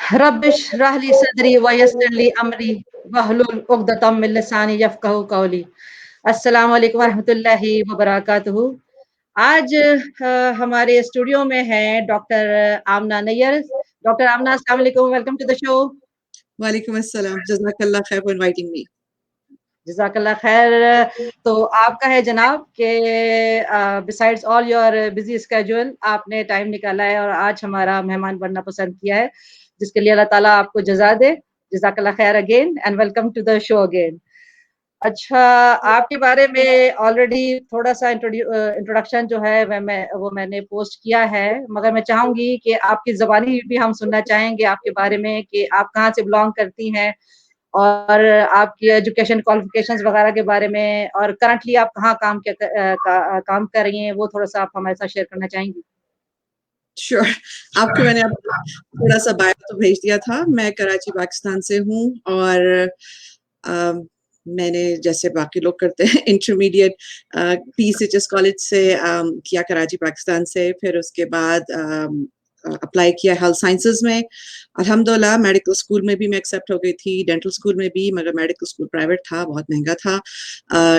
रब्बिश रहली सदरी वयस्सिरली अमरी वहलुल उक़दतम मिन लिसानी यफ़क़हू क़ौली। अस्सलामु अलैकुम वरहमतुल्लाहि वबरकातुहू। आज हमारे स्टूडियो में हैं डॉक्टर आमना नैयर। डॉक्टर आमना, अस्सलामु अलैकुम, वेलकम टू द शो। वालेकुम अस्सलाम, जज़ाकल्लाह खैर फॉर इनवाइटिंग मी। जज़ाकल्लाह खैर। तो आपका है जनाब कि besides all your busy schedule आपने टाइम निकाला है और आज हमारा मेहमान बनना पसंद किया है, जिसके लिए अल्लाह ताला आपको जज़ा दे। जज़ाकल्लाह खैर again and welcome to the show again. अच्छा, आपके बारे में ऑलरेडी थोड़ा-सा इंट्रोडक्शन जो है वो मैंने पोस्ट किया है, मगर मैं चाहूँगी कि आपकी ज़बानी भी हम सुनना चाहेंगे आपके बारे में कि आप कहाँ से बिलॉन्ग करती हैं और आपकी एजुकेशन क्वालिफ़िकेशंस वगैरह के बारे में और करंटली आप कहाँ काम कर रही हैं, वो थोड़ा-सा आप हमारे साथ शेयर करना चाहेंगी? श्योर, आपको मैंने अब थोड़ा-सा बायो तो भेज दिया था। मैं कराची पाकिस्तान से हूँ और मैंने जैसे बाकी लोग करते हैं इंटरमीडिएट पीसीएचएस कॉलेज से किया कराची पाकिस्तान से, फिर उसके बाद अप्लाई किया हेल्थ साइंसेज़ में। अल्हम्दुलिल्लाह मेडिकल स्कूल में भी मैं एक्सेप्ट हो गई थी, डेंटल स्कूल में भी, मगर मेडिकल स्कूल प्राइवेट था, बहुत महँगा था।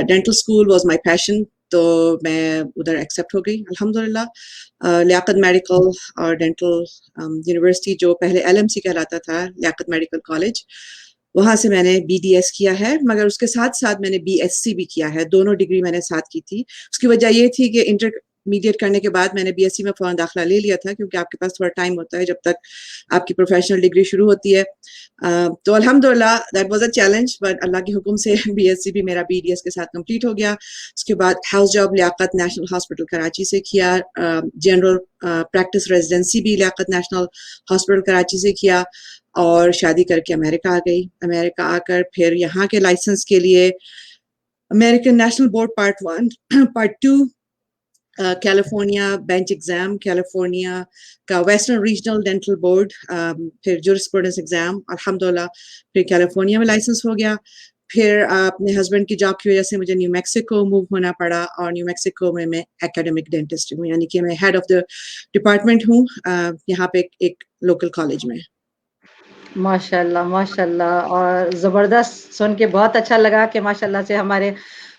Dental school was my passion, तो मैं उधर एक्सेप्ट हो गई अल्हम्दुलिल्लाह। लियाकत मेडिकल और डेंटल यूनिवर्सिटी जो पहले एलएमसी कहलाता था, लियाकत मेडिकल कॉलेज, वहाँ से मैंने बीडीएस किया है, मगर उसके साथ-साथ मैंने बीएससी भी किया है, दोनों डिग्री मैंने साथ की थी। उसकी वजह ये थी कि इंटरमीडिएट करने के बाद मैंने बीएससी में फ़ौरन दाखिला ले लिया था, क्योंकि आपके पास थोड़ा टाइम होता है जब तक आपकी प्रोफेशनल डिग्री शुरू होती है। तो अल्हम्दुलिल्लाह that was a challenge, but Allah के हुक्म से बीएससी भी मेरा बीडीएस के साथ कंप्लीट हो गया। उसके बाद house job Liaquat national hospital Karachi से किया, जनरल प्रैक्टिस रेजिडेंसी भी लियाकत नेशनल हॉस्पिटल कराची से किया और शादी करके अमेरिका आ गई। अमेरिका आकर फिर यहाँ के लाइसेंस के लिए American national board part 1 part 2, California bench exam, California का वेस्टर्न रीजनल डेंटल बोर्ड, फिर जूरिस्प्रूडेंस एग्जाम, अल्हम्दुलिल्लाह फिर कैलिफोर्निया में लाइसेंस हो गया। फिर अपने हस्बैंड की जॉब की वजह से मुझे न्यू मैक्सिको मूव होना पड़ा और न्यू मैक्सिको में मैं एकेडमिक डेंटिस्ट हूँ, यानी कि मैं हेड ऑफ द डिपार्टमेंट हूँ यहाँ पे एक लोकल कॉलेज में। माशाल्लाह, माशाल्लाह। और ज़बरदस्त, सुन के बहुत अच्छा लगा कि माशाल्लाह से हमारे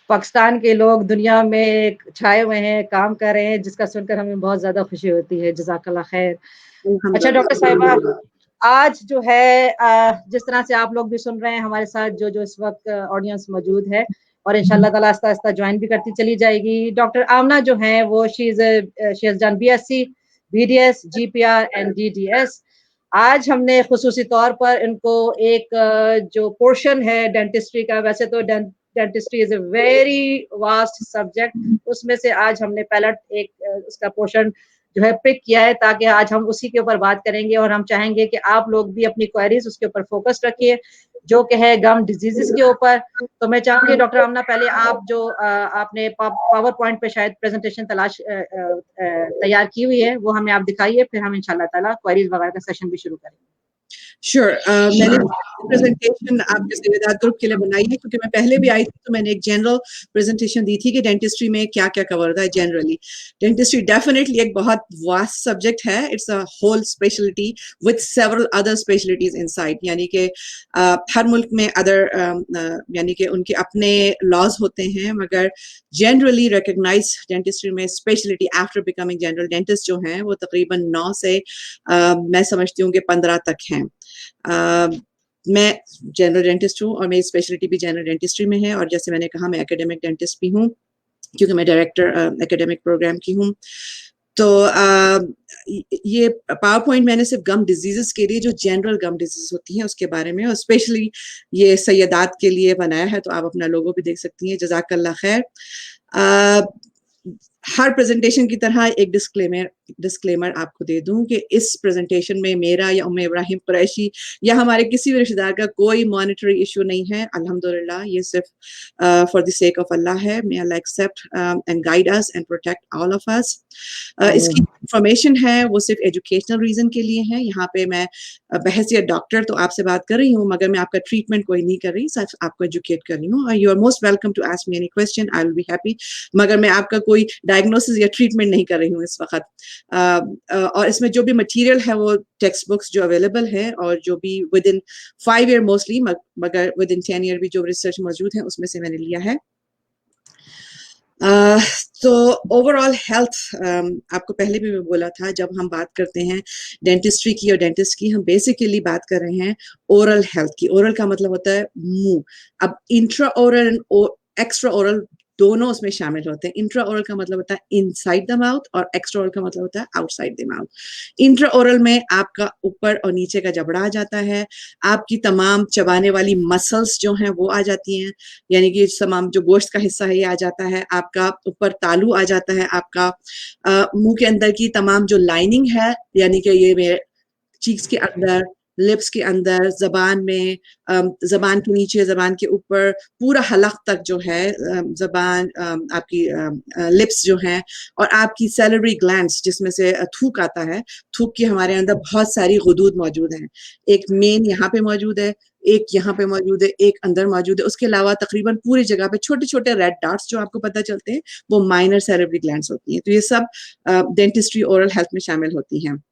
पाकिस्तान के लोग दुनिया में छाए हुए हैं, काम कर रहे हैं, जिसका सुनकर हमें बहुत ज़्यादा खुशी होती है। जज़ाकल्लाह खैर। अच्छा डॉक्टर साहिबा, आज जो है जिस तरह से आप लोग भी सुन रहे हैं हमारे साथ जो इस वक़्त ऑडियंस मौजूद है और इंशाअल्लाह ताला आहिस्ता-आहिस्ता जॉइन भी करती चली जाएगी। डॉक्टर आमना जो हैं वो she has done BSc, BDS, GPR and DDS. आज हमने ख़ुसूसी तौर पर इनको एक जो पोर्शन है डेंटिस्ट्री का, वैसे तो dentistry is a very vast subject, उसमें से आज हमने पहला एक उसका पोर्शन जो है पिक किया है, ताकि आज हम उसी के ऊपर बात करेंगे और हम चाहेंगे कि आप लोग भी अपनी क्वेरीज़ उसके ऊपर फ़ोकस रखिए, जो कि है गम डिज़ीज़ेज़ के ऊपर। तो मैं चाहूँगी डॉक्टर आमना, पहले आप जो आपने पावर पॉइंट पे शायद प्रेज़ेंटेशन तैयार की हुई है, वो हमें आप दिखाइए, फिर हम इंशाअल्लाह ताला क्वेरीज़ वगैरह का सेशन भी शुरू करेंगे। श्योर, मैंने प्रेजेंटेशन आपके सैयदात ग्रुप के लिए बनाई है, क्योंकि मैं पहले भी आई थी तो मैंने एक जनरल प्रेजेंटेशन दी थी कि डेंटिस्ट्री में क्या-क्या कवर होता है जनरली। डेंटिस्ट्री डेफिनेटली एक बहुत वास्ट सब्जेक्ट है, it's a whole speciality with several other specialities inside, यानी कि हर मुल्क में यानी कि उनके अपने लॉज होते हैं, मगर जनरली रिकॉग्नाइज्ड डेंटिस्ट्री में speciality after becoming general dentist जो हैं वो तकरीबन 9 से मैं समझती हूँ कि 15 तक हैं। मैं जनरल डेंटिस्ट हूँ और मेरी स्पेशलिटी भी जनरल डेंटिस्ट्री में है, और जैसे मैंने कहा मैं एकेडमिक डेंटिस्ट भी हूँ, क्योंकि मैं डायरेक्टर एकेडमिक प्रोग्राम की हूँ। तो ये पावर पॉइंट मैंने सिर्फ गम डिजीजेस के लिए, जो जनरल गम डिजीज होती हैं उसके बारे में, और स्पेशली ये सैयदात के लिए बनाया है, तो आप अपना लोगो भी देख सकती हैं। जज़ाकल्लाह खैर। हर प्रेजेंटेशन की तरह एक डिस्क्लेमर आपको दे दूं कि इस प्रेजेंटेशन में मेरा या उम्मे इब्राहिम कुरैशी या हमारे किसी भी रिश्तेदार का कोई मॉनेटरी इशू नहीं है। अल्हम्दुलिल्लाह, ये सिर्फ for the sake of Allah है। May Allah accept and guide us and protect all of us. इसकी इंफॉर्मेशन है वो सिर्फ एजुकेशनल रीजन के लिए है। यहाँ पे मैं बहसियत डॉक्टर तो आपसे बात कर रही हूँ, मगर मैं आपका ट्रीटमेंट कोई नहीं कर रही, सिर्फ आपको एजुकेट कर रही हूँ। और you are most welcome to ask me any question, I will be happy. मगर मैं आपका कोई डायग्नोसिस या ट्रीटमेंट नहीं कर रही हूँ इस वक़्त। और इसमें जो भी मटीरियल है वो टेक्स्ट बुक्स जो अवेलेबल है और जो भी विदिन 5 ईयर मोस्टली मगर विदिन 10 ईयर भी जो रिसर्च मौजूद है उसमें से मैंने लिया है। तो ओवरऑल हेल्थ, आपको पहले भी मैं बोला था जब हम बात करते हैं डेंटिस्ट्री की और डेंटिस्ट की, हम बेसिकली बात कर रहे हैं ओरल हेल्थ की। ओरल का मतलब होता है मुंह। अब intra oral and extra oral दोनों उसमें शामिल होते हैं। इंट्रा ओरल का मतलब होता है इनसाइड द माउथ और एक्स्ट्रा ओरल का मतलब होता है outside the mouth. Intra oral में आपका ऊपर और नीचे का जबड़ा आ जाता है, आपकी तमाम चबाने वाली मसल्स जो हैं वो आ जाती हैं, यानी कि तमाम जो गोश्त का हिस्सा है ये आ जाता है, आपका ऊपर तालू आ जाता है, आपका मुंह के अंदर की तमाम जो लाइनिंग है, यानी कि ये मेरे चीक्स के अंदर, लिप्स के अंदर, ज़बान में, ज़बान के नीचे, ज़बान के ऊपर, पूरा हलक तक जो है, ज़बान, आपकी लिप्स जो हैं, और आपकी सैलिवरी ग्लैंड्स जिसमें से थूक आता है, थूक की हमारे अंदर बहुत सारी गुदूद मौजूद हैं। एक मेन यहाँ पे मौजूद है, एक यहाँ पे मौजूद है, एक अंदर मौजूद है। उसके अलावा तकरीबन पूरी जगह पे छोटे-छोटे रेड डॉट्स जो आपको पता चलते हैं, वो माइनर सैलिवरी ग्लैंड्स होती हैं। तो ये सब डेंटिस्ट्री ओरल हेल्थ में शामिल होती हैं।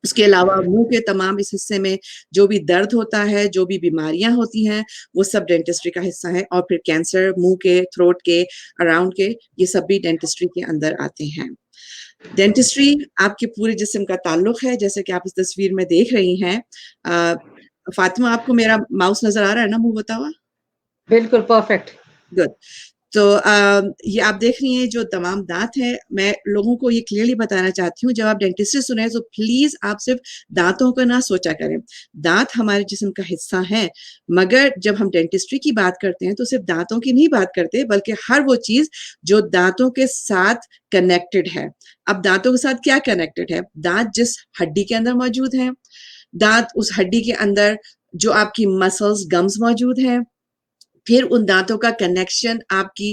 उसके अलावा मुंह के तमाम इस हिस्से में जो भी दर्द होता है, जो भी बीमारियां होती हैं, वो सब डेंटिस्ट्री का हिस्सा है। और फिर कैंसर मुंह के, थ्रोट के, अराउंड के, ये सब भी डेंटिस्ट्री के अंदर आते हैं। डेंटिस्ट्री आपके पूरे जिस्म का ताल्लुक है, जैसे कि आप इस तस्वीर में देख रही हैं। फातिमा, आपको मेरा माउस नजर आ रहा है ना मुंह होता हुआ? बिल्कुल परफेक्ट। गुड। तो ये आप देख रही हैं जो तमाम दांत हैं। मैं लोगों को ये क्लियरली बताना चाहती हूँ, जब आप डेंटिस्ट से सुने तो प्लीज आप सिर्फ दांतों का ना सोचा करें। दांत हमारे जिस्म का हिस्सा है, मगर जब हम डेंटिस्ट्री की बात करते हैं तो सिर्फ दांतों की नहीं बात करते, बल्कि हर वो चीज जो दांतों के साथ कनेक्टेड है। अब दांतों के साथ क्या कनेक्टेड है? दांत जिस हड्डी के अंदर मौजूद है, दांत उस हड्डी के अंदर जो आपकी मसल्स, गम्स मौजूद हैं, फिर उन दांतों का कनेक्शन आपकी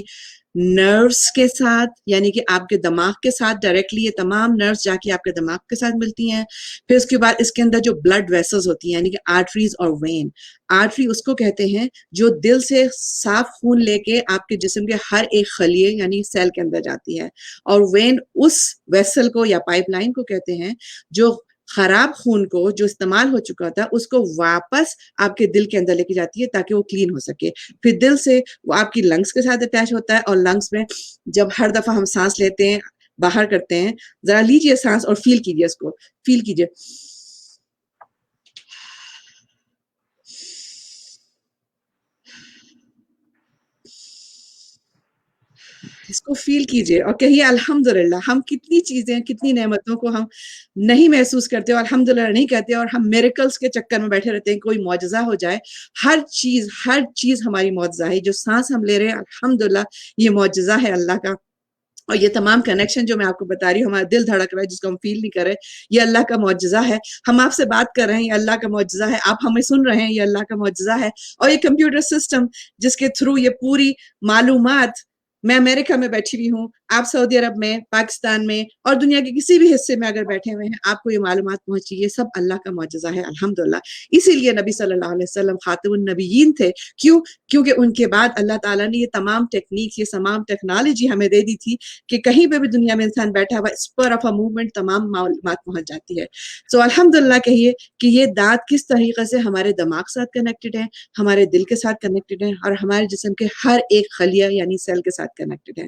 नर्व्स के साथ, यानी कि आपके दिमाग के साथ डायरेक्टली, ये तमाम नर्व्स जाके आपके दिमाग के साथ मिलती हैं। फिर उसके बाद इसके अंदर जो ब्लड वेसल्स होती हैं, यानी कि आर्टरीज और वेन। आर्टरी उसको कहते हैं जो दिल से साफ खून लेके आपके जिस्म के हर एक खलिए यानी सेल के अंदर जाती है, और वेन उस वेसल को या पाइपलाइन को कहते हैं जो खराब खून को, जो इस्तेमाल हो चुका था, उसको वापस आपके दिल के अंदर लेके जाती है ताकि वो क्लीन हो सके। फिर दिल से वो आपकी लंग्स के साथ अटैच होता है, और लंग्स में जब हर दफा हम सांस लेते हैं, बाहर करते हैं, जरा लीजिए सांस और फील कीजिए, इसको फील कीजिए। इसको फील कीजिए और कहिए अल्हम्दुलिल्लाह। हम कितनी चीजें, कितनी नेमतों को हम नहीं महसूस करते और अल्हम्दुलिल्लाह नहीं कहते, और हम मिरेकल्स के चक्कर में बैठे रहते हैं, कोई मौजज़ा हो जाए। हर चीज हमारी मौजज़ा है। जो सांस हम ले रहे हैं, अल्हम्दुलिल्लाह, ये मौजज़ा है अल्लाह का। और ये तमाम कनेक्शन जो मैं आपको बता रही हूँ, हमारा दिल धड़क रहा है जिसको हम फील नहीं कर रहे, ये अल्लाह का मौजज़ा है। हम आपसे बात कर रहे हैं, ये अल्लाह का मौजज़ा है। आप हमें सुन रहे हैं, ये अल्लाह का मौजज़ा है। और ये कंप्यूटर सिस्टम जिसके थ्रू ये पूरी मालूमात, मैं अमेरिका में बैठी हुई हूँ, आप सऊदी अरब में, पाकिस्तान में, और दुनिया के किसी भी हिस्से में अगर बैठे हुए हैं, आपको ये मालूमात पहुंची, ये सब अल्लाह का मौजज़ा है, अल्हम्दुलिल्लाह। इसीलिए नबी सल्लल्लाहु अलैहि वसल्लम खातिमुन नबिय्यीन थे। क्यों? क्योंकि उनके बाद अल्लाह ताला ने ये तमाम टेक्निक, ये तमाम टेक्नोलॉजी हमें दे दी थी कि कहीं पे भी दुनिया में इंसान बैठा हुआ, स्पर ऑफ अ मूवमेंट तमाम मालूमात पहुंच जाती है। सो अल्हम्दुलिल्लाह कहिए कि ये दांत किस तरीके से हमारे दिमाग के साथ कनेक्टेड है, हमारे दिल के साथ कनेक्टेड है, और हमारे जिस्म के हर एक खलिया यानी सेल के साथ कनेक्टेड है।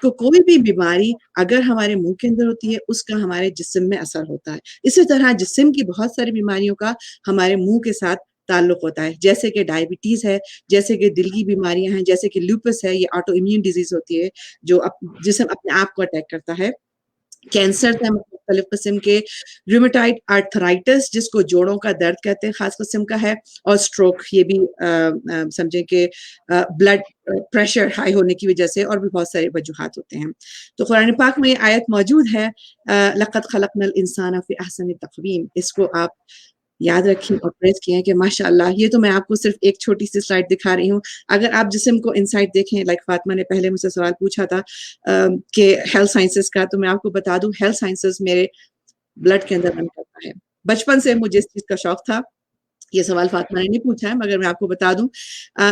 तो कोई भी बीमारी अगर हमारे मुंह के अंदर होती है, उसका हमारे जिस्म में असर होता है। इसी तरह जिस्म की बहुत सारी बीमारियों का हमारे मुंह के साथ ताल्लुक होता है, जैसे कि डायबिटीज है, जैसे कि दिल की बीमारियां हैं, जैसे कि लूपस है, ये ऑटो इम्यून डिजीज होती है जो जिस्म अपने आप को अटैक करता है। कैंसर है मुख्तलिफ किस्म के, रूमेटाइड आर्थराइटिस जिसको जोड़ों का दर्द कहते हैं खास किस्म का है, और स्ट्रोक, ये भी समझें कि ब्लड प्रेशर हाई होने की वजह से, और भी बहुत सारे वजूहात होते हैं। तो कुरान पाक में ये आयत मौजूद है, लक़द खलक़नल इंसान फ़ी अहसनि तक़वीम। इसको आप याद रखें और प्रेज़ किए कि माशाअल्लाह। ये तो मैं आपको सिर्फ एक छोटी सी स्लाइड दिखा रही हूँ। अगर आप जिस्म को इनसाइड देखें, लाइक फातिमा ने पहले मुझसे सवाल पूछा था कि हेल्थ साइंसेस का, तो मैं आपको बता दूं हेल्थ साइंसेस मेरे ब्लड के अंदर रन करता है। बचपन से मुझे इस चीज का शौक था। ये सवाल फातिमा ने नहीं पूछा है, मगर मैं आपको बता दूं,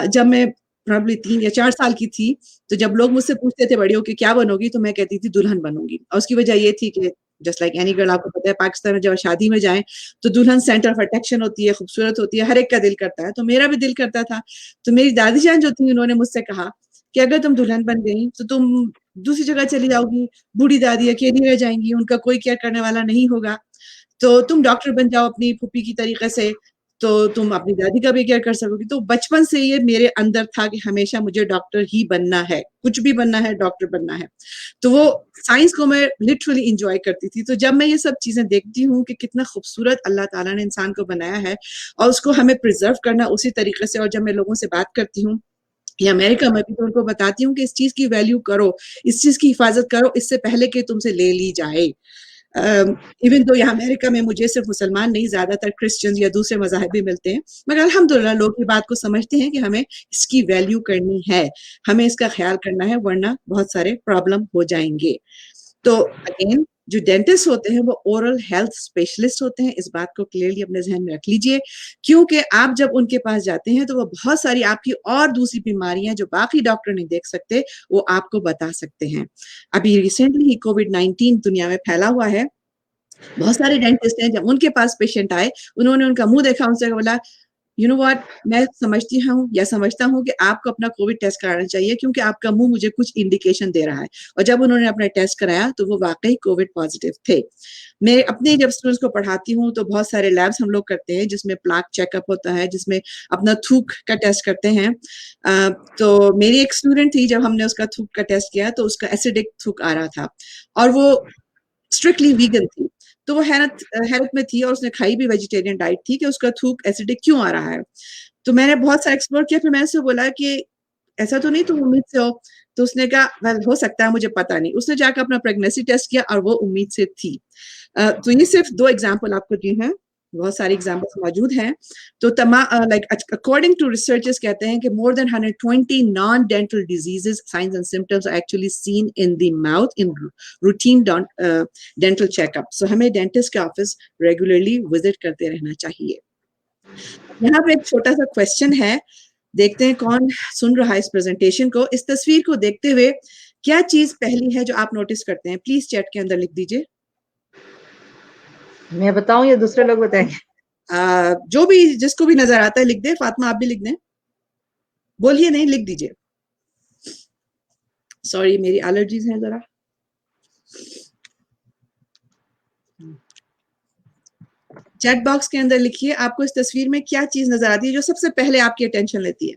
जब मैं प्रॉब्ली 3 या 4 साल की थी, तो जब लोग मुझसे पूछते थे बड़ी होके क्या बनोगी? तो मैं कहती थी दुल्हन बनूँगी और उसकी वजह ये थी कि जस्ट लाइक एनी गर्ल आपको पता है पाकिस्तान में जब शादी में जाएँ, तो दुल्हन सेंटर ऑफ अट्रैक्शन होती है, खूबसूरत होती है, हर एक का दिल करता है, तो मेरा भी दिल करता था। तो मेरी दादी जान जो थी उन्होंने मुझसे कहा कि अगर तुम दुल्हन बन गई, तो तुम दूसरी जगह चली जाओगी, बूढ़ी दादी अकेली रह जाएँगी, उनका कोई केयर करने वाला नहीं होगा। तो तुम डॉक्टर बन जाओ अपनी फूफी की तरीके से, तो तुम अपनी दादी का भी केयर कर सकोगी। तो बचपन से ये मेरे अंदर था कि हमेशा मुझे डॉक्टर ही बनना है, कुछ भी बनना है, डॉक्टर बनना है। तो वो साइंस को मैं लिटरली एन्जॉय करती थी। तो जब मैं ये सब चीज़ें देखती हूँ कि कितना खूबसूरत अल्लाह ताला ने इंसान को बनाया है और उसको हमें प्रिज़र्व करना उसी तरीके से, और जब मैं लोगों से बात करती हूँ या अमेरिका में भी, तो उनको बताती हूँ कि इस चीज़ की वैल्यू करो, इस चीज़ की हिफ़ाज़त करो, इससे पहले कि तुमसे ले ली जाए। इवन दो यहाँ अमेरिका में मुझे सिर्फ मुसलमान नहीं, ज़्यादातर क्रिश्चियन या दूसरे मज़ाहिब भी मिलते हैं, मगर अल्हम्दुलिल्लाह लोग ये बात को समझते हैं कि हमें इसकी वैल्यू करनी है, हमें इसका ख़्याल करना है, वरना बहुत सारे प्रॉब्लम हो जाएँगे। तो अगेन जो डेंटिस्ट होते हैं वो ओरल हेल्थ स्पेशलिस्ट होते हैं, इस बात को क्लियरली अपने ज़हन में रख लीजिए, क्योंकि आप जब उनके पास जाते हैं, तो वो बहुत सारी आपकी और दूसरी बीमारियाँ जो बाकी डॉक्टर नहीं देख सकते, वो आपको बता सकते हैं। अभी रिसेंटली ही कोविड-19 दुनिया में फैला हुआ है, बहुत सारे डेंटिस्ट हैं, जब उनके पास पेशेंट आए, उन्होंने उनका मुँह देखा, उनसे बोला, यू नो व्हाट, मैं समझती हूँ या समझता हूँ कि आपको अपना कोविड टेस्ट कराना चाहिए क्योंकि आपका मुँह मुझे कुछ इंडिकेशन दे रहा है। और जब उन्होंने अपना टेस्ट कराया, तो वो वाक़ई कोविड पॉज़िटिव थे। मैं अपने जब स्टूडेंट्स को पढ़ाती हूँ, तो बहुत सारे लैब्स हम लोग करते हैं, जिसमें प्लाक चेकअप होता है, जिसमें अपना थूक का टेस्ट करते हैं। तो मेरी एक स्टूडेंट थी, जब हमने उसका थूक का टेस्ट किया, तो उसका एसिडिक थूक आ रहा था और वो स्ट्रिक्टली वीगन थी। तो वो हैरत में थी और उसने खाई भी वेजिटेरियन डाइट थी कि उसका थूक एसिडिक क्यों आ रहा है। तो मैंने बहुत सारा एक्सप्लोर किया, फिर मैंने उससे बोला कि ऐसा तो नहीं तुम उम्मीद से हो? तो उसने कहा वेल हो सकता है, मुझे पता नहीं। उसने जाकर अपना प्रेगनेंसी टेस्ट किया और वो उम्मीद से थी। तो ये सिर्फ 2 एग्ज़ाम्पल आपको दिए हैं, बहुत सारे एग्ज़ाम्पल्स मौजूद हैं। तो लाइक अकॉर्डिंग टू रिसर्चर्स कहते हैं कि more than 120 non dental diseases, signs and symptoms are actually seen in the mouth in routine dental checkup. So हमें डेंटिस्ट के ऑफिस रेगुलरली विज़िट करते रहना चाहिए। यहाँ पे एक छोटा-सा क्वेश्चन है, देखते हैं कौन सुन रहा है इस प्रेज़ेंटेशन को। इस तस्वीर को देखते हुए क्या चीज़ पहली है जो आप नोटिस करते हैं? प्लीज़ चैट के अंदर लिख दीजिए। मैं बताऊँ या दूसरे लोग बताएँगे? जो भी जिसको भी नज़र आता है लिख दें, फ़ातिमा आप भी लिख दें। बोलिए नहीं, लिख दीजिए। सॉरी मेरी एलर्जीज़ हैं ज़रा। चैट बॉक्स के अंदर लिखिए आपको इस तस्वीर में क्या चीज़ नज़र आती है जो सबसे पहले आपकी अटेंशन लेती है?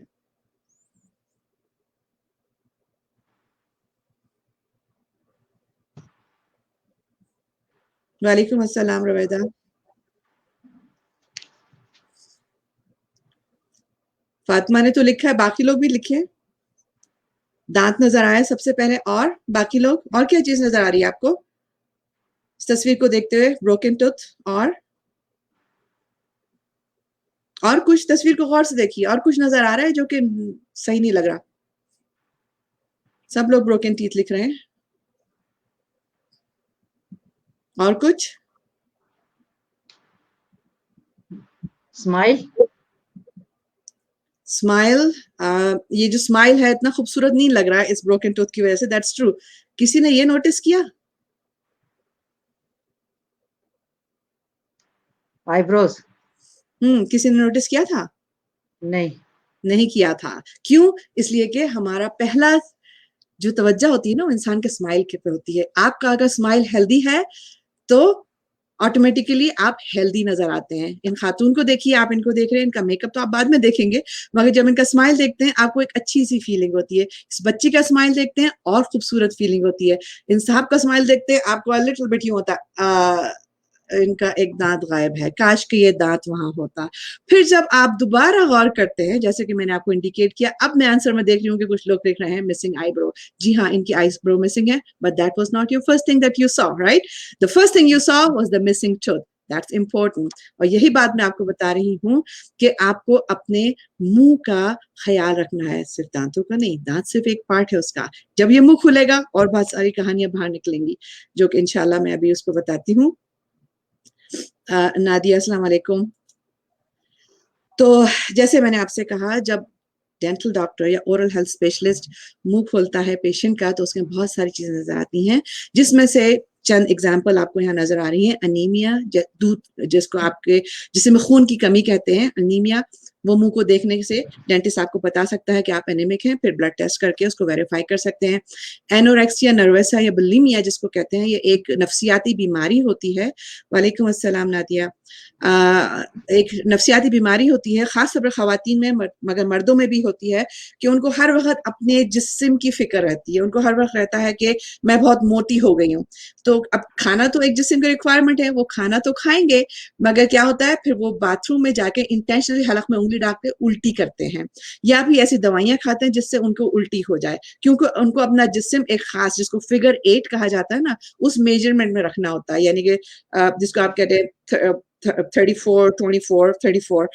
वालेकुम अस्सलाम रुबैदा। फ़ातिमा ने तो लिखा है, बाकी लोग भी लिखें। दाँत नज़र आए सबसे पहले और बाकी लोग? और क्या चीज़ नज़र आ रही है आपको? इस तस्वीर को देखते हुए ब्रोकन टूथ और कुछ तस्वीर को गौर से देखिए और कुछ नज़र आ रहा है जो कि सही नहीं लग रहा? सब लोग ब्रोकन टीथ लिख रहे हैं। और कुछ? स्माइल? स्माइल ये जो स्माइल है इतना खूबसूरत नहीं लग रहा है इस ब्रोकन टूथ की वज़ह से, दैट्स ट्रू। किसी ने ये नोटिस किया? आईब्रोज़? किसी ने नोटिस किया था? नहीं। नहीं किया था। क्यों? इसलिए कि हमारा पहला जो तवज्जो होती है ना, वो इंसान के स्माइल के पे होती है। आपका अगर स्माइल हेल्दी है, तो ऑटोमेटिकली आप हेल्दी नज़र आते हैं। इन खातून को देखिए, आप इनको देख रहे हैं, इनका मेकअप तो आप बाद में देखेंगे, मगर जब इनका स्माइल देखते हैं, आपको एक अच्छी-सी फीलिंग होती है। इस बच्ची का स्माइल देखते हैं और खूबसूरत फीलिंग होती है। इन साहब का स्माइल देखते हैं, आपको अ लिटिल बिट यूँ होता है इनका एक दाँत गायब है, काश कि ये दाँत वहाँ होता। फिर जब आप दोबारा गौर करते हैं, जैसे कि मैंने आपको इंडिकेट किया, अब मैं आंसर में देख रही हूँ कि कुछ लोग देख रहे हैं मिसिंग आईब्रो। जी हाँ, इनकी आईब्रो मिसिंग है, but that was not your first thing that you saw, right? The first thing you saw was the missing tooth, that's important. और यही बात मैं आपको बता रही हूँ कि आपको अपने मुँह का ख़्याल रखना है, सिर्फ़ दाँतों का नहीं, दाँत सिर्फ़ एक पार्ट है उसका। जब ये मुँह खुलेगा और बहुत सारी कहानियाँ बाहर निकलेंगी, जो कि इंशाल्लाह मैं अभी उसको बताती हूँ। नादिया अस्सलाम वालेकुम। तो जैसे मैंने आपसे कहा, जब डेंटल डॉक्टर या ओरल हेल्थ स्पेशलिस्ट मुंह खोलता है पेशेंट का तो उसमें बहुत सारी चीजें नजर आती हैं, जिसमें से चंद एग्जाम्पल आपको यहाँ नजर आ रही है। अनीमिया, दूध जिसको आपके जिसमें खून की कमी कहते हैं, अनीमिया, वो मुंह को देखने से डेंटिस्ट आपको बता सकता है कि आप एनीमिक हैं, फिर ब्लड टेस्ट करके उसको वेरीफाई कर सकते हैं। एनोरेक्सिया नर्वसा या बुलिमिया जिसको कहते हैं, ये एक नफ्सियाती बीमारी होती है। वालेकुम अस्सलाम नादिया। एक नफ्सियाती बीमारी होती है, खास तौर पर खवातीन में, मगर मर्दों में भी होती है, कि उनको हर वक्त अपने जिस्म की फिक्र रहती है। उनको हर वक्त रहता है कि मैं बहुत मोटी हो गई हूँ। तो अब खाना तो एक जिस्म का रिक्वायरमेंट है, वो खाना तो खाएंगे, मगर क्या होता है फिर वो बाथरूम में जाके इंटेंशनली हलक में उंगली डाल के उल्टी करते हैं, या भी ऐसी दवाइयां खाते हैं जिससे उनको उल्टी हो जाए, क्योंकि उनको अपना जिस्म एक खास, जिसको फिगर 8 कहा जाता है ना, उस मेजरमेंट में रखना होता है। यानी कि जिसको आप कहते हैं 34, 24, 34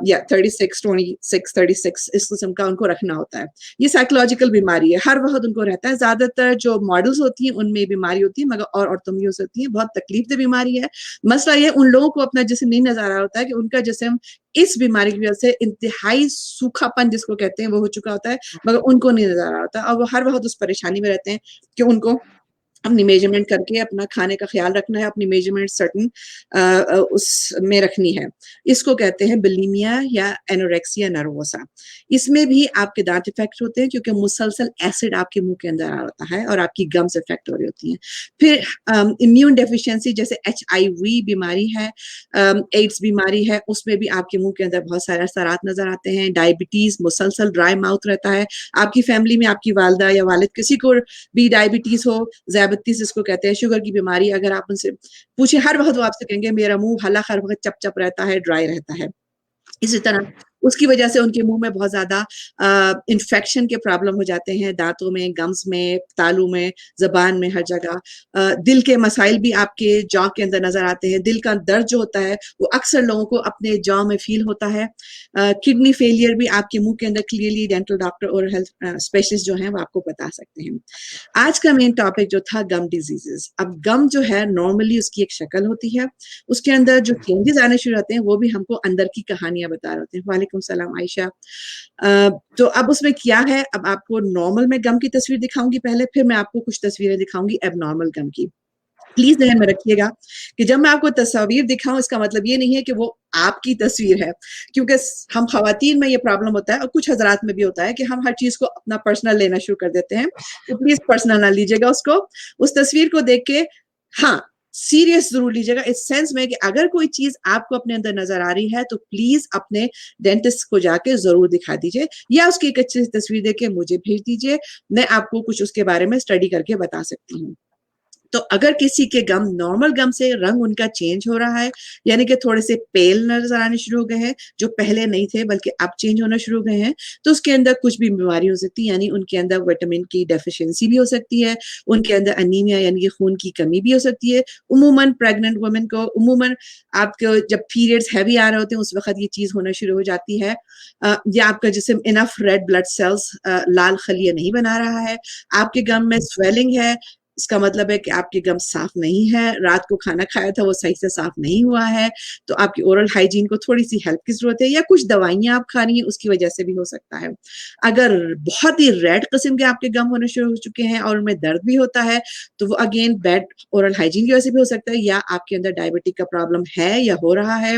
या 36, 26, 36, इस किस्म का उनको रखना होता है। ये साइकोलॉजिकल बीमारी है, हर वक्त उनको रहता है। ज्यादातर जो मॉडल्स होती हैं उनमें बीमारी होती है, मगर और औरतों में हो सकती है। बहुत तकलीफ दे बीमारी है। मसला ये उन लोगों को अपना जिस्म नहीं नजर आ रहा होता है कि उनका जिस्म इस बीमारी की वजह से इंतहाई सूखापन जिसको कहते हैं वो हो चुका होता है, मगर उनको नहीं नजर आ रहा होता, और वो हर वक्त उस परेशानी में रहते हैं कि उनको अपनी मेजरमेंट करके अपना खाने का ख्याल रखना है, अपनी मेजरमेंट सर्टन उसमें रखनी है। इसको कहते हैं बुलिमिया या एनोरेक्सिया नर्वोसा। इसमें भी आपके दांत इफेक्ट होते हैं, क्योंकि मुसलसल एसिड आपके मुंह के अंदर आ रहा है और आपकी गम्स इफेक्ट हो रही होती हैं। फिर इम्यून डेफिशिएंसी, जैसे HIV बीमारी है, एड्स बीमारी है, उसमें भी आपके मुंह के अंदर बहुत सारे असरात नजर आते हैं। डायबिटीज, मुसलसल ड्राई माउथ रहता है। आपकी फैमिली में आपकी वालदा या वालिद किसी को भी डायबिटीज हो, ज़ियादतीस जिसको कहते हैं, शुगर की बीमारी, अगर आप उनसे पूछे हर वक्त वो आपसे कहेंगे मेरा मुंह हला हर वक्त चप चप रहता है, ड्राई रहता है। इसी तरह उसकी वजह से उनके मुंह में बहुत ज्यादा इन्फेक्शन के प्रॉब्लम हो जाते हैं, दांतों में, गम्स में, तालू में, जबान में, हर जगह। दिल के मसाइल भी आपके जॉ के अंदर नजर आते हैं। दिल का दर्द जो होता है वो अक्सर लोगों को अपने जॉ में फील होता है। किडनी फेलियर भी आपके मुंह के अंदर क्लियरली डेंटल डॉक्टर और हेल्थ स्पेशलिस्ट जो है वो आपको बता सकते हैं। आज का मेन टॉपिक जो था गम डिजीजेस। अब गम जो है नॉर्मली उसकी एक शक्ल होती है, उसके अंदर जो चेंजेस आने शुरू होते हैं वो भी हमको अंदर की कहानियां बता रहे होते हैं। वालेकुम सलाम आयशा। तो अब उसमें क्या है, अब आपको नॉर्मल में गम की तस्वीर दिखाऊंगी पहले, फिर मैं आपको कुछ तस्वीरें दिखाऊंगी एबनॉर्मल गम की। प्लीज ध्यान में रखिएगा कि जब मैं आपको तस्वीर दिखाऊं, इसका मतलब ये नहीं है कि वो आपकी तस्वीर है, क्योंकि हम खवातीन में ये प्रॉब्लम होता है और कुछ हजरात में भी होता है कि हम हर चीज को अपना पर्सनल लेना शुरू कर देते हैं। तो प्लीज पर्सनल ना लीजिएगा उसको, उस तस्वीर को देख के हाँ सीरियस जरूर लीजिएगा, इस सेंस में कि अगर कोई चीज आपको अपने अंदर नजर आ रही है तो प्लीज अपने डेंटिस्ट को जाके जरूर दिखा दीजिए, या उसकी एक अच्छी तस्वीर देके मुझे भेज दीजिए, मैं आपको कुछ उसके बारे में स्टडी करके बता सकती हूँ। तो अगर किसी के गम नॉर्मल गम से रंग उनका चेंज हो रहा है, यानी कि थोड़े से पेल नजर आने शुरू हो गए हैं, जो पहले नहीं थे बल्कि अब चेंज होना शुरू हो गए हैं, तो उसके अंदर कुछ भी बीमारी हो सकती है। यानी उनके अंदर विटामिन की डेफिशिएंसी भी हो सकती है, उनके अंदर अनीमिया यानी कि खून की कमी भी हो सकती है। उमूमन प्रेग्नेंट वुमेन को, उमूमन आपके जब पीरियड्स हैवी आ रहे होते हैं उस वक्त ये चीज होना शुरू हो जाती है, या आपका जिस्म इनफ रेड ब्लड सेल्स, लाल खलिया नहीं बना रहा है, आपके गम में स्वेलिंग है, इसका मतलब है कि आपके गम साफ नहीं है, रात को खाना खाया था वो सही से साफ नहीं हुआ है, तो आपकी ओरल हाइजीन को थोड़ी सी हेल्प की जरूरत है, या कुछ दवाइयां आप खा रही हैं उसकी वजह से भी हो सकता है। अगर बहुत ही रेड किस्म के आपके गम होने शुरू हो चुके हैं और उनमें दर्द भी होता है, तो वो अगेन बैड ओरल हाइजीन की वजह से भी हो सकता है, या आपके अंदर डायबिटिक का प्रॉब्लम है या हो रहा है।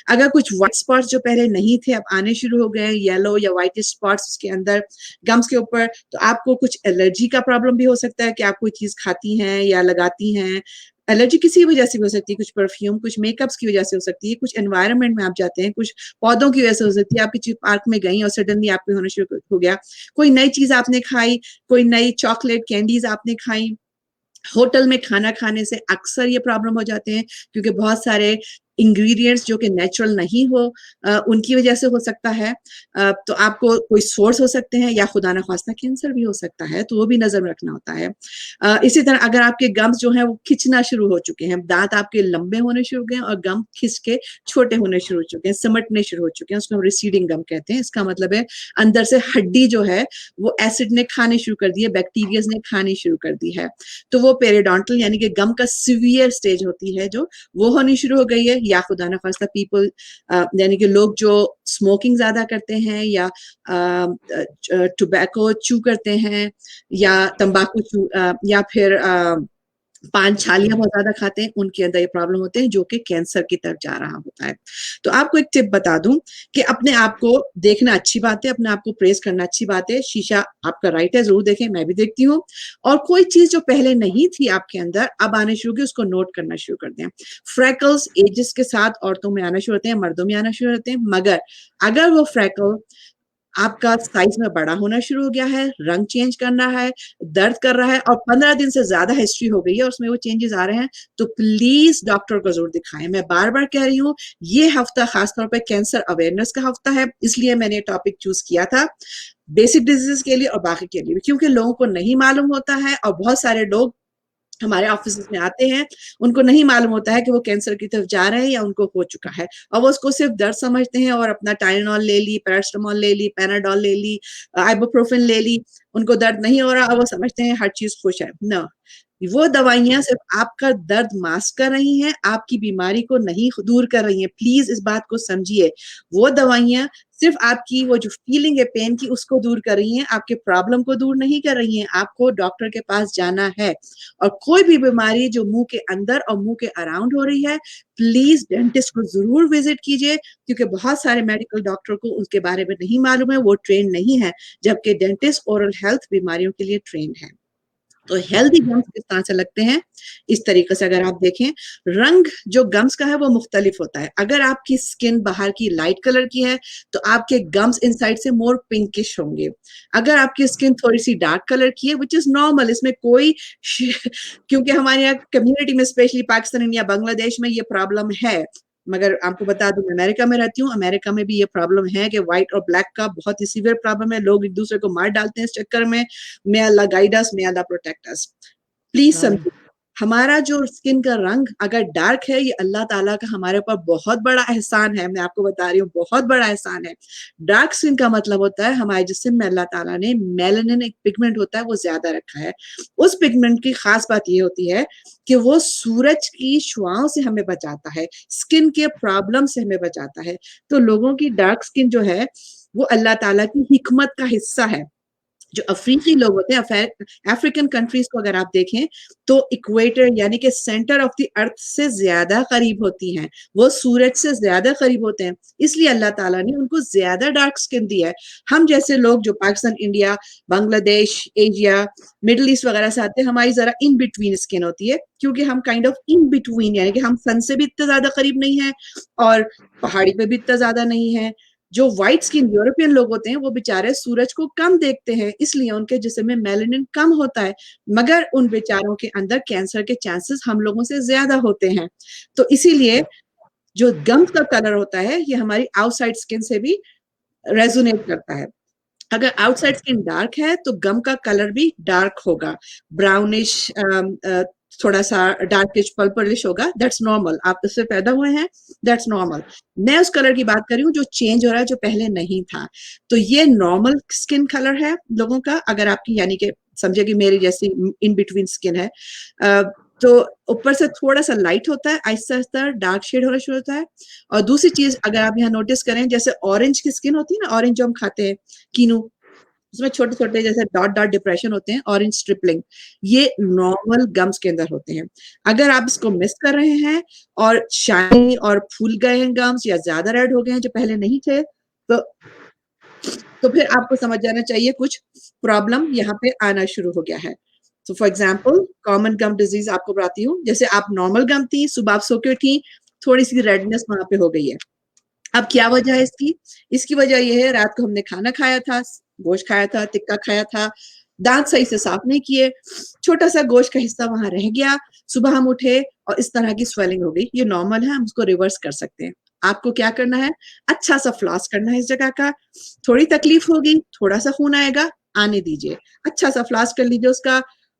अगर कुछ व्हाइट स्पॉट्स जो पहले नहीं थे अब आने शुरू हो गए, येलो या व्हाइट स्पॉट्स उसके अंदर गम्स के ऊपर, तो आपको कुछ एलर्जी का प्रॉब्लम भी हो सकता है कि आप कोई चीज खाती हैं या लगाती हैं। एलर्जी किसी वजह से भी हो सकती है, कुछ परफ्यूम, कुछ मेकअप्स की वजह से हो सकती है, कुछ एनवायरनमेंट में आप जाते हैं, कुछ पौधों की वजह से हो सकती है। आप किसी पार्क में गई और सडनली आपको होना शुरू हो गया, कोई नई चीज आपने खाई, कोई नई चॉकलेट कैंडीज आपने खाई। होटल में खाना खाने से अक्सर ये प्रॉब्लम हो जाते हैं, क्योंकि बहुत सारे इंग्रेडिएंट्स जो कि नेचुरल नहीं हो उनकी वजह से हो सकता है। तो आपको कोई सोर्स हो सकते हैं, या खुदा न खास्ता कैंसर भी हो सकता है, तो वो भी नजर में रखना होता है। इसी तरह अगर आपके गम्स जो हैं वो खिंचना शुरू हो चुके हैं, दांत आपके लंबे होने शुरू हो गए हैं और गम खिंच के छोटे होने शुरू हो चुके हैं, सिमटने शुरू हो चुके हैं, उसको हम रिसीडिंग गम कहते हैं। इसका मतलब है अंदर से हड्डी जो है वो एसिड ने खाने शुरू कर दी है, बैक्टीरिया ने खानी शुरू कर दी है, तो वो पेरिडोंटल यानी कि गम का सीवियर स्टेज होती है जो वो होनी शुरू हो गई है, या खुदा न खास्ता पीपल यानी कि लोग जो स्मोकिंग ज़्यादा करते हैं या टोबैको चू करते हैं या तंबाकू चू या फिर पान छालियाँ बहुत ज़्यादा खाते हैं, उनके अंदर ये प्रॉब्लम होते हैं जो कि कैंसर की तरफ जा रहा होता है। तो आपको एक टिप बता दूँ कि अपने आप को देखना अच्छी बात है, अपने आप को प्रेज़ करना अच्छी बात है, शीशा आपका राइट है, ज़रूर देखें, मैं भी देखती हूँ। और कोई चीज़ जो पहले नहीं थी आपके अंदर, अब आने शुरू की, उसको नोट करना शुरू कर दें। फ्रैकल्स एजेस के साथ औरतों में आना शुरू होते हैं, मर्दों में आना शुरू होते हैं, मगर अगर वो फ्रैकल आपका साइज में बड़ा होना शुरू हो गया है, रंग चेंज करना है, दर्द कर रहा है और 15 दिन से ज़्यादा हिस्ट्री हो गई है और उसमें वो चेंजेस आ रहे हैं, तो प्लीज़ डॉक्टर को ज़रूर दिखाएँ। मैं बार-बार कह रही हूँ, ये हफ्ता ख़ास तौर पे कैंसर अवेयरनेस का हफ्ता है, इसलिए मैंने ये टॉपिक चूज़ किया था, बेसिक डिज़ीज़ेज़ के लिए और बाकी के लिए भी, क्योंकि लोगों को नहीं मालूम होता है और बहुत सारे लोग हमारे ऑफिसेज़ में आते हैं, उनको नहीं मालूम होता है कि वो कैंसर की तरफ जा रहे हैं या उनको हो चुका है और वो उसको सिर्फ़ दर्द समझते हैं और अपना टाइलेनॉल ले ली, पैरासिटामॉल ले ली, पैनाडोल ले ली, आइबुप्रोफेन ले ली, उनको दर्द नहीं हो रहा और वो समझते हैं हर चीज़ खुश है। नो, वो दवाइयाँ सिर्फ़ आपका दर्द मास्क कर रही हैं, आपकी बीमारी को नहीं दूर कर रही हैं। प्लीज़ इस बात को समझिए। वो दवाइयाँ सिर्फ़ आपकी वो जो फीलिंग है पेन की उसको दूर कर रही हैं, आपके प्रॉब्लम को दूर नहीं कर रही हैं। आपको डॉक्टर के पास जाना है और कोई भी बीमारी जो मुँह के अंदर और मुँह के अराउंड हो रही है, प्लीज़ डेंटिस्ट को ज़रूर विज़िट कीजिए क्योंकि बहुत सारे मेडिकल डॉक्टर को उसके बारे में नहीं मालूम है, वो ट्रेन्ड नहीं है, जबकि डेंटिस्ट ओरल हेल्थ बीमारियों के लिए ट्रेन्ड है। तो हेल्दी गम्स किस तरह से लगते हैं, इस तरीके से अगर आप देखें, रंग जो गम्स का है वो मुख्तलिफ होता है। अगर आपकी स्किन बाहर की लाइट कलर की है, तो आपके गम्स इनसाइड से मोर पिंकिश होंगे। अगर आपकी स्किन थोड़ी-सी डार्क कलर की है, व्हिच इज़ नॉर्मल, इसमें कोई क्योंकि हमारे यहाँ कम्युनिटी में स्पेशली पाकिस्तान, इंडिया, बांग्लादेश में ये प्रॉब्लम है। मगर आपको बता दूँ मैं अमेरिका में रहती हूँ, अमेरिका में भी ये प्रॉब्लम है कि व्हाइट और ब्लैक का बहुत ही सीवियर प्रॉब्लम है, लोग एक-दूसरे को मार डालते हैं इस चक्कर में। May Allah guide us, may Allah protect us. Please आमीन। समझिए, हमारा जो स्किन का रंग अगर डार्क है, ये अल्लाह ताला का हमारे ऊपर बहुत बड़ा एहसान है, मैं आपको बता रही हूँ, बहुत बड़ा एहसान है। डार्क स्किन का मतलब होता है हमारे जिस्म में अल्लाह ताला ने मेलानिन एक पिगमेंट होता है, वो ज़्यादा रखा है। उस पिगमेंट की ख़ास बात ये होती है कि वो सूरज की शुआओं से हमें बचाता है, स्किन के प्रॉब्लम से हमें बचाता है। तो लोगों की डार्क स्किन जो है, वो अल्लाह ताला की हिकमत का हिस्सा है। जो अफ्रीकी लोग होते हैं, अफ्रीकन कंट्रीज़ को अगर आप देखें, तो इक्वेटर यानी कि सेंटर ऑफ द अर्थ से ज़्यादा करीब होती हैं। वो सूरज से ज़्यादा करीब होते हैं, इसलिए अल्लाह ताला ने उनको ज़्यादा डार्क स्किन दी है। हम जैसे लोग जो Pakistan, India, Bangladesh, Asia, middle east वगैरह से आते हैं, हमारी ज़रा इन बिटवीन स्किन होती है, क्योंकि हम काइंड ऑफ इन बिटवीन यानी कि हम सन से भी इतने ज़्यादा करीब नहीं हैं और पहाड़ी पे भी इतना ज़्यादा नहीं है। जो व्हाइट स्किन यूरोपियन लोग होते हैं, वो बेचारे सूरज को कम देखते हैं, इसलिए उनके जिस्म में मेलानिन कम होता है, मगर उन बेचारों के अंदर कैंसर के चांसेस हम लोगों से ज़्यादा होते हैं। तो इसीलिए जो गम्स का कलर होता है, ये हमारी आउटसाइड स्किन से भी रेज़ोनेट करता है। अगर आउटसाइड स्किन डार्क है, तो गम का कलर भी डार्क होगा, ब्राउनिश थोड़ा-सा डार्किश पर्पलिश होगा, दैट्स नॉर्मल। आप इससे पैदा हुए हैं, दैट्स नॉर्मल। मैं उस कलर की बात कर रही हूँ जो चेंज हो रहा है, जो पहले नहीं था। तो ये नॉर्मल स्किन कलर है लोगों का, अगर आपकी यानी कि समझिए कि मेरी जैसी इन बिटवीन स्किन है। तो ऊपर से थोड़ा-सा लाइट होता है, आहिस्ता-आहिस्ता डार्क शेड होना शुरू होता है और दूसरी चीज़ अगर आप यहाँ नोटिस करें, जैसे ऑरेंज की स्किन होती है ना, ऑरेंज जो हम खाते हैं, कीनू, उसमें छोटे-छोटे जैसे डॉट-डॉट डिप्रेशन होते हैं, ऑरेंज स्ट्रिपलिंग, ये नॉर्मल गम्स के अंदर होते हैं। अगर आप इसको मिस कर रहे हैं और शाइनी और फूल गए हैं गम्स या ज़्यादा रेड हो गए हैं जो पहले नहीं थे, तो फिर आपको समझ जाना चाहिए कुछ प्रॉब्लम यहाँ पे आना शुरू हो गया है। तो for example common gum disease आपको बताती हूँ, जैसे आप नॉर्मल गम थी, सुबह आप सो के उठी, थोड़ी-सी रेडनेस वहाँ पे हो गई है। अब क्या वजह है इसकी? इसकी वजह ये है रात को हमने खाना खाया था, गोश्त खाया था, टिक्का खाया था, दाँत सही से साफ नहीं किए, छोटा-सा गोश्त का हिस्सा वहाँ रह गया, सुबह हम उठे और इस तरह की स्वेलिंग हो गई। ये नॉर्मल है, हम इसको रिवर्स कर सकते हैं। आपको क्या करना है? अच्छा-सा फ्लॉस करना है इस जगह का, थोड़ी तकलीफ होगी, थोड़ा-सा खून आएगा, आने दीजिए। अच्छा-सा फ्लॉस कर लीजिए उसका,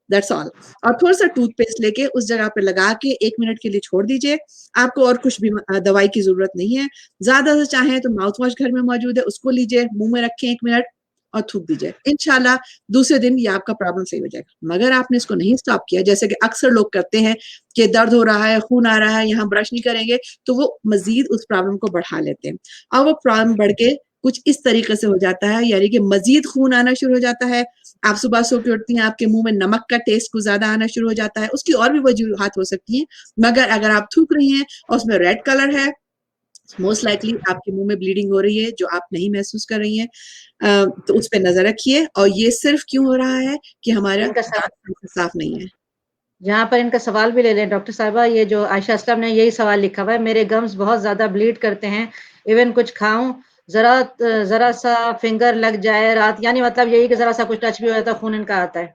दैट्स ऑल। और थोड़ा-सा टूथपेस्ट लेके उस जगह पे लगा के 1 मिनट के लिए छोड़ दीजिए। आपको और कुछ भी दवाई की ज़रूरत नहीं है। ज़्यादा से चाहें तो माउथ वॉश घर में मौजूद है, उसको लीजिए, मुँह में रखें 1 मिनट, और थूक दीजिए, इंशाल्लाह दूसरे दिन ये आपका प्रॉब्लम सही हो जाएगा। मगर आपने इसको नहीं स्टॉप किया, जैसे कि अक्सर लोग करते हैं कि दर्द हो रहा है, खून आ रहा है, यहाँ ब्रश नहीं करेंगे, तो वो मजीद उस प्रॉब्लम को बढ़ा लेते हैं और वो प्रॉब्लम बढ़ के कुछ इस तरीके से हो जाता है, यानी कि मजीद खून आना शुरू हो जाता है। आप सुबह सो के उठती हैं, आपके मुंह में नमक का टेस्ट कुछ ज्यादा आना शुरू हो जाता है। उसकी और भी वजूहात हो सकती हैं, मगर अगर आप थूक रही हैं और उसमें रेड कलर है, मोस्ट लाइकली आपके मुंह में ब्लीडिंग हो रही है जो आप नहीं महसूस कर रही हैं। तो उस पे नजर रखिए। और ये सिर्फ क्यों हो रहा है कि हमारा इनका दांत साफ नहीं है। यहाँ पर इनका सवाल भी ले लें डॉक्टर साहिबा, ये जो आयशा असलम ने यही सवाल लिखा हुआ है, मेरे गम्स बहुत ज़्यादा ब्लीड करते हैं, इवन कुछ खाऊं ज़रा सा फिंगर लग जाए रात, यानी मतलब यही कि ज़रा सा कुछ टच भी हो जाता है खून इनका आता है।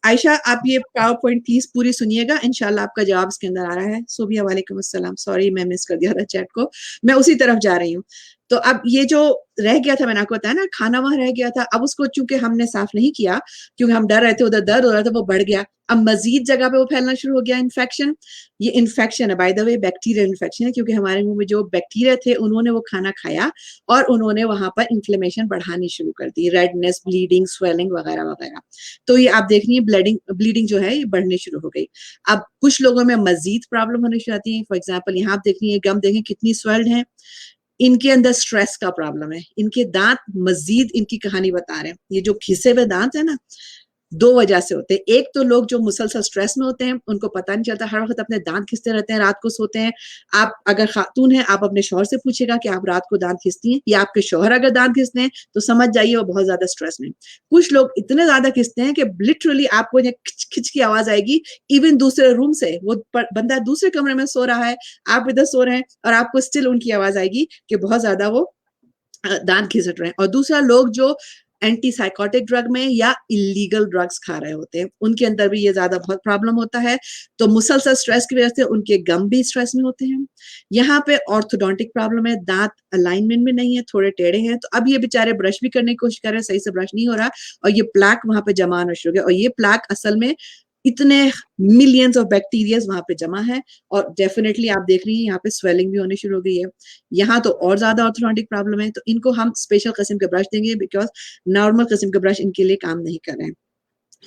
आयशा, आप ये पावर पॉइंट प्लीज पूरी सुनिएगा, इंशाल्लाह आपका जवाब इसके अंदर आ रहा है। सोबिया, वालेकुम अस्सलाम, सॉरी मैं मिस कर दिया था चैट को, मैं उसी तरफ जा रही हूँ। तो अब ये जो रह गया था, मैंने आपको बताया ना, खाना वहां रह गया था, अब उसको चूंकि हमने साफ नहीं किया, क्योंकि हम डर रहे थे उधर दर्द हो रहा था, वो बढ़ गया, अब मजीद जगह पे वो फैलना शुरू हो गया इन्फेक्शन। ये इन्फेक्शन है by the way, bacterial infection है, क्योंकि हमारे मुंह में जो बैक्टीरिया थे उन्होंने वो खाना खाया और उन्होंने वहां पर इन्फ्लेमेशन बढ़ानी शुरू कर दी, रेडनेस, ब्लीडिंग, स्वेलिंग वगैरह वगैरह। तो ये आप देख रही है ब्लीडिंग ब्लीडिंग जो है ये बढ़नी शुरू हो गई। अब कुछ लोगों में मजीद प्रॉब्लम होने शुरू आती है। फॉर एग्जाम्पल यहाँ आप देख रही है गम, देखें कितनी स्वेल्ड है, इनके अंदर स्ट्रेस का प्रॉब्लम है, इनके दांत मजीद इनकी कहानी बता रहे हैं। ये जो घिसे हुए दांत है ना, दो वजह से होते हैं। एक तो लोग जो मुसलसल स्ट्रेस में होते हैं, उनको पता नहीं चलता, हर वक्त अपने दांत खींचते रहते हैं, रात को सोते हैं। आप अगर खातून हैं, आप अपने शौहर से पूछेगा कि आप रात को दांत खींचती हैं, या आपके शौहर अगर दांत खींचते हैं तो समझ जाइए वो बहुत ज्यादा स्ट्रेस में। कुछ लोग इतने ज्यादा खींचते हैं कि लिटरली आपको खिच खिच की आवाज आएगी, इवन दूसरे रूम से, वो बंदा दूसरे कमरे में सो रहा है, आप इधर सो रहे हैं, और आपको स्टिल उनकी आवाज आएगी कि बहुत ज्यादा वो दांत घिसट रहे हैं। और दूसरा, लोग जो एंटी साइकोटिक ड्रग में या इलीगल ड्रग्स खा रहे होते हैं, उनके अंदर भी ये ज्यादा बहुत प्रॉब्लम होता है। तो मुसलसल स्ट्रेस की वजह से उनके गम भी स्ट्रेस में होते हैं। यहाँ पे ऑर्थोडोंटिक प्रॉब्लम है, दांत अलाइनमेंट में नहीं है, थोड़े टेढ़े हैं, तो अब ये बेचारे ब्रश भी करने की कोशिश कर रहे हैं, सही से ब्रश नहीं हो रहा, और ये प्लाक वहां पे जमा होना शुरू हो गया। और ये प्लाक असल में इतने मिलियंस ऑफ बैक्टीरिया वहां पे जमा है, और डेफिनेटली आप देख रही हैं यहाँ पे स्वेलिंग भी होनी शुरू हो गई है। यहाँ तो और ज्यादा ऑर्थोडोंटिक प्रॉब्लम है, तो इनको हम स्पेशल किस्म के ब्रश देंगे, बिकॉज नॉर्मल किस्म के ब्रश इनके लिए काम नहीं कर रहे हैं।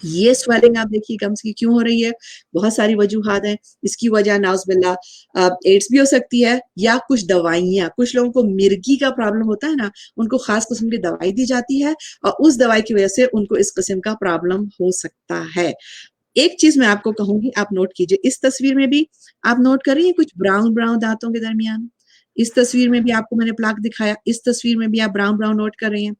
ये स्वेलिंग आप देखिए गम्स की क्यों हो रही है, बहुत सारी वजूहात हैं। इसकी वजह नाउज़बिल्ला एड्स भी हो सकती है, या कुछ दवाइयाँ, कुछ लोगों को मिर्गी का प्रॉब्लम होता है ना, उनको खास किस्म की दवाई दी जाती है, और उस दवाई की वजह से उनको इस किस्म का प्रॉब्लम हो सकता है। एक चीज मैं आपको कहूंगी, आप नोट कीजिए, इस तस्वीर में भी आप नोट कर रही हैं कुछ ब्राउन ब्राउन दांतों के दरमियान। इस तस्वीर में भी आपको मैंने प्लाक दिखाया, इस तस्वीर में भी आप ब्राउन ब्राउन नोट कर रहे हैं,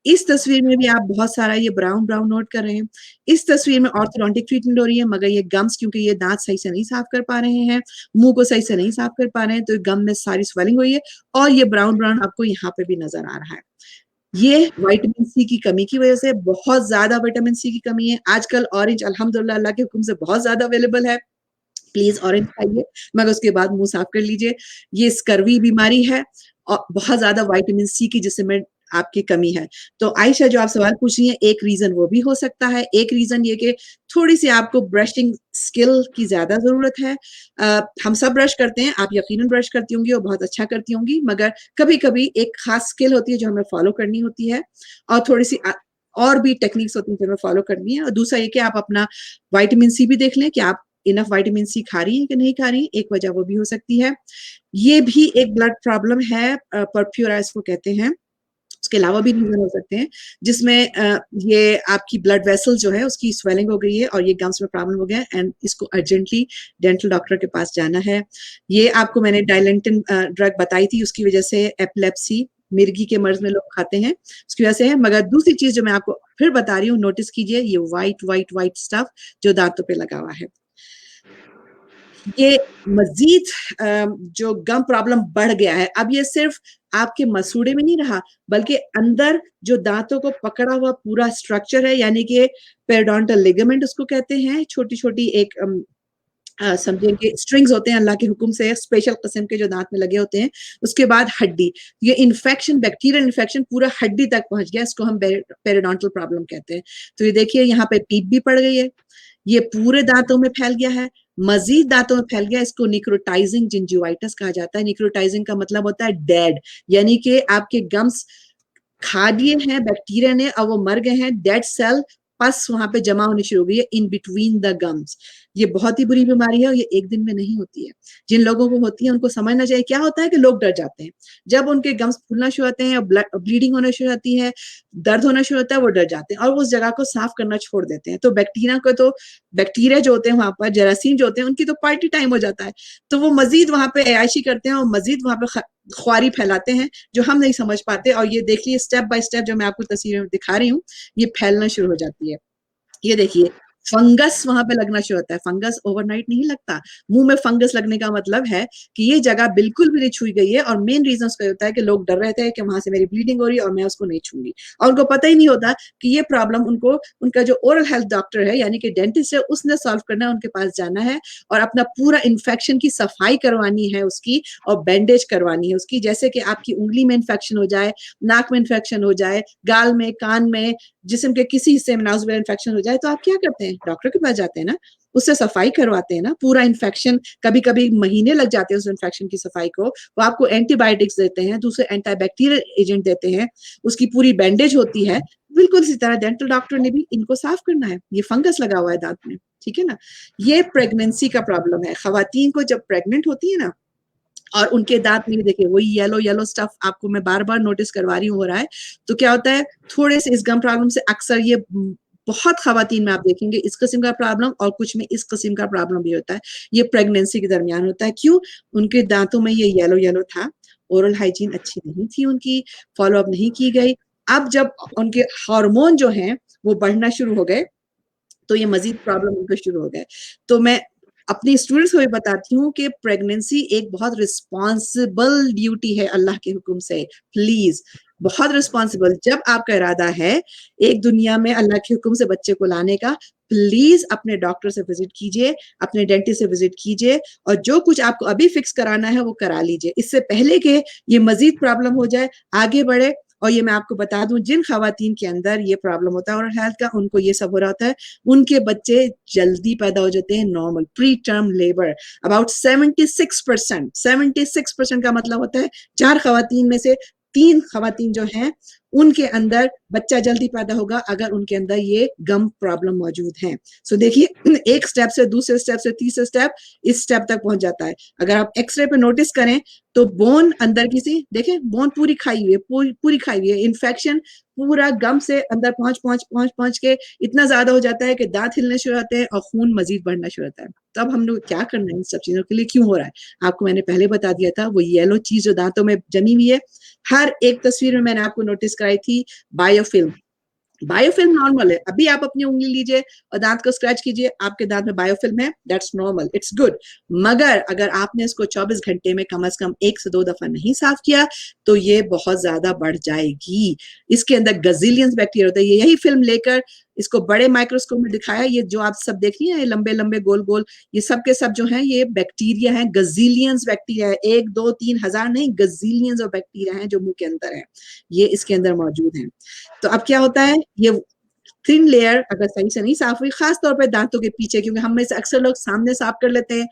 इस तस्वीर में भी आप बहुत सारा ये ब्राउन ब्राउन नोट कर रहे हैं। इस तस्वीर में ऑर्थोडोंटिक ट्रीटमेंट हो रही है, मगर ये गम्स, क्योंकि ये दांत सही से नहीं साफ कर पा रहे हैं, मुंह को सही से नहीं साफ कर पा रहे हैं, तो गम में सारी स्वेलिंग हुई है, और ये ब्राउन ब्राउन आपको यहाँ पे भी नजर आ रहा है। ये विटामिन सी की कमी की वजह से, बहुत ज्यादा विटामिन सी की कमी है। आजकल ऑरेंज अल्हम्दुलिल्लाह अल्लाह के हुक्म से बहुत ज्यादा अवेलेबल है, प्लीज ऑरेंज खाइए, मगर उसके बाद मुंह साफ कर लीजिए। ये स्कर्वी बीमारी है और बहुत ज्यादा विटामिन सी की जिसमें आपकी कमी है। तो आयशा, जो आप सवाल पूछ रही हैं, एक रीजन वो भी हो सकता है। एक रीजन ये कि थोड़ी सी आपको ब्रशिंग स्किल की ज्यादा जरूरत है। हम सब ब्रश करते हैं, आप यकीनन ब्रश करती होंगी और बहुत अच्छा करती होंगी, मगर कभी कभी एक खास स्किल होती है जो हमें फॉलो करनी होती है, और थोड़ी सी और भी टेक्निक्स होती हैं जो हमें फॉलो करनी है। और दूसरा ये कि आप अपना विटामिन सी भी देख लें कि आप इनफ विटामिन सी खा रही है कि नहीं खा रही, एक वजह वो भी हो सकती है। ये भी एक ब्लड प्रॉब्लम है, परफ्यूराइज को कहते हैं। उसके अलावा भी रीजन हो सकते हैं, जिसमें ये आपकी ब्लड वेसल जो है उसकी स्वेलिंग हो गई है और ये गम्स में प्रॉब्लम हो गया, एंड इसको अर्जेंटली डेंटल डॉक्टर के पास जाना है। ये आपको मैंने डायलेंटिन ड्रग बताई थी, उसकी वजह से एपिलेप्सी, मिर्गी के मर्ज में लोग खाते हैं, उसकी वजह से है। मगर दूसरी चीज जो मैं आपको फिर बता रही हूँ, नोटिस कीजिए, ये व्हाइट व्हाइट व्हाइट स्टफ जो दांतों पे लगा हुआ है, ये मजीद जो गम प्रॉब्लम बढ़ गया है। अब ये सिर्फ आपके मसूड़े में नहीं रहा, बल्कि अंदर जो दांतों को पकड़ा हुआ पूरा स्ट्रक्चर है, यानी कि पेरिडोंटल लिगामेंट उसको कहते हैं, छोटी छोटी एक समझें कि स्ट्रिंग्स होते हैं अल्लाह के हुक्म से, स्पेशल किस्म के जो दांत में लगे होते हैं। उसके बाद हड्डी, ये इन्फेक्शन, बैक्टीरियल इन्फेक्शन पूरा हड्डी तक पहुंच गया, इसको हम पेरिडोंटल प्रॉब्लम कहते हैं। तो ये देखिए यहाँ पे पीप भी पड़ गई है, ये पूरे दांतों में फैल गया है, मजीद दांतों में फैल गया। इसको निक्रोटाइजिंग जिंजिवाइटिस कहा जाता है। निक्रोटाइजिंग का मतलब होता है डेड, यानी कि आपके गम्स खा लिए हैं बैक्टीरिया ने और वो मर गए हैं, डेड सेल पस वहां पे जमा होनी शुरू हो गई है इन बिटवीन द गम्स। ये बहुत ही बुरी बीमारी है और ये एक दिन में नहीं होती है। जिन लोगों को होती है उनको समझना चाहिए। क्या होता है कि लोग डर जाते हैं जब उनके गम्स फूलना शुरू होते हैं, ब्लीडिंग होना शुरू होती है, दर्द होना शुरू होता है, वो डर जाते हैं और वो उस जगह को साफ करना छोड़ देते हैं। तो बैक्टीरिया जो होते हैं वहां पर, जरासीम जो होते हैं, उनकी तो पार्टी टाइम हो जाता है। तो वो मजीद वहां पे अयाशी करते हैं और मजीद वहां पे ख्वारी फैलाते हैं जो हम नहीं समझ पाते। और ये देख लिए स्टेप बाय स्टेप जो मैं आपको तस्वीरें दिखा रही हूँ, ये फैलना शुरू हो जाती है। ये देखिए फंगस वहां पे लगना शुरू होता है। फंगस ओवरनाइट नहीं लगता। मुंह में फंगस लगने का मतलब है कि ये जगह बिल्कुल भी नहीं छुई गई है और मेन रीजन उसका होता है कि लोग डर रहे थे कि वहां से मेरी ब्लीडिंग हो रही है और मैं उसको नहीं छूंगी। और उनको पता ही नहीं होता कि ये प्रॉब्लम उनको उनका जो ओरल हेल्थ डॉक्टर है यानी कि डेंटिस्ट है उसने सॉल्व करना है, उनके पास जाना है और अपना पूरा इन्फेक्शन की सफाई करवानी है उसकी और बैंडेज करवानी है उसकी। जैसे कि आपकी उंगली में इन्फेक्शन हो जाए, नाक में इन्फेक्शन हो जाए, गाल में, कान में, जिस्म के किसी हिस्से में नाउजुल इन्फेक्शन हो जाए तो आप क्या करते हैं? डॉक्टर के पास जाते हैं ना, उससे सफाई करवाते हैं ना। पूरा इन्फेक्शन कभी कभी महीने लग जाते हैं उस इन्फेक्शन की सफाई को। वो आपको एंटीबायोटिक्स देते हैं, दूसरे एंटीबैक्टीरियल एजेंट देते हैं, उसकी पूरी बैंडेज होती है। बिल्कुल इसी तरह डेंटल डॉक्टर ने भी इनको साफ करना है। ये फंगस लगा हुआ है दांत में, ठीक है ना। ये प्रेगनेंसी का प्रॉब्लम है। खवातीन को जब प्रेग्नेंट होती है ना और उनके दांत में देखिए वही येलो येलो स्टफ आपको मैं बार बार नोटिस करवा रही हूँ हो रहा है। तो क्या होता है, थोड़े से इस गम प्रॉब्लम से अक्सर ये बहुत खवातीन में आप देखेंगे इस किस्म का प्रॉब्लम और कुछ में इस किस्म का प्रॉब्लम भी होता है। ये प्रेगनेंसी के दरमियान होता है। क्यों? उनके दांतों में ये येलो येलो था, ओरल हाइजीन अच्छी नहीं थी उनकी, फॉलो अप नहीं की गई। अब जब उनके हार्मोन जो हैं वो बढ़ना शुरू हो गए तो ये मजीद प्रॉब्लम उनको शुरू हो गए। तो मैं अपनी स्टूडेंट्स को भी बताती हूँ कि प्रेगनेंसी एक बहुत रिस्पॉन्सिबल ड्यूटी है अल्लाह के हुक्म से। प्लीज, बहुत रिस्पॉन्सिबल। जब आपका इरादा है एक दुनिया में अल्लाह के हुक्म से बच्चे को लाने का, प्लीज अपने डॉक्टर से विजिट कीजिए, अपने डेंटिस्ट से विजिट कीजिए और जो कुछ आपको अभी फिक्स कराना है वो करा लीजिए, इससे पहले कि ये मजीद प्रॉब्लम हो जाए, आगे बढ़े। और ये मैं आपको बता दूं, जिन खवातीन के अंदर ये प्रॉब्लम होता है और हेल्थ का, उनको ये सब हो रहा होता है, उनके बच्चे जल्दी पैदा हो जाते हैं, normal pre term labour. About 76% का मतलब होता है 4 खवातीन में से 3 खवातीन जो हैं उनके अंदर बच्चा जल्दी पैदा होगा अगर उनके अंदर ये गम प्रॉब्लम मौजूद है। सो देखिए एक स्टेप से दूसरे स्टेप से तीसरे स्टेप, इस स्टेप तक पहुंच जाता है। अगर आप एक्सरे पे नोटिस करें तो बोन अंदर की सी देखें, बोन पूरी खाई हुई है, पूरी खाई हुई है। इन्फेक्शन पूरा गम से अंदर पहुंच के इतना ज्यादा हो जाता है कि दांत हिलने शुरू होते हैं और खून मजीद बढ़ना शुरू होता है। तब हम लोग क्या करना है इन सब चीजों के लिए, क्यों हो रहा है? आपको मैंने पहले बता दिया था, वो येलो चीज जो दांतों में जमी हुई है। हर एक तस्वीर में मैंने आपको नोटिस कराई थी बायोफिल्म। बायोफिल्म नॉर्मल है। अभी आप अपनी उंगली लीजिए और दांत को स्क्रैच कीजिए, आपके दांत में बायोफिल्म है, दैट्स नॉर्मल, इट्स गुड। मगर अगर आपने इसको 24 घंटे में कम से कम 1 से 2 दफा नहीं साफ किया तो ये बहुत ज्यादा बढ़ जाएगी। इसके अंदर गजिलियंस बैक्टीरिया होते हैं। यही फिल्म लेकर इसको बड़े माइक्रोस्कोप में दिखाया, ये जो आप सब देख रही हैं, ये लंबे लंबे गोल गोल, ये सब के सब जो हैं ये बैक्टीरिया हैं, गजिलियंस बैक्टीरिया है। 1 2 3 हजार नहीं, गजिलियंस ऑफ बैक्टीरिया हैं जो मुंह के अंदर है, ये इसके अंदर मौजूद हैं। तो अब क्या होता है, ये थिन लेयर अगर सही से नहीं साफ हुई, खास तौर पे दांतों के पीछे, क्योंकि हम में से अक्सर लोग सामने साफ कर लेते हैं,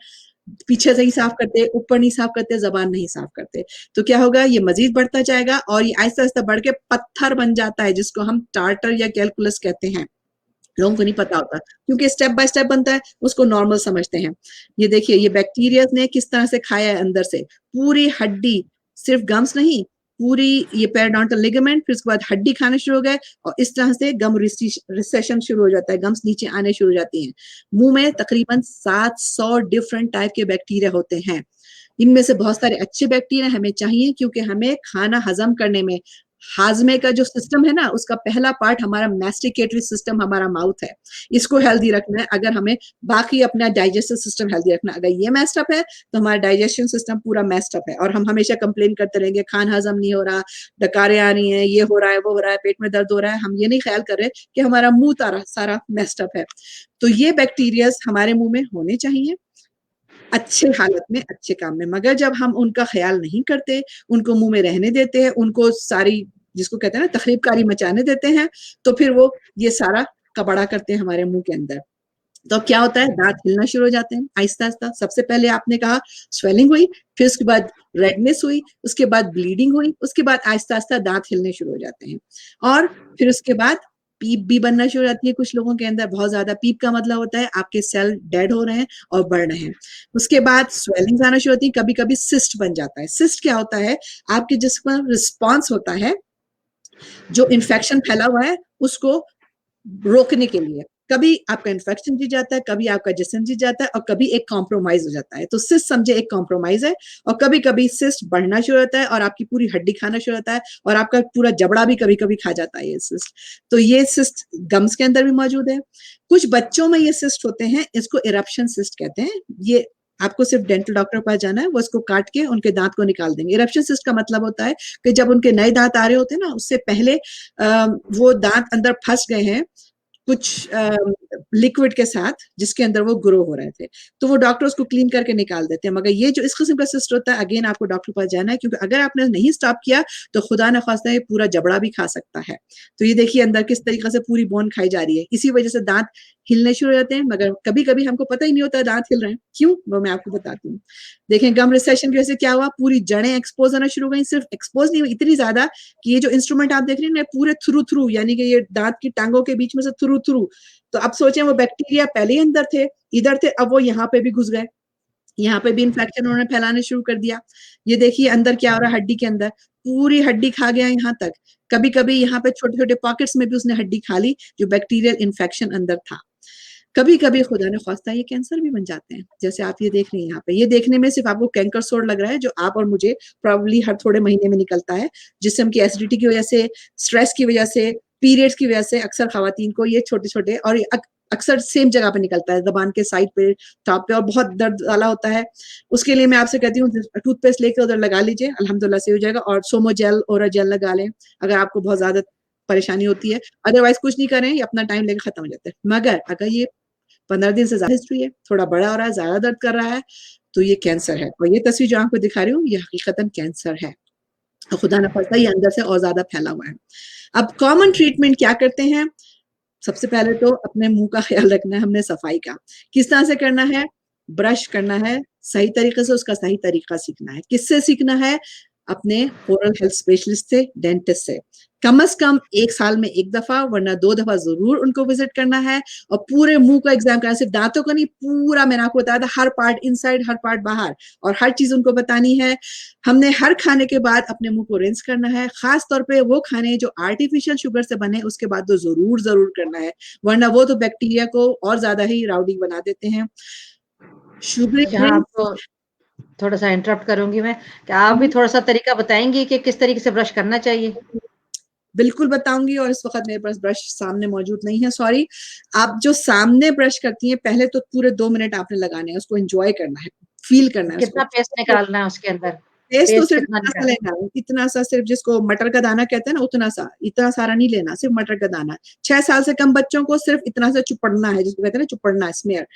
पीछे से ही साफ करते हैं, ऊपर नहीं साफ करते, जबान नहीं साफ करते, तो क्या होगा, ये मजीद बढ़ता जाएगा और ये आहिस्ता आहिस्ता बढ़ के पत्थर बन जाता है, जिसको हम टार्टर या कैलकुलस कहते हैं। लोगों को नहीं पता होता क्योंकि स्टेप बाय स्टेप बनता है, उसको नॉर्मल समझते हैं। ये देखिए, ये बैक्टीरिया ने किस तरह से खाया है अंदर से, पूरी हड्डी, सिर्फ गम्स नहीं, पूरी ये पेरिडोंटल लिगामेंट, फिर उसके बाद हड्डी खाने शुरू हो गए और इस तरह से गम रिसेशन शुरू हो जाता है, गम्स नीचे आने शुरू हो जाती हैं। मुंह में तकरीबन 700 डिफरेंट टाइप के बैक्टीरिया होते हैं। इनमें से बहुत सारे अच्छे बैक्टीरिया हमें चाहिए क्योंकि हमें खाना हजम करने में, हाजमे का जो सिस्टम है ना, उसका पहला पार्ट हमारा मैस्टिकेटरी सिस्टम, हमारा माउथ है, इसको हेल्दी रखना है। अगर हमें बाकी अपना डाइजेस्टिव सिस्टम हेल्दी रखना, अगर ये मेस्ड अप है तो हमारा डाइजेशन सिस्टम पूरा मेस्ड अप है और हम हमेशा कंप्लेन करते रहेंगे, खाना हजम नहीं हो रहा, डकारें आ रही हैं, ये हो रहा है, वो हो रहा है, पेट में दर्द हो रहा है। हम ये नहीं ख्याल कर रहे कि हमारा मुंह तारा सारा मेस्ड अप है। तो ये बैक्टीरिया हमारे मुंह में होने चाहिए अच्छे हालत में, अच्छे काम में। मगर जब हम उनका ख्याल नहीं करते, उनको मुंह में रहने देते हैं, उनको सारी, जिसको कहते हैं ना, तखरीबकारी मचाने देते हैं, तो फिर वो ये सारा कबाड़ा करते हैं हमारे मुंह के अंदर। तो अब क्या होता है, दांत हिलना शुरू हो जाते हैं आहिस्ता-आहिस्ता। सबसे पहले आपने कहा स्वेलिंग हुई, फिर उसके बाद रेडनेस हुई, उसके बाद ब्लीडिंग हुई, उसके बाद आहिस्ता-आहिस्ता दांत हिलने शुरू हो जाते हैं। और फिर उसके बाद पीप भी बनना शुरू हो जाती है कुछ लोगों के अंदर बहुत ज़्यादा। पीप का मतलब होता है आपके सेल डेड हो रहे हैं और बढ़ रहे हैं। उसके बाद स्वेलिंग्स आना शुरू होती है, कभी-कभी सिस्ट बन जाता है। सिस्ट क्या होता है, आपके जिस्म में रिस्पॉन्स होता है, जो इन्फेक्शन फैला हुआ है उसको रोकने के लिए। कभी आपका इन्फेक्शन जीत जाता है, कभी आपका जिस्म जीत जाता है और कभी एक कॉम्प्रोमाइज हो जाता है। तो सिस्ट समझे एक कॉम्प्रोमाइज है और कभी-कभी सिस्ट बढ़ना शुरू होता है और आपकी पूरी हड्डी खाना शुरू होता है और आपका पूरा जबड़ा भी कभी-कभी खा जाता है ये सिस्ट। तो ये सिस्ट गम्स के अंदर भी मौजूद है। कुछ बच्चों में ये सिस्ट होते हैं, इसको इरप्शन सिस्ट कहते हैं। ये आपको सिर्फ डेंटल डॉक्टर के पास जाना है, वो इसको काट के उनके दांत को निकाल देंगे। इरप्शन सिस्ट का मतलब होता है कि जब उनके नए दांत आ रहे होते हैं ना, उससे पहले वो दांत अंदर फंस गए हैं कुछ लिक्विड के साथ जिसके अंदर वो ग्रो हो रहे थे, तो वो डॉक्टर उसको क्लीन करके निकाल देते हैं। मगर ये जो इस किस्म का सिस्ट होता है, अगेन आपको डॉक्टर के पास जाना है, क्योंकि अगर आपने नहीं स्टॉप किया तो खुदा न खास्ता ये पूरा जबड़ा भी खा सकता है। तो ये देखिए अंदर किस तरीके से पूरी बोन खाई जा रही है। इसी वजह से दांत हिलने शुरू हो जाते हैं, मगर कभी-कभी हमको पता ही नहीं होता दांत हिल रहे हैं। क्यों? वो मैं आपको बताती हूँ। देखें गम रिसेशन की वजह से क्या हुआ, पूरी जड़ें एक्सपोज होना शुरू हो गई। सिर्फ एक्सपोज नहीं हुई, इतनी ज्यादा कि ये जो इंस्ट्रूमेंट आप देख रहे हैं ना, पूरे थ्रू यानी कि ये दांत की टांगों के बीच में से थ्रू। तो अब सोचें वो बैक्टीरिया पहले ही अंदर थे, इधर थे, अब वो यहाँ पे भी घुस गए। यहाँ पे भी इन्फेक्शन उन्होंने फैलाने शुरू कर दिया। ये देखिए अंदर क्या हो रहा है, हड्डी के अंदर पूरी हड्डी खा गया यहाँ तक। कभी-कभी यहाँ पे छोटे-छोटे पॉकेट्स में भी उसने हड्डी खा ली, जो बैक्टीरियल इन्फेक्शन अंदर था। कभी-कभी खुदा न ख़ास्ता ये कैंसर भी बन जाते हैं, जैसे आप ये देख रही हैं यहाँ पे। ये देखने में सिर्फ़ आपको कैंकर सोर लग रहा है, जो आप और मुझे प्रोबब्ली हर थोड़े महीने में निकलता है। जिस्म की एसिडिटी की वजह से, स्ट्रेस की वजह से, पीरियड्स की वजह से अक्सर ख़वातीन को ये छोटे-छोटे और ये अक्सर सेम जगह पे निकलता है, ज़ुबान के साइड पे, टॉप पे और बहुत दर्द वाला होता है। उसके लिए मैं आपसे कहती हूँ टूथपेस्ट लेके उधर लगा लीजिए, अल्हम्दुलिल्लाह सही हो जाएगा और सोमो जेल, ओरा जेल लगा लें, अगर आपको बहुत ज़्यादा परेशानी होती है। अदरवाइज़ कुछ नहीं करें, ये अपना टाइम लेके खत्म हो जाता है। मगर अगर ये 15 दिन से ज़्यादा हिस्ट्री है, थोड़ा बड़ा हो रहा है, ज़्यादा दर्द कर रहा है, तो ये कैंसर है और ये तस्वीर जो आपको दिखा रही हूँ, ये हकीकतन कैंसर है। और खुदा ना ख़ास्ता ये अंदर से और ज़्यादा फैला हुआ है। अब कॉमन ट्रीटमेंट क्या करते हैं? सबसे पहले तो अपने मुँह का ख़्याल रखना है हमने सफाई का। किस तरह से करना है? ब्रश करना है, सही तरीके से उसका सही तरीका सीखना है। किससे सीखना है? अपने ओरल हेल्थ स्पेशलिस्ट से, डेंटिस्ट से। कम से कम 1 साल में 1 दफ़ा वरना 2 दफ़ा ज़रूर उनको विज़िट करना है और पूरे मुँह का एग्ज़ाम करना है, सिर्फ़ दाँतों का नहीं, पूरा मैंने आपको बताया था हर पार्ट इनसाइड, हर पार्ट बाहर और हर चीज़ उनको बतानी है। हमने हर खाने के बाद अपने मुँह को रिंस करना है, ख़ास तौर पे वो खाने जो आर्टिफ़िशियल शुगर से बने, उसके बाद तो ज़रूर करना है, वरना वो तो बैक्टीरिया को और ज़्यादा ही राउडी बना देते हैं। शुगरी यहाँ ड्रिंक आपको थोड़ा-सा इंटरप्ट करूँगी मैं, क्या आप भी हुँ। थोड़ा-सा तरीका बताएँगी कि किस तरीके से ब्रश करना चाहिए? बिल्कुल बताऊँगी और इस वक़्त मेरे पास ब्रश सामने मौजूद नहीं है, सॉरी। आप जो सामने ब्रश करती हैं, पहले तो पूरे 2 मिनट आपने लगाने हैं, उसको एन्जॉय करना है, फ़ील करना है उसको। कितना पेस्ट निकालना है उसके अंदर? टेस्ट तो पेस्ट सिर्फ़ कितना इतना सा निकालना लेना है, इतना सा सिर्फ़ जिसको मटर का दाना कहते हैं ना उतना सा, इतना सारा नहीं लेना, सिर्फ़ मटर का दाना। 6 साल से कम बच्चों को सिर्फ़ इतना सा चुपड़ना है, जिसको कहते हैं ना चुपड़ना, स्मेयर।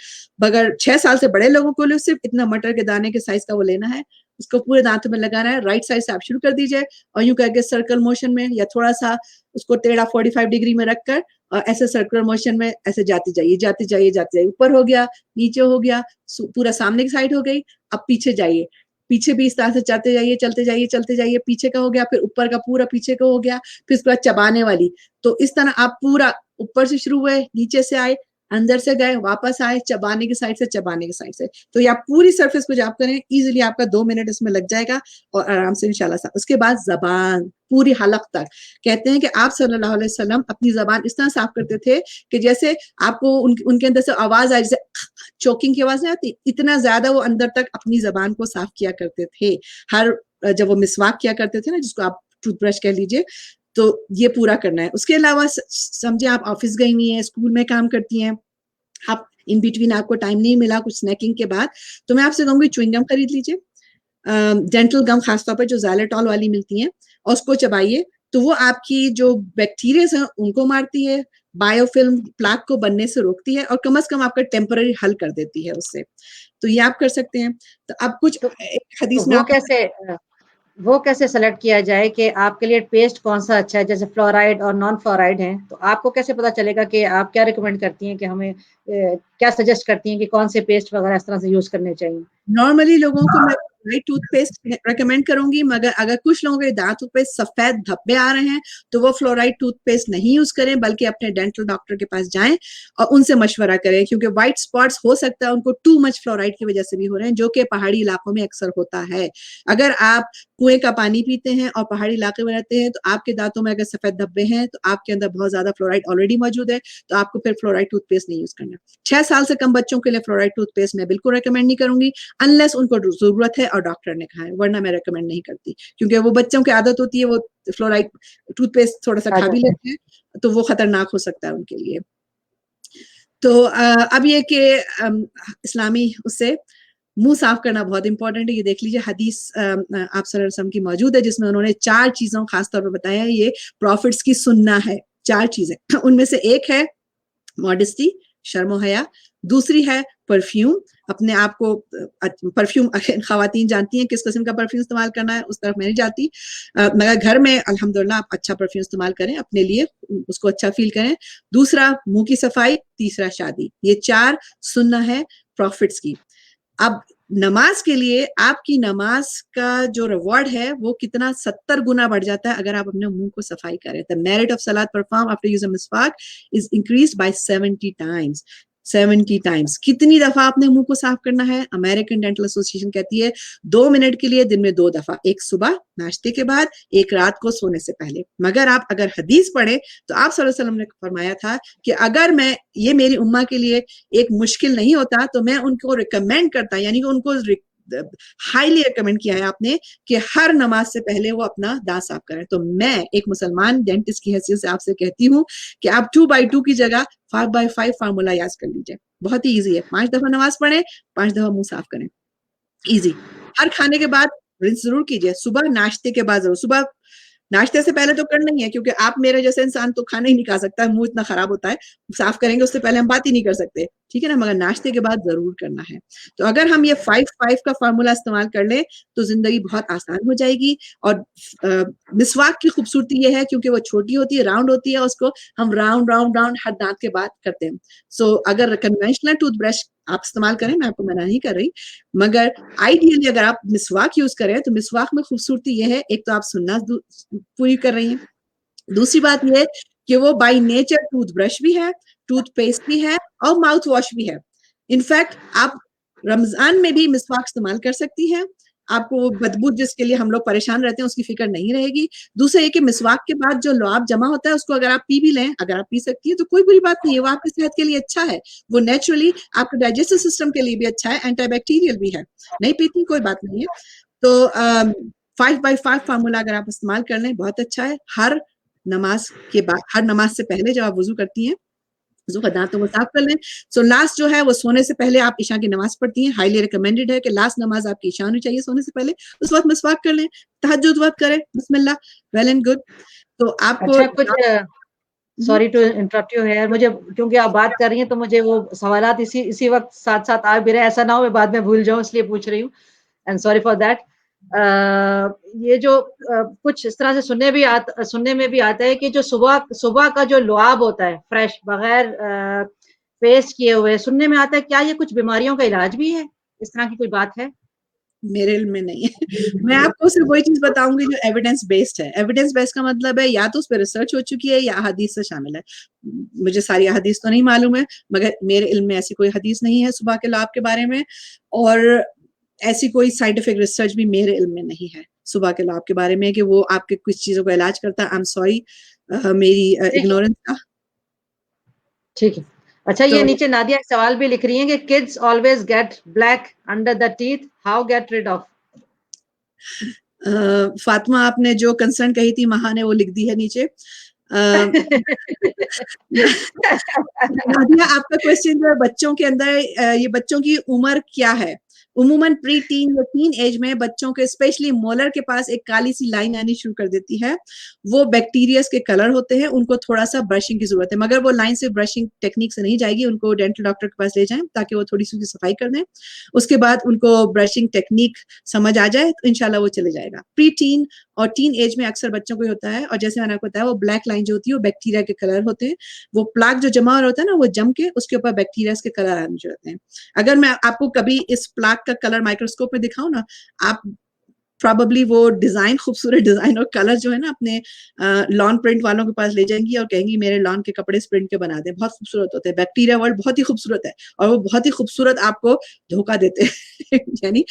मगर 6 साल से बड़े लोगों को लिए सिर्फ़ इतना मटर के दाने के साइज़ का वो लेना है, उसको पूरे दाँतों में लगाना है, राइट साइड से आप शुरू कर दीजिए और यूँ करके सर्कल मोशन में या थोड़ा-सा उसको टेढ़ा 45 डिग्री में रखकर ऐसे सर्कुलर मोशन में ऐसे जाती जाइए, जाती जाइए, जाती जाइए। ऊपर हो गया, नीचे हो गया, पूरा सामने की साइड हो गई, अब पीछे जाइए। पीछे भी इस तरह से चलते जाइए, चलते जाइए, चलते जाइए, पीछे का हो गया, फिर ऊपर का पूरा पीछे का हो गया, फिर उसके बाद चबाने वाली। तो इस तरह आप पूरा ऊपर से शुरू हुए, नीचे से आए, अंदर से गए, वापस आए, चबाने की साइड से, चबाने की साइड से। तो ये आप पूरी सरफेस को जब आप करें, ईज़िली आपका 2 मिनट इसमें लग जाएगा और आराम से इंशाल्लाह उसके बाद ज़बान, पूरी हलक तक। कहते हैं कि आप सल्लल्लाहु अलैहि वसल्लम अपनी ज़बान इस तरह साफ करते थे कि जैसे आपको उनके अंदर से आवाज़ आए, जैसे चोकिंग की आवाज़ नहीं आती, इतना ज़्यादा वो अंदर तक अपनी ज़बान को साफ किया करते थे। हर जब वो मिसवाक किया करते थे ना, जिसको आप टूथब्रश कह लीजिए, तो ये पूरा करना है। उसके अलावा समझिए आप ऑफ़िस गई हुई हैं, स्कूल में काम करती हैं, आप इन बिटवीन आपको टाइम नहीं मिला कुछ स्नैकिंग के बाद, तो मैं आपसे कहूँगी च्युइंग गम खरीद लीजिए। डेंटल गम खास तौर पे जो ज़ाइलेटॉल वाली मिलती हैं और उसको चबाइए, तो वो आपकी जो बैक्टीरियाज़ हैं उनको मारती है, बायोफ़िल्म प्लाक को बनने से रोकती है और कम से कम आपका टेम्परेरी हल कर देती है उससे। तो ये आप कर सकते हैं। तो अब कुछ तो एक हदीस में वो आपको कैसे वो कैसे सेलेक्ट किया जाए कि आपके लिए पेस्ट कौन-सा अच्छा है? जैसे फ्लोराइड और नॉन फ्लोराइड है, तो आपको कैसे पता चलेगा कि आप क्या रिकमेंड करती हैं कि हमें क्या सजेस्ट करती हैं कि कौन से पेस्ट वगैरह इस तरह से यूज़ करने चाहिए? नॉर्मली लोगों को मैं फ्लोराइड टूथपेस्ट रेकमेंड करूंगी, मगर अगर कुछ लोगों के दांतों पे सफेद धब्बे आ रहे हैं तो वो फ्लोराइड टूथपेस्ट नहीं यूज करें, बल्कि अपने डेंटल डॉक्टर के पास जाएं और उनसे मशवरा करें, क्योंकि व्हाइट स्पॉट्स हो सकता है उनको टू मच फ्लोराइड की वजह से भी हो रहे हैं, जो कि पहाड़ी इलाकों में अक्सर होता है। अगर आप कुएं का पानी पीते हैं और पहाड़ी इलाके में रहते हैं, तो आपके दांतों में अगर सफेद धब्बे हैं तो आपके अंदर बहुत ज्यादा फ्लोराइड ऑलरेडी मौजूद है, तो आपको फिर फ्लोराइड टूथपेस्ट नहीं यूज करना। 6 साल से कम बच्चों के लिए फ्लोराइड टूथपेस्ट मैं बिल्कुल रिकमेंड नहीं करूंगी, अनलेस उनको जरूरत है और डॉक्टर ने कहा है, वरना मैं रेकमेंड नहीं करती, क्योंकि वो बच्चों की आदत होती है, वो फ्लोराइड टूथपेस्ट थोड़ा सा खा खा भी जाते हैं। लेते हैं, तो वो खतरनाक हो सकता है उनके लिए। तो अब ये कि इस्लामी उससे मुंह साफ करना बहुत इंपॉर्टेंट है। ये देख लीजिए हदीस आप सल्लल्लाहु अलैहि वसल्लम की मौजूद है, जिसमें उन्होंने 4 चीजों खासतौर पर बताया है, ये प्रॉफिट्स की सुन्ना है। 4 चीजें उनमें से एक है मॉडेस्टी, शर्म हया। दूसरी है परफ्यूम, अपने आप को परफ्यूम खवातीन जानती हैं किस किस्म का परफ्यूम इस्तेमाल करना है, उस तरफ मैं नहीं जाती, मगर घर में अल्हम्दुलिल्लाह आप अच्छा परफ्यूम इस्तेमाल करें अपने लिए, उसको अच्छा फील करें। दूसरा मुंह की सफाई, तीसरा शादी। ये 4 सुन्ना है प्रॉफिट्स की। अब नमाज के लिए आपकी नमाज का जो रिवॉर्ड है वो कितना 70 गुना बढ़ जाता है अगर आप अपने मुंह को सफाई करें। The merit of salat perform after using miswak is increased by 70 times. 70 times. कितनी दफा आपने मुंह को साफ करना है? अमेरिकन डेंटल एसोसिएशन कहती है 2 मिनट के लिए दिन में 2 दफा, एक सुबह नाश्ते के बाद, एक रात को सोने से पहले। मगर आप अगर हदीस पढ़े तो आप सल्लल्लाहु अलैहि वसल्लम ने फरमाया था कि अगर मैं ये मेरी उम्मा के लिए एक मुश्किल नहीं होता तो मैं उनको रिकमेंड करता, यानी कि उनको हाईली रिकमेंड किया है आपने कि हर नमाज से पहले वो अपना दांत साफ करें। तो मैं एक मुसलमान डेंटिस्ट की हैसियत से आपसे कहती हूँ कि आप 2x2 की जगह 5x5 फार्मूला याद कर लीजिए। बहुत ही ईजी है। 5 दफा नमाज पढ़े, 5 दफा मुंह साफ करें। ईजी। हर खाने के बाद रिंस जरूर कीजिए, सुबह नाश्ते के बाद जरूर। सुबह नाश्ते से पहले तो करना ही है, क्योंकि आप मेरे जैसे इंसान तो खाना ही नहीं खा सकता, मुंह इतना खराब होता है, साफ करेंगे उससे पहले हम बात ही नहीं कर सकते, ठीक है ना, मगर नाश्ते के बाद जरूर करना है। तो अगर हम ये 5-5 का फार्मूला इस्तेमाल कर लें तो जिंदगी बहुत आसान हो जाएगी। और मिसवाक की खूबसूरती ये है क्योंकि वो छोटी होती है, राउंड होती है, उसको हम राउंड राउंड राउंड हर दांत के बाद करते हैं। सो अगर कन्वेंशनल टूथब्रश आप इस्तेमाल करें, मैं आपको मना नहीं कर रही, मगर आइडियली अगर आप मिसवाक यूज करें तो मिसवाक में खूबसूरती ये है, एक तो आप सुन्ना पूरी कर रही हैं, दूसरी बात ये है कि वो बाय नेचर टूथब्रश भी है, टूथपेस्ट भी है और माउथ वॉश भी है। इनफैक्ट आप रमजान में भी मिसवाक इस्तेमाल कर सकती हैं, आपको वो बदबू जिसके लिए हम लोग परेशान रहते हैं उसकी फिक्र नहीं रहेगी। दूसरा ये कि मिसवाक के बाद जो लुआब जमा होता है उसको अगर आप पी भी लें, अगर आप पी सकती हैं तो कोई बुरी बात नहीं है, वो आपकी सेहत के लिए अच्छा है, वो नेचुरली आपके डाइजेस्टिव सिस्टम के लिए भी अच्छा है, एंटीबैक्टीरियल भी है। नहीं पीती कोई बात नहीं है। तो 5x5 फार्मूला अगर आप इस्तेमाल कर लें बहुत अच्छा है। हर नमाज के बाद, हर नमाज से पहले जब आप वजू करती हैं, वजू का दांतों को साफ कर लें। सो लास्ट जो है वो सोने से पहले आप ईशा की नमाज पढ़ती हैं, हाईली रिकमेंडेड है कि लास्ट नमाज आपकी ईशा होनी चाहिए सोने से पहले, उस वक्त मिसवाक कर लें, तहज्जुद वक्त करें, बिस्मिल्लाह, वेल एंड गुड। तो आपको अच्छा कुछ sorry to interrupt you here, मुझे क्योंकि आप बात कर रही हैं तो मुझे वो सवालात इसी इसी वक़्त साथ-साथ आ भी रहे हैं, ऐसा ना हो मैं बाद में भूल जाऊँ इसलिए पूछ रही हूँ एंड सॉरी फॉर दैट। ये जो कुछ इस तरह से सुनने में भी आता है कि जो सुबह सुबह का जो लुआब होता है फ्रेश बगैर पेस्ट किए हुए, सुनने में आता है क्या ये कुछ बीमारियों का इलाज भी है? इस तरह की कोई बात है? मेरे इल्म में नहीं है। मैं आपको सिर्फ वही चीज बताऊंगी जो एविडेंस बेस्ड है। एविडेंस बेस्ड का मतलब है या तो उस पर रिसर्च हो चुकी है या हदीस से शामिल है। मुझे सारी हदीस तो नहीं मालूम है, मगर मेरे इल्म में ऐसी कोई हदीस नहीं है सुबह के लाभ के बारे में, और ऐसी कोई साइंटिफिक रिसर्च भी मेरे इल्म में नहीं है सुबह के लाभ के बारे में कि वो आपके कुछ चीजों का इलाज करता है। आई एम सॉरी, मेरी ठीक है, इग्नोरेंस का। ठीक है। अच्छा तो ये नीचे नादिया एक सवाल भी लिख रही हैं कि kids always get black under the teeth, how get rid of? Fatima आपने जो कंसर्न कही थी महा ने वो लिख दी है नीचे। नादिया आपका क्वेश्चन जो है बच्चों के अंदर, ये बच्चों की उम्र क्या है? उमूमन प्री टीन या टीन एज में बच्चों के स्पेशली मोलर के पास एक काली सी लाइन आनी शुरू कर देती है। वो बैक्टीरियाज के कलर होते हैं, उनको थोड़ा सा ब्रशिंग की जरूरत है, मगर वो लाइन से ब्रशिंग टेक्निक से नहीं जाएगी, उनको डेंटल डॉक्टर के पास ले जाएं ताकि वो थोड़ी सी सफाई कर दें। उसके बाद उनको ब्रशिंग टेक्निक समझ आ जाए तो इंशाल्लाह वो चले जाएगा। प्री टीन और टीन एज में अक्सर बच्चों को होता है, और जैसे मैंने आपको बताया वो ब्लैक लाइन जो होती है वो बैक्टीरिया के कलर होते हैं। वो प्लाक जो जमा होता है ना, वो जम के उसके ऊपर बैक्टीरिया के कलर आने जाते हैं। अगर मैं आपको कभी इस प्लाक का कलर माइक्रोस्कोप में दिखाऊं ना, आप प्रॉबली वो डिजाइन, खूबसूरत डिजाइन और कलर जो है ना अपने लॉन प्रिंट वालों के पास ले जाएंगी और कहेंगी मेरे लॉन के कपड़े इस प्रिंट के बना दें। बहुत खूबसूरत होते हैं, बैक्टीरिया वर्ल्ड बहुत ही खूबसूरत है, और वो बहुत ही खूबसूरत आपको धोखा देते हैं यानी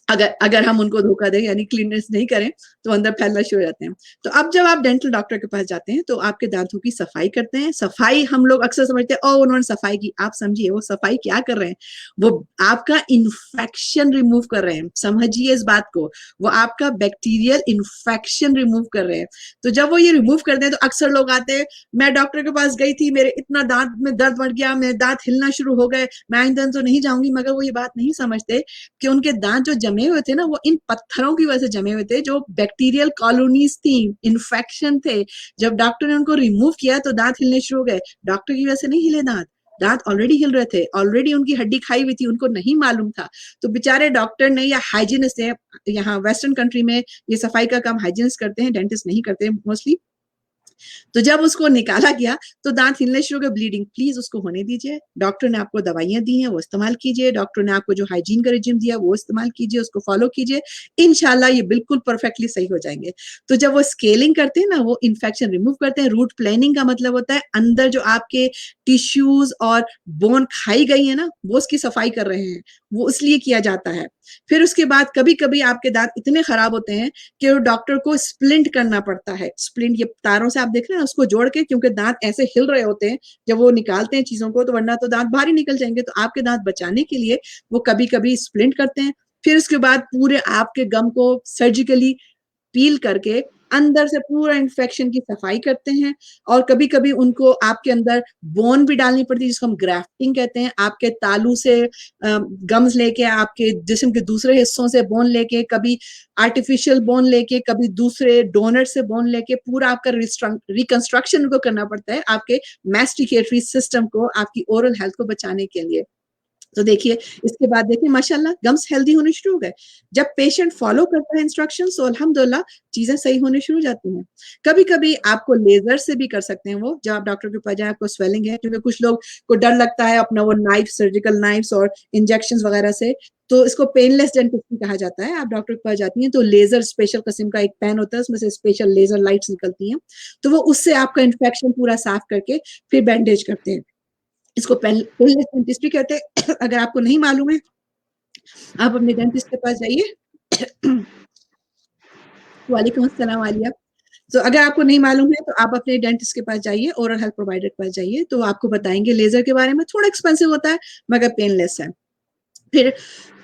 अगर हम उनको धोखा दें यानी क्लीननेस नहीं करें तो अंदर फैलना शुरू हो जाते हैं। तो अब जब आप डेंटल डॉक्टर के पास जाते हैं तो आपके दांतों की सफाई करते हैं। सफाई हम लोग अक्सर समझते हैं ओ उन्होंने सफाई की, आप समझिए वो सफाई क्या कर रहे हैं, वो आपका इन्फेक्शन रिमूव कर रहे हैं। समझिए इस बात को, वो आपका बैक्टीरियल इन्फेक्शन रिमूव कर रहे हैं। तो जब वो ये रिमूव करते हैं तो अक्सर लोग आते हैं, मैं डॉक्टर के पास गई थी, मेरे इतना दांत में दर्द बढ़ गया, मेरे दांत हिलना शुरू हो गए, मैं आइंदा तो नहीं जाऊंगी। मगर वो ये बात नहीं समझते कि उनके दांत जो जमे हुए थे ना, वो इन पत्थरों की वजह से जमे हुए थे, जो बैक्टीरियल कॉलोनीज थी, इन्फेक्शन थे। जब डॉक्टर ने उनको रिमूव किया तो दांत हिलने शुरू हो गए। डॉक्टर की वजह से नहीं हिले दांत, दांत ऑलरेडी हिल रहे थे, ऑलरेडी उनकी हड्डी खाई हुई थी, उनको नहीं मालूम था। तो बेचारे डॉक्टर ने या हाइजीनिस्ट ने, यहाँ वेस्टर्न कंट्री में ये सफाई का काम हाइजीनिस्ट करते हैं, डेंटिस्ट नहीं करते मोस्टली। तो जब उसको निकाला गया तो दांत हिलने शुरू हो गए, ब्लीडिंग। प्लीज उसको होने दीजिए, डॉक्टर ने आपको दवाइयां दी हैं वो इस्तेमाल कीजिए, डॉक्टर ने आपको जो हाइजीन का रिजिम दिया वो इस्तेमाल कीजिए, उसको फॉलो कीजिए, इंशाल्लाह ये बिल्कुल परफेक्टली सही हो जाएंगे। तो जब वो स्केलिंग करते हैं ना, वो इन्फेक्शन रिमूव करते हैं। रूट प्लानिंग का मतलब होता है अंदर जो आपके टिश्यूज और बोन खाई गई है ना, वो उसकी सफाई कर रहे हैं, वो इसलिए किया जाता है। फिर उसके बाद कभी कभी आपके दांत इतने खराब होते हैं कि डॉक्टर को स्प्लिंट करना पड़ता है। स्प्लिंट ये तारों से आप देख रहे हैं उसको जोड़ के, क्योंकि दांत ऐसे हिल रहे होते हैं जब वो निकालते हैं चीजों को, तो वरना तो दांत बाहर ही निकल जाएंगे। तो आपके दांत बचाने के लिए वो कभी कभी स्प्लिंट करते हैं। फिर उसके बाद पूरे आपके गम को सर्जिकली पील करके अंदर से पूरा इन्फेक्शन की सफाई करते हैं। और कभी कभी उनको आपके अंदर बोन भी डालनी पड़ती है, जिसको हम ग्राफ्टिंग कहते हैं। आपके तालू से गम्स लेके, आपके जिस्म के दूसरे हिस्सों से बोन लेके, कभी आर्टिफिशियल बोन लेके, कभी दूसरे डोनर से बोन लेके, पूरा आपका रिकंस्ट्रक्शन को करना पड़ता है आपके मैस्टिकेटरी सिस्टम को, आपकी ओरल हेल्थ को बचाने के लिए। तो देखिए इसके बाद देखिए माशाल्लाह गम्स हेल्दी होने शुरू हो गए। जब पेशेंट फॉलो करता है इंस्ट्रक्शन तो अल्हम्दुलिल्लाह चीजें सही होने शुरू हो जाती हैं। कभी कभी आपको लेजर से भी कर सकते हैं वो, जब आप डॉक्टर के पास जाए, आपको स्वेलिंग है, क्योंकि कुछ लोग को डर लगता है अपना वो नाइफ, सर्जिकल नाइफ्स और इंजेक्शन वगैरह से, तो इसको पेनलेस डेंटिस्ट्री कहा जाता है। आप डॉक्टर के पास जाती हैं तो लेजर स्पेशल किस्म का एक पेन होता है, उसमें से स्पेशल लेजर लाइट्स निकलती हैं, तो वो उससे आपका इन्फेक्शन पूरा साफ करके फिर बैंडेज करते हैं। इसको पेनलेस डेंटिस्ट्री कहते हैं। अगर आपको नहीं मालूम है आप अपने डेंटिस्ट के पास जाइए। वालेकुम अस्सलाम आलिया। तो अगर आपको नहीं मालूम है तो आप अपने डेंटिस्ट के पास जाइए, ओरल हेल्थ प्रोवाइडर के पास जाइए, तो आपको बताएंगे लेजर के बारे में। थोड़ा एक्सपेंसिव होता है मगर पेनलेस है। फिर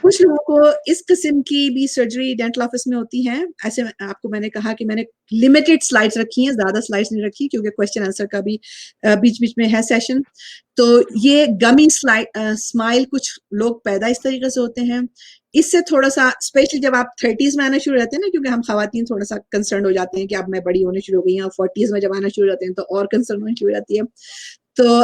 कुछ लोगों को इस किस्म की भी सर्जरी डेंटल ऑफिस में होती है। ऐसे आपको मैंने कहा कि मैंने लिमिटेड स्लाइड्स रखी हैं, ज्यादा स्लाइड्स नहीं रखी क्योंकि क्वेश्चन आंसर का भी बीच बीच में है सेशन। तो ये गमी स्माइल कुछ लोग पैदा इस तरीके से होते हैं। इससे थोड़ा सा स्पेशली जब आप 30s में आना शुरू हो जाते हैं ना, क्योंकि हम खवातीन थोड़ा सा कंसर्न हो जाते हैं कि अब मैं बड़ी होने शुरू हो गई हूँ, 40s में जब आना शुरू हो जाते हैं तो और कंसर्न होनी शुरू हो जाती है। तो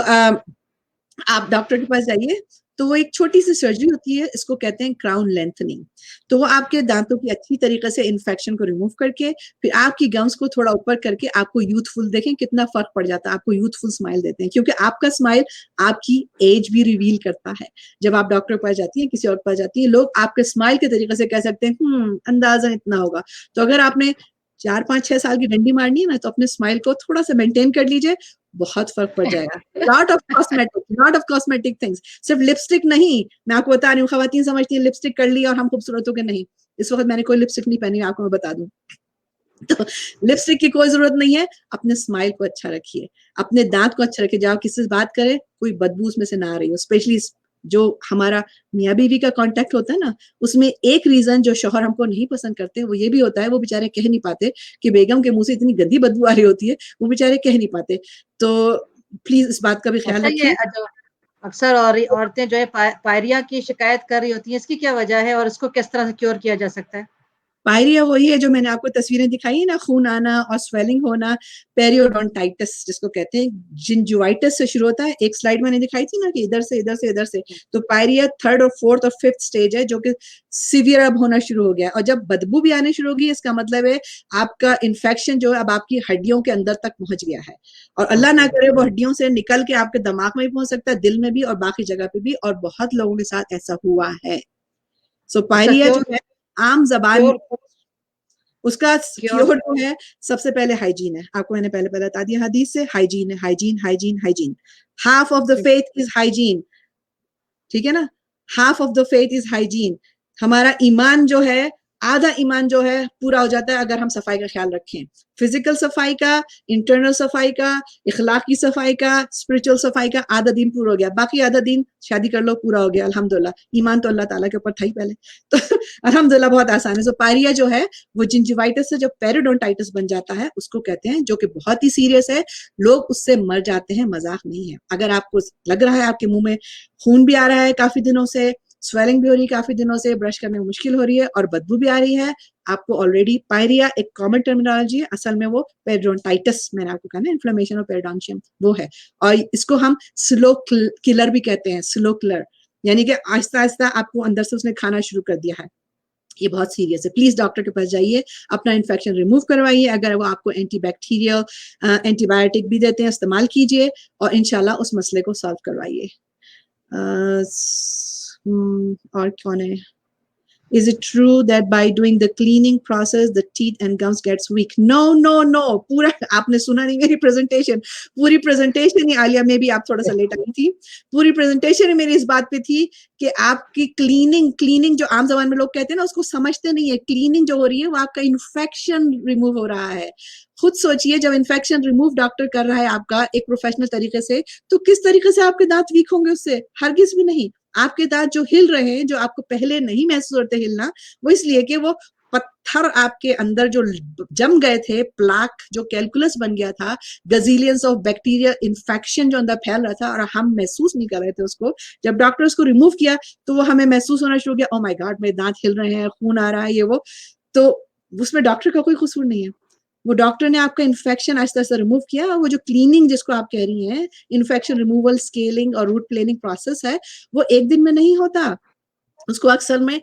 आप डॉक्टर के पास जाइए, तो वो एक छोटी सी सर्जरी होती है, इसको कहते हैं क्राउन लेंथनिंग। तो वो आपके दांतों की अच्छी तरीके से इन्फेक्शन को रिमूव करके फिर आपकी गम्स को थोड़ा ऊपर करके आपको यूथफुल, देखें कितना फर्क पड़ जाता है, आपको यूथफुल स्माइल देते हैं, क्योंकि आपका स्माइल आपकी एज भी रिवील करता है। जब आप डॉक्टर के पास जाती हैं, किसी और के पास जाती हैं, लोग आपके स्माइल के तरीके से कह सकते हैं अंदाजा इतना होगा। तो अगर आपने 4-5-6 साल की डंडी मारनी है ना, तो अपने स्माइल को थोड़ा सा मेंटेन कर लीजिए, बहुत फर्क पड़ जाएगा। लॉट ऑफ कॉस्मेटिक थिंग्स, सिर्फ लिपस्टिक नहीं। मैं आपको बता रही हूँ, खवातीन समझती हैं लिपस्टिक कर ली और हम खूबसूरत हो गए। नहीं, इस वक्त मैंने कोई लिपस्टिक नहीं पहनी, आपको मैं बता दूं। तो लिपस्टिक की कोई जरूरत नहीं है। अपने स्माइल को अच्छा रखिए, अपने दांत को अच्छा रखिए। जब किसी से बात करें कोई बदबू उसमें से ना आ रही हो। स्पेशली जो हमारा मियाँ बीवी का कांटेक्ट होता है ना, उसमें एक रीजन जो शौहर हमको नहीं पसंद करते वो ये भी होता है, वो बेचारे कह नहीं पाते कि बेगम के मुंह से इतनी गंदी बदबू आ रही होती है, वो बेचारे कह नहीं पाते। तो प्लीज इस बात का भी ख्याल अच्छा ये रखिए। अक्सर और औरतें जो है पायरिया की शिकायत कर रही होती हैं, इसकी क्या वजह है और इसको किस तरह से क्योर किया जा सकता है? पायरिया वही है जो मैंने आपको तस्वीरें दिखाई है ना, खून आना और स्वेलिंग होना, पेरियोडोंटाइटिस जिसको कहते हैं, जिंजुवाइटिस से शुरू होता है। एक स्लाइड मैंने दिखाई थी ना कि इधर से इधर से इधर से, तो पायरिया 3rd और 4th और 5th स्टेज है जो कि सीवियर अब होना शुरू हो गया है। और जब बदबू भी आने शुरू होगी, इसका मतलब है आपका इन्फेक्शन जो है अब आपकी हड्डियों के अंदर तक पहुंच गया है, और अल्लाह ना करे वो हड्डियों से निकल के आपके दिमाग में भी पहुंच सकता है, दिल में भी और बाकी जगह पे भी, और बहुत लोगों के साथ ऐसा हुआ है। सो इसका पायरिया जो क्योर है आम जबान क्योर उसका क्योर क्योर जो है, सबसे पहले हाइजीन है। आपको मैंने पहले बता दिया हदीस से, हाइजीन है, hygiene hygiene hygiene. Half of the ठीक फेथ इज हाइजीन, ठीक है ना, half of the faith is hygiene. हमारा ईमान जो है, आधा ईमान जो है पूरा हो जाता है अगर हम सफाई का ख्याल रखें, फिजिकल सफाई का, इंटरनल सफाई का, इखलाकी सफाई का, स्पिरिचुअल सफाई का, आधा दिन पूरा हो गया। बाकी आधा दिन शादी कर लो, पूरा हो गया अल्हम्दुलिल्लाह। ईमान तो अल्लाह ताला के ऊपर था ही पहले, तो अल्हम्दुलिल्लाह बहुत आसान है। सो पायरिया जो है वो जिंजिवाइटिस से जो पेरिडोंटाइटिस बन जाता है उसको कहते हैं, जो कि बहुत ही सीरियस है। लोग उससे मर जाते हैं, मजाक नहीं है। अगर आपको लग रहा है आपके मुंह में खून भी आ रहा है काफी दिनों से, स्वेलिंग भी हो रही है काफी दिनों से, ब्रश करने में मुश्किल हो रही है और बदबू भी आ रही है, आपको ऑलरेडी पायरिया, एक कॉमन टर्मिनोलॉजी है, असल में वो पेरिडोंटाइटिस, मैंने आपको कहा ना, इन्फ्लेमेशन ऑफ पेरिडोन्शियम, वो है। और इसको हम स्लो किलर भी कहते हैं, स्लो किलर, यानी कि आहिस्ता आहिस्ता आपको अंदर से उसने खाना शुरू कर दिया है। ये बहुत सीरियस है। प्लीज डॉक्टर के पास जाइए, अपना इन्फेक्शन रिमूव करवाइए। अगर वो आपको एंटीबैक्टीरियल एंटीबायोटिक भी देते हैं, इस्तेमाल कीजिए और इंशाल्लाह उस मसले को सॉल्व करवाइए। और कौन है? Is it true that by doing the cleaning process, the teeth and gums gets weak? No, no, no. पूरा आपने सुना नहीं मेरी प्रेजेंटेशन, पूरी प्रेजेंटेशन ही, आलिया में भी आप थोड़ा सा लेट आई थी, पूरी प्रेजेंटेशन ही मेरी इस बात पे थी कि आपकी क्लीनिंग जो आम जबान में लोग कहते हैं ना, उसको समझते नहीं है। क्लीनिंग जो हो रही है वो आपका इन्फेक्शन रिमूव हो रहा है। खुद सोचिए, जब इन्फेक्शन रिमूव डॉक्टर कर रहा है आपका एक प्रोफेशनल तरीके से, तो किस तरीके से आपके दांत वीक होंगे उससे? हरगिज भी नहीं। आपके दांत जो हिल रहे हैं, जो आपको पहले नहीं महसूस होते हिलना, वो इसलिए कि वो पत्थर आपके अंदर जो जम गए थे, प्लाक जो कैलकुलस बन गया था, गजीलियंस ऑफ बैक्टीरिया इन्फेक्शन जो अंदर फैल रहा था, और हम महसूस नहीं कर रहे थे उसको। जब डॉक्टर उसको रिमूव किया तो वो हमें महसूस होना शुरू हो गया, ओ माय गॉड मेरे दांत हिल रहे हैं, खून आ रहा है, ये वो। तो उसमें डॉक्टर का कोई कसूर नहीं है, वो डॉक्टर ने आपका इन्फेक्शन आहिस्ता आहिस्ता रिमूव किया। वो जो क्लीनिंग जिसको आप कह रही हैं, इन्फेक्शन रिमूवल, स्केलिंग और रूट प्लेनिंग प्रोसेस है, वो एक दिन में नहीं होता। उसको अक्सर में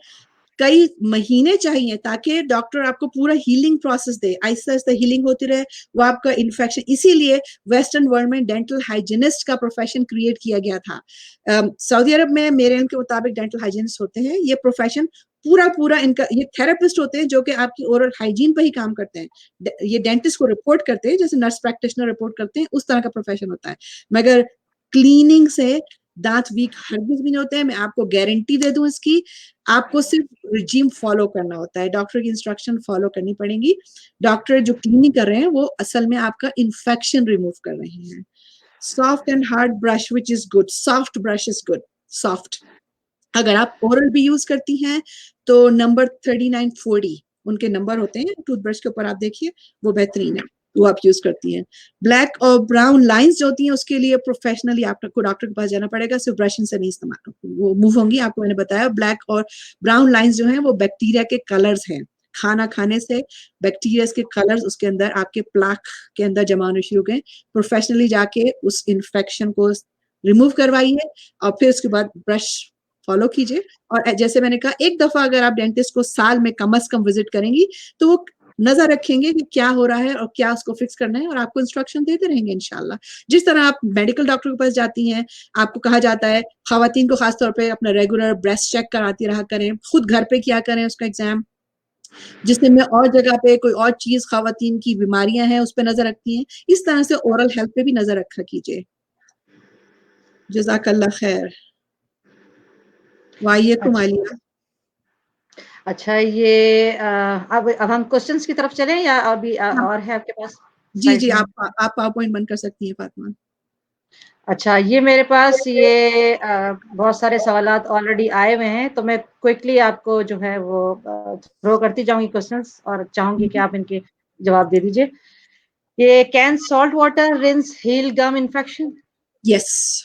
कई महीने चाहिए ताकि डॉक्टर आपको पूरा हीलिंग प्रोसेस दे, आहिस्ता आहिस्ता हीलिंग होती रहे। वो आपका इन्फेक्शन, इसीलिए वेस्टर्न वर्ल्ड में डेंटल हाइजीनिस्ट का प्रोफेशन क्रिएट किया गया था। सऊदी अरब में मेरे इनके मुताबिक डेंटल हाइजीनिस्ट होते हैं, ये प्रोफेशन पूरा पूरा इनका, ये थेरेपिस्ट होते हैं जो कि आपकी ओरल हाइजीन पे ही काम करते हैं। ये डेंटिस्ट को रिपोर्ट करते हैं जैसे नर्स प्रैक्टिशनर रिपोर्ट करते हैं, उस तरह का प्रोफेशन होता है। मगर क्लीनिंग से दांत वीक हरगिज भी नहीं होते हैं, मैं आपको गारंटी दे दूं इसकी। आपको सिर्फ रिजीम फॉलो करना होता है, डॉक्टर की इंस्ट्रक्शन फॉलो करनी पड़ेगी। डॉक्टर जो क्लीनिंग कर रहे हैं वो असल में आपका इन्फेक्शन रिमूव कर रहे हैं। Soft and hard brush which is good, soft brush is good, soft. अगर आप ओरल भी यूज करती हैं तो नंबर 3940 उनके नंबर होते हैं टूथब्रश के ऊपर, आप देखिए वो बेहतरीन है, वो आप यूज करती हैं। ब्लैक और ब्राउन लाइंस जो होती हैं उसके लिए प्रोफेशनली आपको डॉक्टर के पास जाना पड़ेगा, सिर्फ ब्रशिंग से नहीं इस्तेमाल वो मूव होंगी। आपको मैंने बताया ब्लैक और ब्राउन लाइंस जो हैं वो बैक्टीरिया के कलर्स हैं। खाना खाने से बैक्टीरिया के कलर्स उसके अंदर आपके प्लाक के अंदर जमा होने शुरू हो गए। प्रोफेशनली जाके उस इन्फेक्शन को रिमूव करवाइए और फिर उसके बाद ब्रश फॉलो कीजिए। और जैसे मैंने कहा, एक दफा अगर आप डेंटिस्ट को साल में कम से कम विजिट करेंगी तो वो नजर रखेंगे कि क्या हो रहा है और क्या उसको फिक्स करना है, और आपको इंस्ट्रक्शन देते रहेंगे इंशाल्लाह। जिस तरह आप मेडिकल डॉक्टर के पास जाती हैं, आपको कहा जाता है खवातीन को खासतौर पे अपना रेगुलर ब्रेस्ट चेक कराती रहा करें, खुद घर पे किया करें उसका एग्जाम, जिससे में और जगह पे कोई और चीज खवातीन की बीमारियां हैं उस पर नजर रखती हैं। इस तरह से ओरल हेल्थ पे भी नजर रखा कीजिए। जज़ाकल्लाह खैर। वाइयकुम अच्छा। आलिया। अच्छा, ये अब हम क्वेश्चंस की तरफ चलें या अभी और है आपके पास जी साइड जी, में? आप पावर पॉइंट बंद कर सकती हैं फातिमा। अच्छा, ये मेरे पास ये बहुत सारे सवालात ऑलरेडी आए हुए हैं, तो मैं क्विकली आपको जो है वो थ्रो करती जाऊंगी क्वेश्चंस और चाहूंगी कि आप इनके जवाब दे दीजिए। ये can salt water rinse heal gum infection? Yes,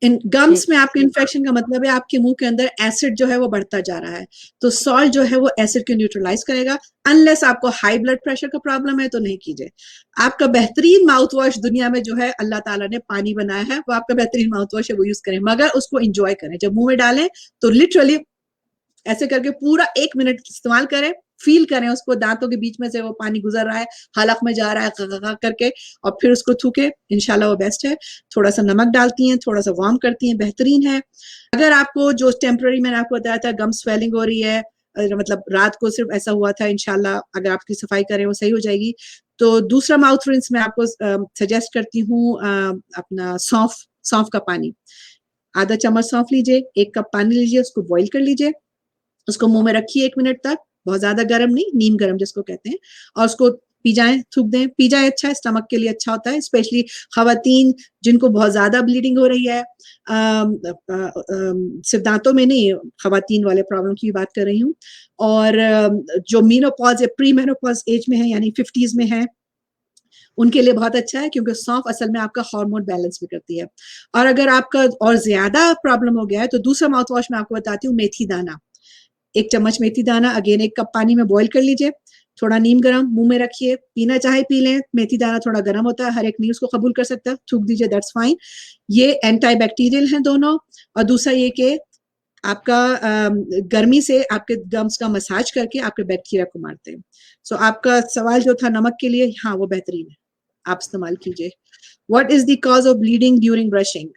in gums ठीक। में आपके इन्फेक्शन का मतलब है आपके मुंह के अंदर एसिड जो है वो बढ़ता जा रहा है, तो सॉल्ट जो है वो एसिड को न्यूट्रलाइज करेगा। अनलेस आपको हाई ब्लड प्रेशर का प्रॉब्लम है तो नहीं कीजिए। आपका बेहतरीन माउथ वॉश दुनिया में जो है अल्लाह ताला ने पानी बनाया है, वो आपका बेहतरीन माउथ वॉश है, वो यूज करें, मगर उसको इंजॉय करें। जब मुंह में डालें तो लिटरली ऐसे करके पूरा 1 मिनट इस्तेमाल करें, फील करें उसको, दांतों के बीच में से वो पानी गुजर रहा है, हलक में जा रहा है करके, और फिर उसको थूके, इंशाल्लाह वो बेस्ट है। थोड़ा सा नमक डालती हैं, थोड़ा सा वार्म करती हैं, बेहतरीन है। अगर आपको जो टेम्पररी मैंने आपको बताया था गम स्वेलिंग हो रही है, मतलब रात को सिर्फ ऐसा हुआ था, इंशाल्लाह अगर आपकी सफाई करें वो सही हो जाएगी। तो दूसरा माउथ रिंस मैं आपको सजेस्ट करती हूँ, अपना सौंफ, सौंफ का पानी, आधा चम्मच सौंफ लीजिए, 1 कप पानी लीजिए, उसको बॉईल कर लीजिए, उसको मुंह में रखिए 1 मिनट तक, बहुत ज्यादा गर्म नहीं, नीम गर्म जिसको कहते हैं, और उसको पी जाए, थूक दें, पी जाए, अच्छा है, स्टमक के लिए अच्छा होता है, स्पेशली खवातीन जिनको बहुत ज्यादा ब्लीडिंग हो रही है, सिर्फ दांतों में नहीं, खवातीन वाले प्रॉब्लम की बात कर रही हूँ, और जो मीनोपॉज या प्री मेनोपॉज एज में है, यानी 50s में है, उनके लिए बहुत अच्छा है, क्योंकि सौंफ असल में आपका हार्मोन बैलेंस भी करती है। और अगर आपका और ज्यादा प्रॉब्लम हो गया है तो दूसरा माउथ वॉश मैं आपको बताती हूँ, मेथी दाना, 1 चम्मच मेथी दाना, अगेन 1 कप पानी में बॉईल कर लीजिए, थोड़ा नीम गर्म मुंह में रखिए, पीना चाहे पी लें, मेथी दाना थोड़ा गर्म होता है, हर एक नहीं उसको कबूल कर सकता, थूक दीजिए, दैट्स फाइन। ये एंटी बैक्टीरियल है दोनों। और दूसरा ये कि आपका गर्मी से आपके गम्स का मसाज करके आपके बैक्टीरिया को मारते हैं। सो आपका सवाल जो था नमक के लिए, हाँ वो बेहतरीन है, आप इस्तेमाल कीजिए। What is the cause of bleeding during brushing?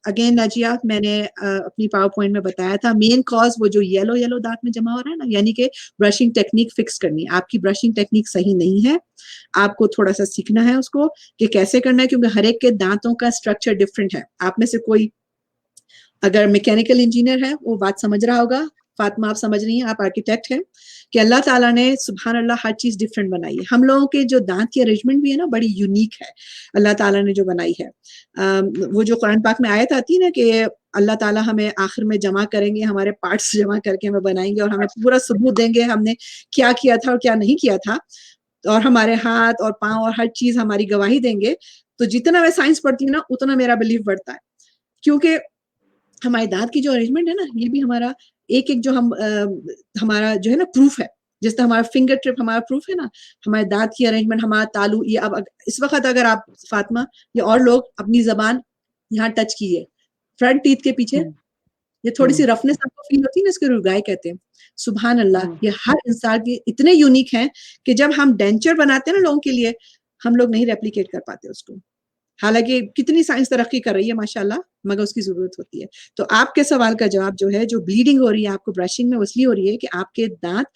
Again Nazia, मैंने अपनी पावर पॉइंट में बताया था, मेन कॉज वो जो येलो येलो दांत में जमा हो रहा है ना, यानी कि ब्रशिंग टेक्निक फिक्स करनी है। आपकी ब्रशिंग टेक्निक सही नहीं है, आपको थोड़ा सा सीखना है उसको कि कैसे करना है, क्योंकि हर एक के दांतों का स्ट्रक्चर डिफरेंट है। आप में से कोई अगर मैकेनिकल इंजीनियर है वो बात समझ रहा होगा, फातिमा आप समझ रही हैं, आप आर्किटेक्ट हैं, कि अल्लाह ताला ने सुभान अल्लाह हर चीज डिफरेंट बनाई है। हम लोगों के जो दांत की अरेंजमेंट भी है ना, बड़ी यूनिक है अल्लाह ताला ने जो बनाई है। वो जो कुरान पाक में आयत आती है ना कि अल्लाह ताला हमें आखिर में जमा करेंगे, हमारे पार्ट्स जमा करके हमें बनाएंगे और हमें पूरा सबूत देंगे हमने क्या किया था और क्या नहीं किया था, और हमारे हाथ और पांव और हर चीज हमारी गवाही देंगे। तो जितना मैं साइंस पढ़ती हूँ ना, उतना मेरा बिलीव बढ़ता है, क्योंकि हमारे दांत की जो अरेंजमेंट है ना, ये भी हमारा एक एक जो हम हमारा जो है ना प्रूफ है। जिस तरह हमारा फिंगर ट्रिप हमारा प्रूफ है ना, हमारे दांत की अरेंजमेंट, हमारा तालू, ये अब इस वक्त अगर आप फातिमा या और लोग अपनी जबान यहाँ टच कीजिए, फ्रंट टीथ के पीछे, हम्म। ये थोड़ी सी हम्म। रफनेस आपको फील होती है ना, इसको रुगाई कहते हैं। सुभान अल्लाह, हम्म। ये हर इंसान के इतने यूनिक हैं कि जब हम डेंचर बनाते हैं ना लोगों के लिए, हम लोग नहीं रेप्लिकेट कर पाते उसको। हालांकि कितनी साइंस तरक्की कर रही है माशाल्लाह, मगर उसकी जरूरत होती है। तो आपके सवाल का जवाब जो है, जो ब्लीडिंग हो रही है आपको ब्रशिंग में, इसलिए हो रही है कि आपके दांत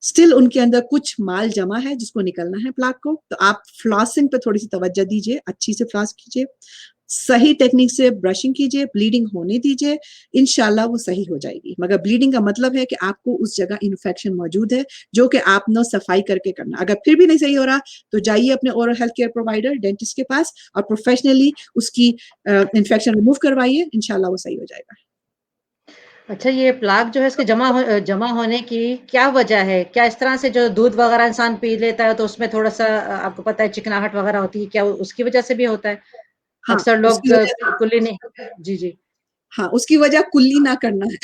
स्टिल उनके अंदर कुछ माल जमा है जिसको निकलना है, प्लाक को। तो आप फ्लॉसिंग पे थोड़ी सी तवज्जो दीजिए, अच्छी से फ्लॉस कीजिए, सही टेक्निक से ब्रशिंग कीजिए, ब्लीडिंग होने दीजिए, इंशाल्लाह वो सही हो जाएगी। मगर ब्लीडिंग का मतलब है कि आपको उस जगह इन्फेक्शन मौजूद है, जो कि आपने सफाई करके करना। अगर फिर भी नहीं सही हो रहा तो जाइए अपने oral health care provider, dentist के पास, और प्रोफेशनली उसकी इन्फेक्शन रिमूव करवाइए, इंशाल्लाह वो सही हो जाएगा। अच्छा, ये प्लाक जो है इसके जमा होने की क्या वजह है? क्या इस तरह से जो दूध वगैरह इंसान पी लेता है तो उसमें थोड़ा-सा आपको पता है चिकनाहट वगैरह होती है, क्या उसकी वजह से भी होता है? हाँ, अक्सर लोग उसकी वजह, कुल्ली नहीं। जी, जी। हाँ, उसकी वजह कुल्ली ना करना है।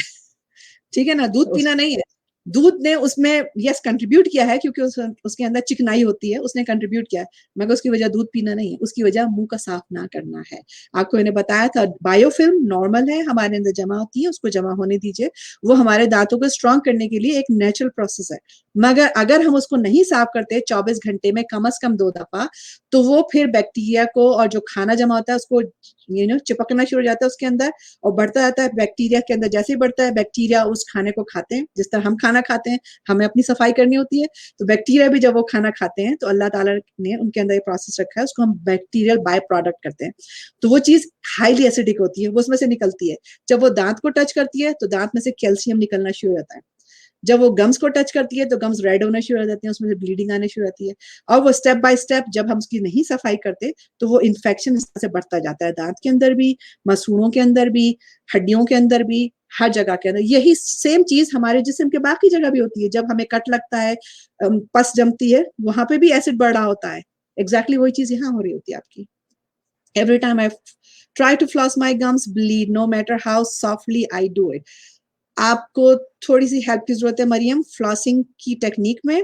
ठीक है ना, दूध उस पीना नहीं है। दूध ने उसमें यस कंट्रीब्यूट किया है, क्योंकि उसके अंदर चिकनाई होती है, उसने कंट्रीब्यूट किया है, मगर उसकी वजह दूध पीना नहीं है, उसकी वजह मुंह का साफ ना करना है। आपको मैंने बताया था, बायोफिल्म नॉर्मल है, हमारे अंदर जमा होती है, उसको जमा होने दीजिए। वो हमारे दांतों को स्ट्रांग करने के लिए एक नेचुरल प्रोसेस है, मगर अगर हम उसको नहीं साफ करते 24 घंटे में कम से कम 2 दफा, तो वो फिर बैक्टीरिया को, और जो खाना जमा होता है उसको चिपकना शुरू हो जाता है उसके अंदर, और बढ़ता जाता है बैक्टीरिया के अंदर। जैसे ही बढ़ता है बैक्टीरिया उस खाने को खाते हैं, जिस तरह हम खाना खाते हैं, हमें अपनी सफाई करनी होती है, तो बैक्टीरिया भी जब वो खाना खाते हैं तो अल्लाह ताला ने उनके अंदर ये प्रोसेस रखा है, उसको हम बैक्टीरियल बाय प्रोडक्ट करते हैं। तो वो चीज हाईली एसिडिक होती है, वो उसमें से निकलती है। जब वो दांत को टच करती है तो दांत में से कैल्शियम निकलना शुरू हो जाता है। जब वो गम्स को टच करती है तो गम्स रेड होना शुरू हो जाते हैं, उसमें से ब्लीडिंग आने शुरू होती है। और वो स्टेप बाय स्टेप जब हम उसकी नहीं सफाई करते तो वो इन्फेक्शन इस तरह से बढ़ता जाता है, दांत के अंदर भी, मसूड़ों के अंदर भी, हड्डियों के अंदर भी, हर जगह के अंदर। यही सेम चीज हमारे जिस्म के बाकी जगह भी होती है। जब हमें कट लगता है, पस जमती है, वहां पे भी एसिड बढ़ रहा होता है। एग्जैक्टली वही चीज यहाँ हो रही होती है आपकी। Every time I Try to floss my gums bleed no matter how softly I do it. आपको थोड़ी सी हेल्प की जरूरत है मरियम, फ्लॉसिंग की टेक्निक में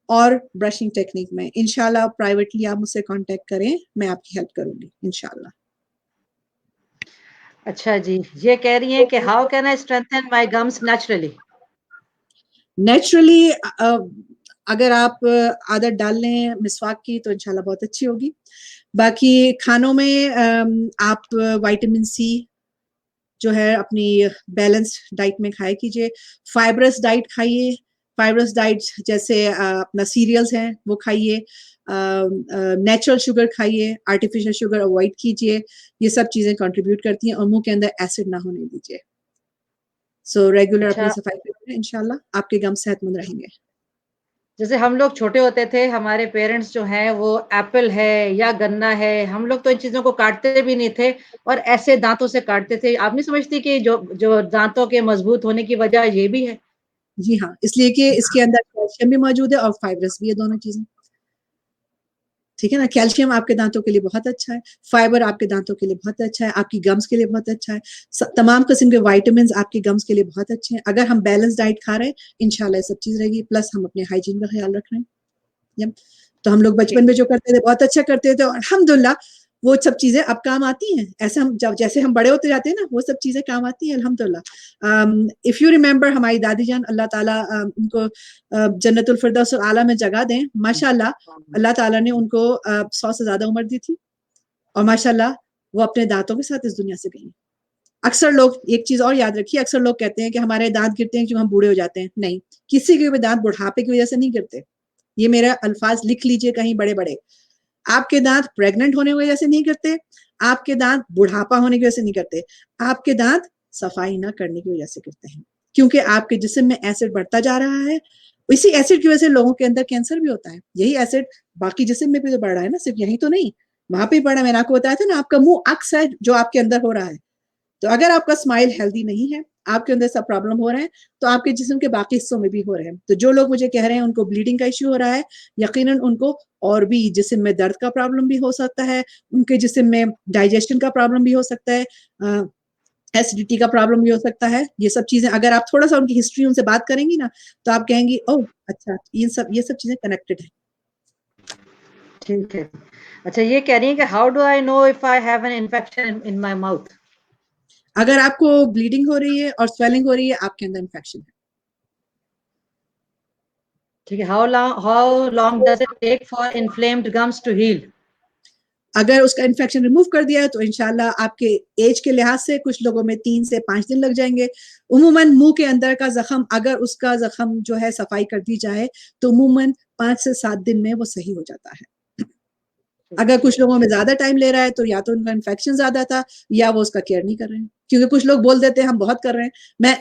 और ब्रशिंग टेक्निक में। इंशाल्लाह प्राइवेटली आप मुझसे कांटेक्ट करें, मैं आपकी हेल्प करूंगी इंशाल्लाह। अच्छा जी, ये कह रही हैं कि how can I strengthen my gums naturally? Naturally अगर आप आदत डाल लें मिसवाक की तो इंशाल्लाह बहुत अच्छी होगी। बाकी खानों में आप विटामिन सी जो है अपनी बैलेंस डाइट में खाया कीजिए, फाइब्रस डाइट खाइए, फाइब्रस डाइट जैसे अपना सीरियल्स हैं वो खाइए, नेचुरल शुगर खाइए, आर्टिफिशियल शुगर अवॉइड कीजिए, ये सब चीजें कंट्रीब्यूट करती हैं, और मुंह के अंदर एसिड ना होने दीजिए। सो रेगुलर अपनी अच्छा, सफाई करें, इंशाल्लाह आपके गम सेहतमंद रहेंगे। जैसे हम लोग छोटे होते थे, हमारे पेरेंट्स जो हैं वो एप्पल है या गन्ना है, हम लोग तो इन चीज़ों को काटते भी नहीं थे और ऐसे दाँतों से काटते थे। आप नहीं समझती कि जो जो दाँतों के मजबूत होने की वजह ये भी है? जी हाँ, इसलिए कि इसके अंदर कैल्शियम भी मौजूद है और फाइब्रस भी है, दोनों चीजें। ठीक है ना, कैल्शियम आपके दांतों के लिए बहुत अच्छा है, फाइबर आपके दांतों के लिए बहुत अच्छा है, आपकी गम्स के लिए बहुत अच्छा है, तमाम किस्म के विटामिन आपके गम्स के लिए बहुत अच्छे हैं। अगर हम बैलेंस डाइट खा रहे हैं इंशाल्लाह सब चीज रहेगी, प्लस हम अपने हाइजीन का ख्याल रख रहे हैं। तो हम लोग बचपन में जो करते थे बहुत अच्छा करते थे, और अल्हम्दुलिल्लाह वो सब चीजें अब काम आती हैं। ऐसे हम जब जैसे हम बड़े होते जाते हैं ना, वो सब चीजें काम आती हैं अल्हम्दुलिल्लाह। इफ यू रिमेम्बर हमारी दादी जान अल्लाह ताला उनको जन्नतुल फिरदौस आला में जगह दें, माशाल्लाह अल्लाह ताला ने उनको 100 से ज्यादा उम्र दी थी, और माशाल्लाह वो अपने दांतों के साथ इस दुनिया से गई। अक्सर लोग एक चीज और याद रखिए, अक्सर लोग कहते हैं कि हमारे दांत गिरते हैं क्योंकि हम बूढ़े हो जाते हैं। नहीं, किसी के भी दांत बुढ़ापे की वजह से नहीं गिरते। ये मेरा अल्फाज लिख लीजिए कहीं बड़े बड़े, आपके दांत प्रेग्नेंट होने की वजह से नहीं करते, आपके दांत बुढ़ापा होने की वजह से नहीं करते, आपके दांत सफाई ना करने की वजह से करते हैं, क्योंकि आपके जिस्म में एसिड बढ़ता जा रहा है। इसी एसिड की वजह से लोगों के अंदर कैंसर भी होता है। यही एसिड बाकी जिस्म में भी तो बढ़ रहा है ना, सिर्फ यही तो नहीं, वहां पे बढ़ा। मैंने आपको बताया था ना, आपका मुंह अक्स है जो आपके अंदर हो रहा है। तो अगर आपका स्माइल हेल्दी नहीं है, आपके अंदर सब प्रॉब्लम हो रहे हैं, तो आपके जिस्म के बाकी हिस्सों में भी हो रहे हैं। तो जो लोग मुझे कह रहे हैं उनको ब्लीडिंग का इश्यू हो रहा है, यकीनन उनको और भी जिस्म में दर्द का प्रॉब्लम भी हो सकता है, उनके जिस्म में डाइजेशन का प्रॉब्लम भी हो सकता है, एसिडिटी का प्रॉब्लम भी हो सकता है। ये सब चीजें अगर आप थोड़ा सा उनकी हिस्ट्री उनसे बात करेंगी ना, तो आप कहेंगी ओह अच्छा, ये सब चीजें कनेक्टेड है। ठीक है। अच्छा, ये कह रही हैं कि how do I know if I have an infection in my mouth? अगर आपको ब्लीडिंग हो रही है और स्वेलिंग हो रही है, आपके अंदर इन्फेक्शन है। ठीक है। How long does it take for inflamed gums to heal? अगर उसका इन्फेक्शन रिमूव कर दिया है तो इंशाल्लाह आपके एज के लिहाज से कुछ लोगों में 3 से 5 दिन लग जाएंगे। उमूमन मुंह के अंदर का जख्म, अगर उसका जख्म जो है सफाई कर दी जाए, तो उमूमन 5 से 7 दिन में वो सही हो जाता है। अगर कुछ लोगों में ज्यादा टाइम ले रहा है, तो या तो उनका इन्फेक्शन ज्यादा था, या वो उसका केयर नहीं कर रहे हैं। क्योंकि कुछ लोग बोल देते हैं हम बहुत कर रहे हैं।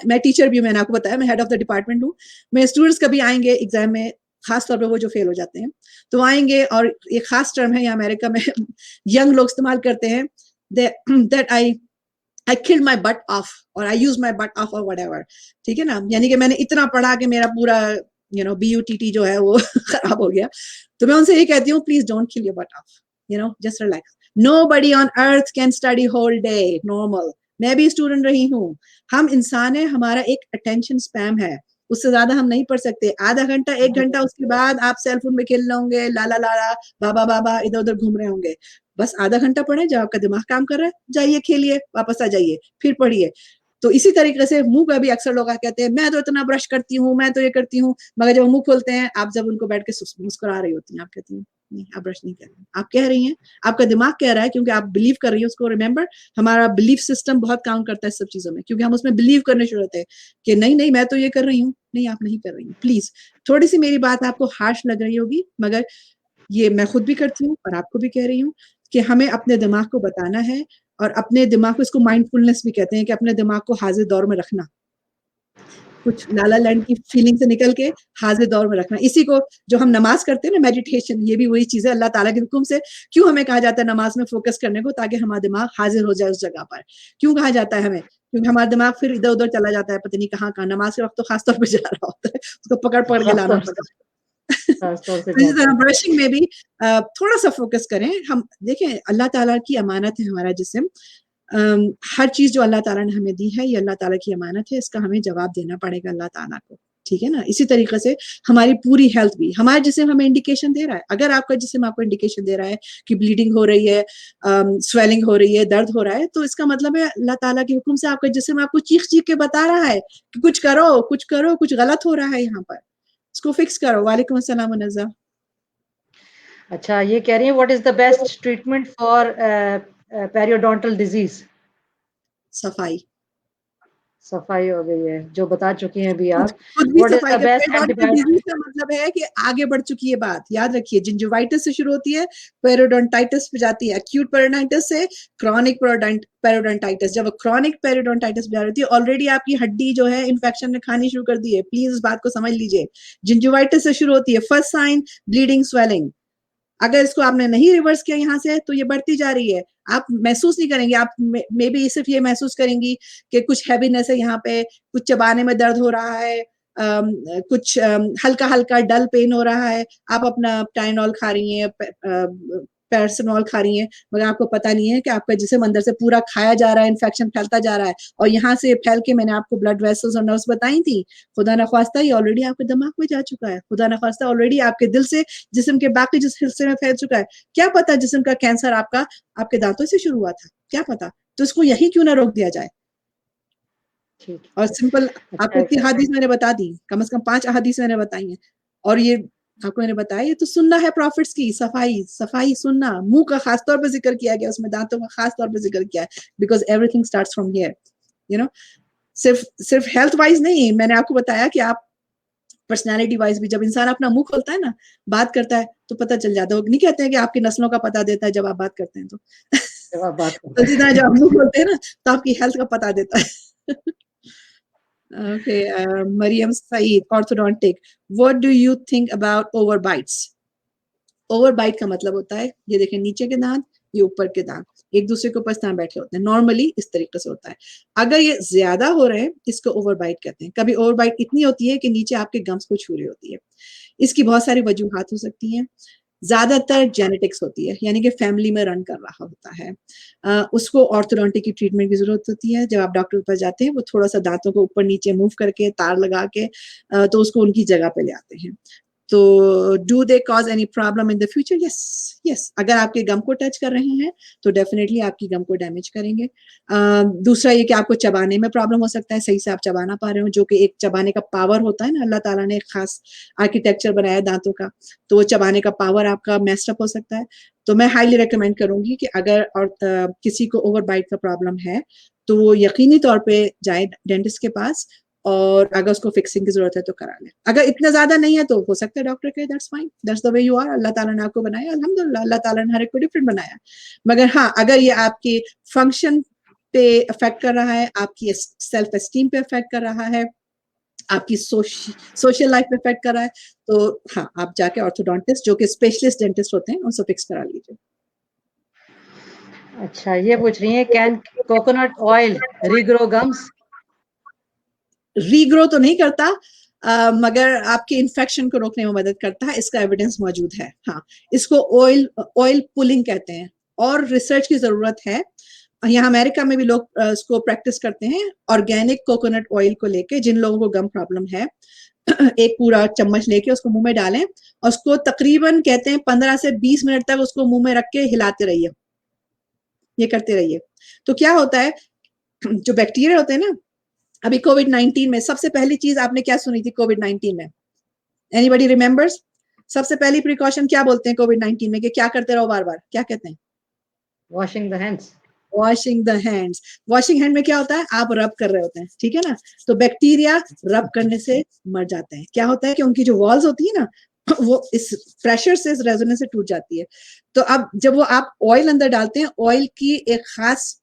मैं टीचर भी हूं, मैंने आपको बताया मैं हेड ऑफ द डिपार्टमेंट हूँ। मेरे स्टूडेंट्स कभी आएंगे एग्जाम में, खास तौर पे वो जो फेल हो जाते हैं, तो आएंगे और एक खास टर्म है, यहाँ अमेरिका में यंग लोग इस्तेमाल करते हैं, that I killed my but of, और आई यूज माई बट ऑफ, और वट एवर। ठीक है ना, यानी कि मैंने इतना पढ़ा कि मेरा पूरा BUTT जो है वो खराब हो गया। तो मैं उनसे ये कहती हूँ, please don't kill your but of, just relax. Nobody on earth can study whole day normal। मैं भी स्टूडेंट रही हूँ। हम इंसान है, हमारा एक अटेंशन स्पैम है, उससे ज्यादा हम नहीं पढ़ सकते। आधा घंटा 1 घंटा, उसके बाद आप सेल फोन में खेल रहे होंगे, लाला लाला बाबा बाबा इधर उधर घूम रहे होंगे। बस आधा घंटा पढ़े, जब आपका दिमाग काम कर रहा है जाइए खेलिए, वापस आ जाइए, फिर पढ़िए। तो इसी तरीके से मुंह का भी अक्सर लोग कहते हैं मैं तो इतना ब्रश करती हूँ, मैं तो ये करती हूँ, मगर जब मुंह खोलते हैं, आप जब उनको बैठ के मुस्कुरा रही होती हैं, आप कहती हैं नहीं आप ब्रश नहीं कर रही, आप कह रही हैं, आपका दिमाग कह रहा है, क्योंकि आप बिलीव कर रही है उसको। रिमेंबर, हमारा बिलीफ सिस्टम बहुत काम करता है सब चीजों में, क्योंकि हम उसमें बिलीव करने शुरू होते हैं कि नहीं नहीं मैं तो ये कर रही हूँ। नहीं, आप नहीं कर रही हूँ। प्लीज, थोड़ी सी मेरी बात आपको हार्श लग रही होगी, मगर ये मैं खुद भी करती हूँ और आपको भी कह रही हूँ कि हमें अपने दिमाग को बताना है, और अपने दिमाग को, इसको माइंडफुलनेस भी कहते हैं, कि अपने दिमाग को हाजिर दौर में रखना, कुछ लाला लैंड की फीलिंग से निकल के हाजिर दौर में रखना। इसी को जो हम नमाज करते हैं ना, मेडिटेशन, ये भी वही चीज है। अल्लाह ताला के हुक्म से क्यों हमें कहा जाता है नमाज में फोकस करने को, ताकि हमारा दिमाग हाजिर हो जाए उस जगह पर। क्यों कहा जाता है हमें? क्योंकि हमारा दिमाग फिर इधर उधर चला जाता है, पता नहीं कहाँ कहाँ, नमाज के वक्त तो खासतौर पर जा रहा होता है, उसको पकड़ पकड़ के खास लाना तौर से पड़ता है। खास तौर से तो इसी जाता तरह है। ब्रशिंग में भी थोड़ा सा फोकस करें। हम देखें, अल्लाह ताला की अमानत है हमारा जिस्म, हर चीज जो अल्लाह ताला ने हमें दी है ये अल्लाह ताला की अमानत है, इसका हमें जवाब देना पड़ेगा अल्लाह ताला को, ठीक है ना। इसी तरीके से हमारी पूरी हेल्थ भी, हमारा जिस्म हमें इंडिकेशन दे रहा है। अगर आपका जिस्म आपको इंडिकेशन दे रहा है कि ब्लीडिंग हो रही है, स्वेलिंग हो रही है, दर्द हो रहा है, तो इसका मतलब है अल्लाह ताला के हुक्म से आपका जिस्म आपको चीख चीख के बता रहा है कि कुछ करो, कुछ करो, कुछ गलत हो रहा है यहाँ पर, इसको फिक्स करो। वालेकुम अस्सलाम मुनज़्ज़ा। अच्छा, ये कह रही हैं what is the best treatment for periodontal disease? सफाई। सफाई हो गई है, जो बता चुकी हैं अभी खुद आप। खुद भी व्हाट इज़ सफाई द का, बेस्ट पेरियोडोंटल डिजीज एंटीबायोटिक? का मतलब है कि आगे बढ़ चुकी है बात, याद रखिए। जिंजिवाइटिस से शुरू होती है, पेरियोडोंटाइटिस पे जाती है, एक्यूट पेरियोडोंटाइटिस से क्रॉनिक पेरियोडोंटाइटिस। जब क्रॉनिक पेरियोडोंटाइटिस जा रही है, ऑलरेडी आपकी हड्डी जो है इन्फेक्शन ने खानी शुरू कर दी है, प्लीज इस बात को समझ लीजिए। जिंजिवाइटिस से शुरू होती है, फर्स्ट साइन ब्लीडिंग, स्वेलिंग। अगर इसको आपने नहीं रिवर्स किया यहाँ से तो ये बढ़ती जा रही है। आप महसूस नहीं करेंगे, आप मे बी सिर्फ ये महसूस करेंगी कि कुछ हैवीनेस है यहाँ पे, कुछ चबाने में दर्द हो रहा है, कुछ हल्का हल्का डल पेन हो रहा है। आप अपना टाइनॉल खा रही हैं, पैरासिटामोल खा रही हैं, मगर आपको पता नहीं है कि आपका जिस्म अंदर से पूरा खाया जा रहा है, इन्फेक्शन फैलता जा रहा है, और यहाँ से फैल के, मैंने आपको ब्लड वेसल्स और नर्व्स बताई थी, खुदा न खास्ता ये ऑलरेडी आपके दिमाग में जा चुका है, खुदा न खास्ता ऑलरेडी आपके दिल से जिस्म के बाकी जिस हिस्से में फैल चुका है। क्या पता जिस्म का कैंसर आपका आपके दांतों से शुरू हुआ था, क्या पता। तो इसको यही क्यों ना रोक दिया जाए। ठीक और है। सिंपल, आपको अच्छा इतनी हदीस मैंने बता दी, कम से कम 5 हदीस मैंने बताई हैं, और ये आपको मैंने बताया, ये तो सुन्ना है प्रॉफिट्स की, सफाई सफाई सुन्ना। मुंह का खास तौर पर जिक्र किया गया, उसमें दांतों का खास तौर पर जिक्र किया है, because everything starts from here, you know. सिर्फ सिर्फ हेल्थ वाइज नहीं, मैंने आपको बताया कि आप पर्सनैलिटी वाइज भी, जब इंसान अपना मुंह खोलता है ना, बात करता है, तो पता चल जाता है। नहीं कहते हैं कि आपकी नस्लों का पता देता है जब आप बात करते हैं तो जब आप बात तो करते जितना जब आप हैं। मुंह खोलते हैं ना, तो आपकी हेल्थ का पता देता है। Okay, Mariam Saeed, orthodontic. What do you think about overbites? ओवरबाइट का मतलब होता है, ये देखें नीचे के दांत, ये ऊपर के दांत एक दूसरे के ऊपर इस तरह बैठे होते हैं, नॉर्मली इस तरीके से होता है। अगर ये ज्यादा हो रहे हैं, इसको ओवरबाइट कहते हैं। कभी ओवरबाइट इतनी होती है कि नीचे आपके गम्स को छू रही होती है। इसकी बहुत सारी वजूहात हो सकती हैं। ज्यादातर जेनेटिक्स होती है, यानी कि फैमिली में रन कर रहा होता है। उसको ऑर्थोडोंटिक की ट्रीटमेंट की जरूरत होती है। जब आप डॉक्टर के पास जाते हैं, वो थोड़ा सा दांतों को ऊपर नीचे मूव करके, तार लगा के, तो उसको उनकी जगह पे ले आते हैं। तो do they cause any problem in the future? Yes, yes. अगर आपके गम को टच कर रहे हैं तो डेफिनेटली आपकी गम को डैमेज करेंगे। दूसरा ये कि आपको चबाने में प्रॉब्लम हो सकता है, सही से आप चबाना पा रहे हो, जो कि एक चबाने का पावर होता है ना, अल्लाह ताला ने एक खास आर्किटेक्चर बनाया दांतों का, तो वो चबाने का पावर आपका मेस्ड अप हो सकता है। तो मैं हाईली रिकमेंड करूंगी कि अगर और किसी को ओवरबाइट का प्रॉब्लम है, तो वो यकीनी तौर पे जाए डेंटिस्ट के पास, और अगर उसको फिक्सिंग की जरूरत है तो करा ले। अगर इतना ज्यादा नहीं है तो हो सकता है डॉक्टर कहे that's fine, that's the way you are, Allah ताला ने आपको बनाया, अल्हम्दुलिल्लाह, अल्लाह ताला ने हर एक को डिफरेंट बनाया। मगर हाँ, अगर ये आपकी फंक्शन पे अफेक्ट कर रहा है, आपकी सेल्फ एस्टीम पे अफेक्ट कर रहा है, आपकी सोशल लाइफ पे अफेक्ट कर रहा है, तो हाँ, आप जाके ऑर्थोडोंटिस्ट, जो कि स्पेशलिस्ट डेंटिस्ट होते हैं, उनसे फिक्स करा लीजिए। अच्छा, ये पूछ रही हैं can coconut oil regrow gums? Regrow तो नहीं करता, मगर आपके इन्फेक्शन को रोकने में मदद करता है, इसका एविडेंस मौजूद है। हाँ, इसको ऑयल ऑयल पुलिंग कहते हैं, और रिसर्च की जरूरत है। यहाँ अमेरिका में भी लोग इसको प्रैक्टिस करते हैं, ऑर्गेनिक कोकोनट ऑयल को लेके। जिन लोगों को गम प्रॉब्लम है, एक पूरा चम्मच लेके उसको मुंह में डालें, और उसको तकरीबन कहते हैं 15 से 20 मिनट तक उसको मुंह में रख के हिलाते रहिए, ये करते रहिए। तो क्या होता है, जो बैक्टीरिया होते हैं ना, अभी कोविड-19 में सबसे पहली चीज आपने क्या सुनी थी कोविड-19 में? Anybody remembers? सबसे पहली प्रिकॉशन क्या बोलते हैं कोविड-19 में, कि क्या करते रहो बार-बार? क्या कहते हैं? Washing the hands. Washing the hands. Washing hand में क्या होता है, आप रब कर रहे होते हैं, ठीक है ना। तो बैक्टीरिया रब करने से मर जाते हैं। क्या होता है कि उनकी जो वॉल्स होती है ना, वो इस प्रेशर से, इस रेजोनेंस से टूट जाती है। तो अब जब वो आप ऑयल अंदर डालते हैं, ऑयल की एक खास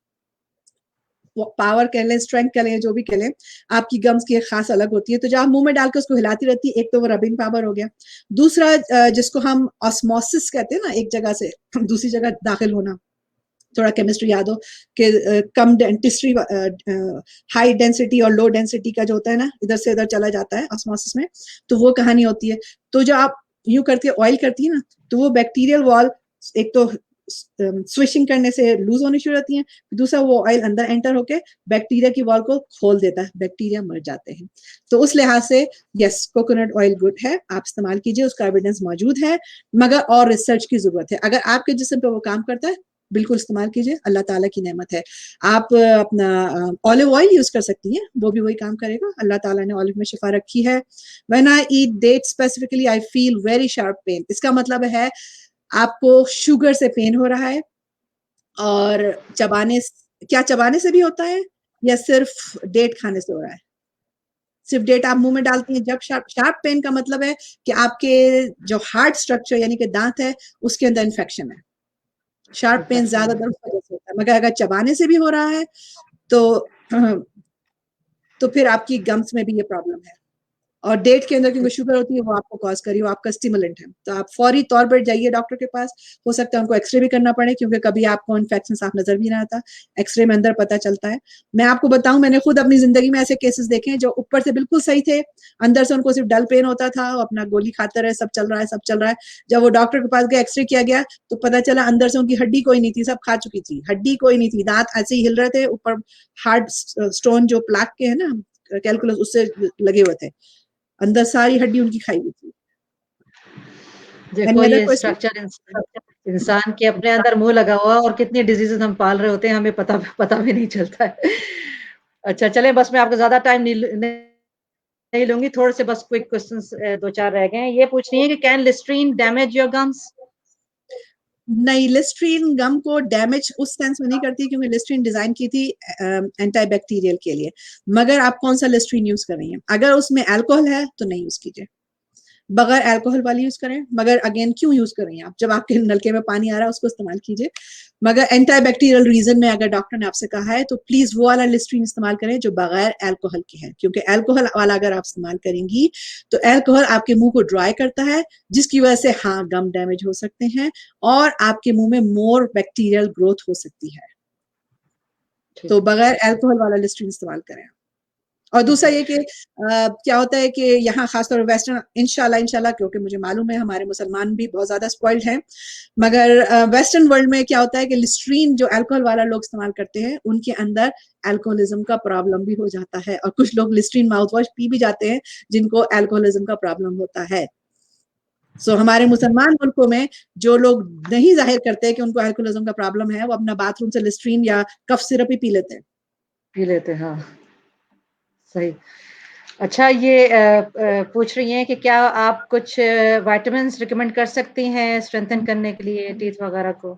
पावर कह लें, स्ट्रेंथ कह लें, जो भी कह लें, आपकी गम्स की एक खास अलग होती है। तो जब आप मुंह में डाल के उसको हिलाती रहती है, एक तो वो रबिंग पावर हो गया। दूसरा जिसको हम ऑस्मोसिस कहते हैं ना, एक जगह से दूसरी जगह दाखिल होना, थोड़ा केमिस्ट्री याद हो कि कम डेंटिस्ट्री, हाई डेंसिटी और लो डेंसिटी का जो होता है ना, इधर से इधर चला जाता है ऑस्मोसिस में, तो वो कहानी होती है। तो जो आप यूं करती है, ऑयल करती है ना, तो वो बैक्टीरियल वॉल एक तो स्विशिंग करने से लूज होनी शुरू होती है, दूसरा वो ऑयल अंदर एंटर होके बैक्टीरिया की वॉल को खोल देता है, बैक्टीरिया मर जाते हैं। तो उस लिहाज से यस, कोकोनट ऑयल गुड है, आप इस्तेमाल कीजिए, उसका एविडेंस मौजूद है, मगर और रिसर्च की जरूरत है। अगर आपके जिस्म पे वो काम करता है, बिल्कुल इस्तेमाल कीजिए, अल्लाह ताला की नेमत है। आप अपना ऑलिव ऑयल यूज कर सकती हैं, वो भी वही काम करेगा, अल्लाह ताला ने ऑलिव में शिफा रखी है। When I eat date specifically I feel very sharp pain, इसका मतलब है आपको शुगर से पेन हो रहा है, और क्या चबाने से भी होता है या सिर्फ डेट खाने से हो रहा है? सिर्फ डेट आप मुंह में डालती हैं जब शार्प शार्प पेन का मतलब है कि आपके जो हार्ट स्ट्रक्चर यानी कि दांत है उसके अंदर इन्फेक्शन है। शार्प पेन इन्फेक्शन है। ज्यादातर उस वजह से होता है, मगर अगर चबाने से भी हो रहा है तो तो फिर आपकी गम्स में भी ये प्रॉब्लम है। और डेट के अंदर क्योंकि शुगर होती है, वो आपको कॉज करी, वो आपका स्टिमुलेंट है, तो आप फौरी तौर पर जाइए डॉक्टर के पास। हो सकता है उनको एक्सरे भी करना पड़े, क्योंकि कभी आपको इन्फेक्शन साफ नजर भी ना आता, एक्सरे में अंदर पता चलता है। मैं आपको बताऊं, मैंने खुद अपनी जिंदगी में ऐसे केसेस देखे हैं जो ऊपर से बिल्कुल सही थे, अंदर से उनको सिर्फ डल पेन होता था, वो अपना गोली खाते रहे, सब चल रहा है, सब चल रहा है। जब वो डॉक्टर के पास गए, एक्सरे किया गया, तो पता चला अंदर से उनकी हड्डी कोई नहीं थी, सब खा चुकी थी, हड्डी कोई नहीं थी, दांत ऐसे ही हिल रहे थे, ऊपर हार्ड स्टोन जो प्लाक के है ना, कैलकुलस, उससे लगे हुए थे, अंदर सारी हड्डी उनकी खाई हुई थी। देखो एनी अदर ये क्वेश्चन? स्ट्रक्चर इंसान के अपने अंदर मुंह लगा हुआ, और कितनी डिजीजेस हम पाल रहे होते हैं, हमें पता भी नहीं चलता है। अच्छा चले, बस मैं आपको ज्यादा टाइम नहीं लूंगी, थोड़े से बस क्विक क्वेश्चंस दो चार रह गए हैं। ये पूछनी है कि can Listerine damage your gums? नहीं, लिस्ट्रीन गम को डैमेज उस सेंस में नहीं करती, क्योंकि लिस्ट्रीन डिजाइन की थी एंटी बैक्टीरियल के लिए। मगर आप कौन सा लिस्ट्रीन यूज कर रही हैं, अगर उसमें अल्कोहल है तो नहीं यूज कीजिए, बगैर अल्कोहल वाली यूज करें। मगर अगेन क्यों यूज कर रही हैं आप, जब आपके नलके में पानी आ रहा है उसको इस्तेमाल कीजिए। मगर एंटी बैक्टीरियल रीजन में अगर डॉक्टर ने आपसे कहा है तो प्लीज वो वाला लिस्ट्रीन इस्तेमाल करें जो बगैर अल्कोहल के है, क्योंकि अल्कोहल वाला अगर आप इस्तेमाल करेंगी तो अल्कोहल आपके मुंह को ड्राई करता है, जिसकी वजह से हाँ गम डैमेज हो सकते हैं, और आपके मुंह में मोर बैक्टीरियल ग्रोथ हो सकती है। तो बगैर अल्कोहल वाला लिस्ट्रीन इस्तेमाल करें। और दूसरा ये कि क्या होता है कि यहाँ खासतौर पर वेस्टर्न, इंशाल्लाह क्योंकि मुझे मालूम है हमारे मुसलमान भी बहुत ज्यादा स्पॉइल्ड हैं, मगर वेस्टर्न वर्ल्ड में क्या होता है कि लिस्ट्रीन जो अल्कोहल वाला लोग इस्तेमाल करते हैं उनके अंदर अल्कोहलिज्म का प्रॉब्लम भी हो जाता है, और कुछ लोग लिस्ट्रीन माउथ वॉश पी भी जाते हैं जिनको अल्कोहलिज्म का प्रॉब्लम होता है। सो हमारे मुसलमान मुल्कों में जो लोग नहीं जाहिर करते कि उनको अल्कोहलिज्म का प्रॉब्लम है, वो अपना बाथरूम से लिस्ट्रीन या कफ सिरप ही पी लेते हैं। हाँ, सही। अच्छा ये पूछ रही हैं कि क्या आप कुछ विटामिन्स रिकमेंड कर सकती हैं स्ट्रेंथन करने के लिए टीथ वगैरह को?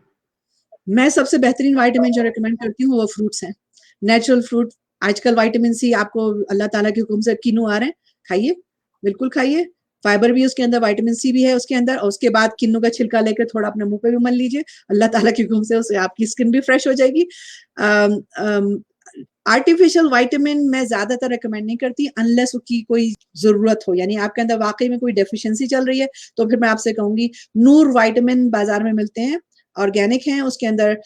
मैं सबसे बेहतरीन विटामिन जो रिकमेंड करती हूँ वो फ्रूट्स हैं, नेचुरल फ्रूट। आजकल विटामिन सी आपको अल्लाह ताला के हुक्म से किन्नू आ रहे हैं, खाइए, बिल्कुल खाइए, फाइबर भी उसके अंदर, विटामिन सी भी है उसके अंदर, और उसके बाद किन्नू का छिलका लेकर थोड़ा अपने मुंह पे भी मल लीजिए, अल्लाह ताला के हुक्म से उससे आपकी स्किन भी फ्रेश हो जाएगी। आर्टिफिशियल विटामिन मैं ज्यादातर रिकमेंड नहीं करती अनलेस उसकी कोई जरूरत हो, यानी आपके अंदर वाकई में कोई डेफिशिएंसी चल रही है, तो फिर मैं आपसे कहूंगी नूर विटामिन बाजार में मिलते हैं, ऑर्गेनिक हैं, उसके अंदर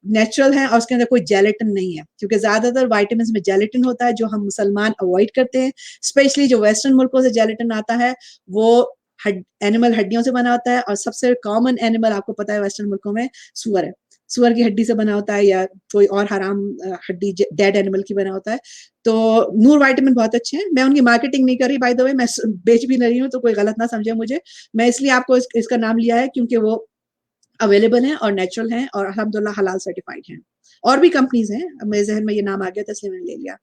नेचुरल हैं, और उसके अंदर कोई जेलेटिन नहीं है, क्योंकि ज्यादातर विटामिन में जेलेटिन होता है जो हम मुसलमान अवॉइड करते हैं। स्पेशली जो वेस्टर्न मुल्कों से जेलेटिन आता है वो एनिमल हड्डियों से बना होता है, और सबसे कॉमन एनिमल आपको पता है वेस्टर्न मुल्कों में सुअर है, सुअर की हड्डी से बना होता है, या कोई और हराम हड्डी डेड एनिमल की बना होता है। तो नूर विटामिन बहुत अच्छे हैं, मैं उनकी मार्केटिंग नहीं कर रही बाय द वे, मैं बेच भी नहीं रही हूँ, तो कोई गलत ना समझे मुझे, मैं इसलिए आपको इसका नाम लिया है क्योंकि वो अवेलेबल हैं और नेचुरल हैं और अल्हम्दुलिल्लाह हलाल सर्टिफाइड हैं। और भी कंपनीज हैं, मेरे जहन में ये नाम आ गया था इसलिए मैंने ले लिया।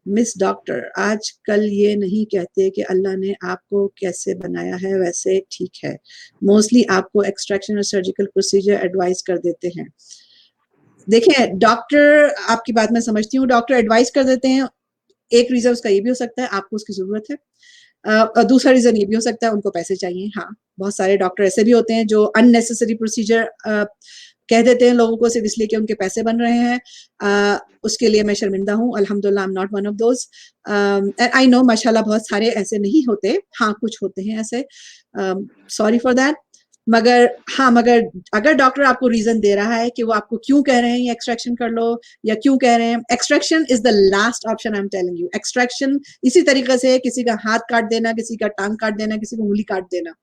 मिस डॉक्टर, आजकल ये नहीं कहते कि अल्लाह ने आपको कैसे बनाया है वैसे ठीक है, मोस्टली आपको एक्सट्रैक्शन और सर्जिकल प्रोसीजर एडवाइस कर देते हैं। देखिए डॉक्टर, आपकी बात मैं समझती हूँ, डॉक्टर एडवाइस कर देते हैं, एक रीजन उसका ये भी हो सकता है आपको उसकी जरूरत है, और दूसरा रीजन ये भी हो सकता है उनको पैसे चाहिए। हाँ, बहुत सारे डॉक्टर ऐसे भी होते हैं जो अननेसेसरी प्रोसीजर कह देते हैं लोगों को सिर्फ इसलिए कि उनके पैसे बन रहे हैं। उसके लिए मैं शर्मिंदा हूँ, अल्हम्दुलिल्लाह I am not one of those, and I know माशाल्लाह बहुत सारे ऐसे नहीं होते, हाँ कुछ होते हैं ऐसे, सॉरी फॉर दैट। मगर हाँ, मगर अगर डॉक्टर आपको रीजन दे रहा है कि वो आपको क्यों कह रहे हैं ये एक्सट्रैक्शन कर लो, या क्यों कह रहे हैं, extraction is the last option, I am telling you. Extraction इसी तरीके से किसी का हाथ काट देना, किसी का टांग काट देना, किसी को उंगली काट देना,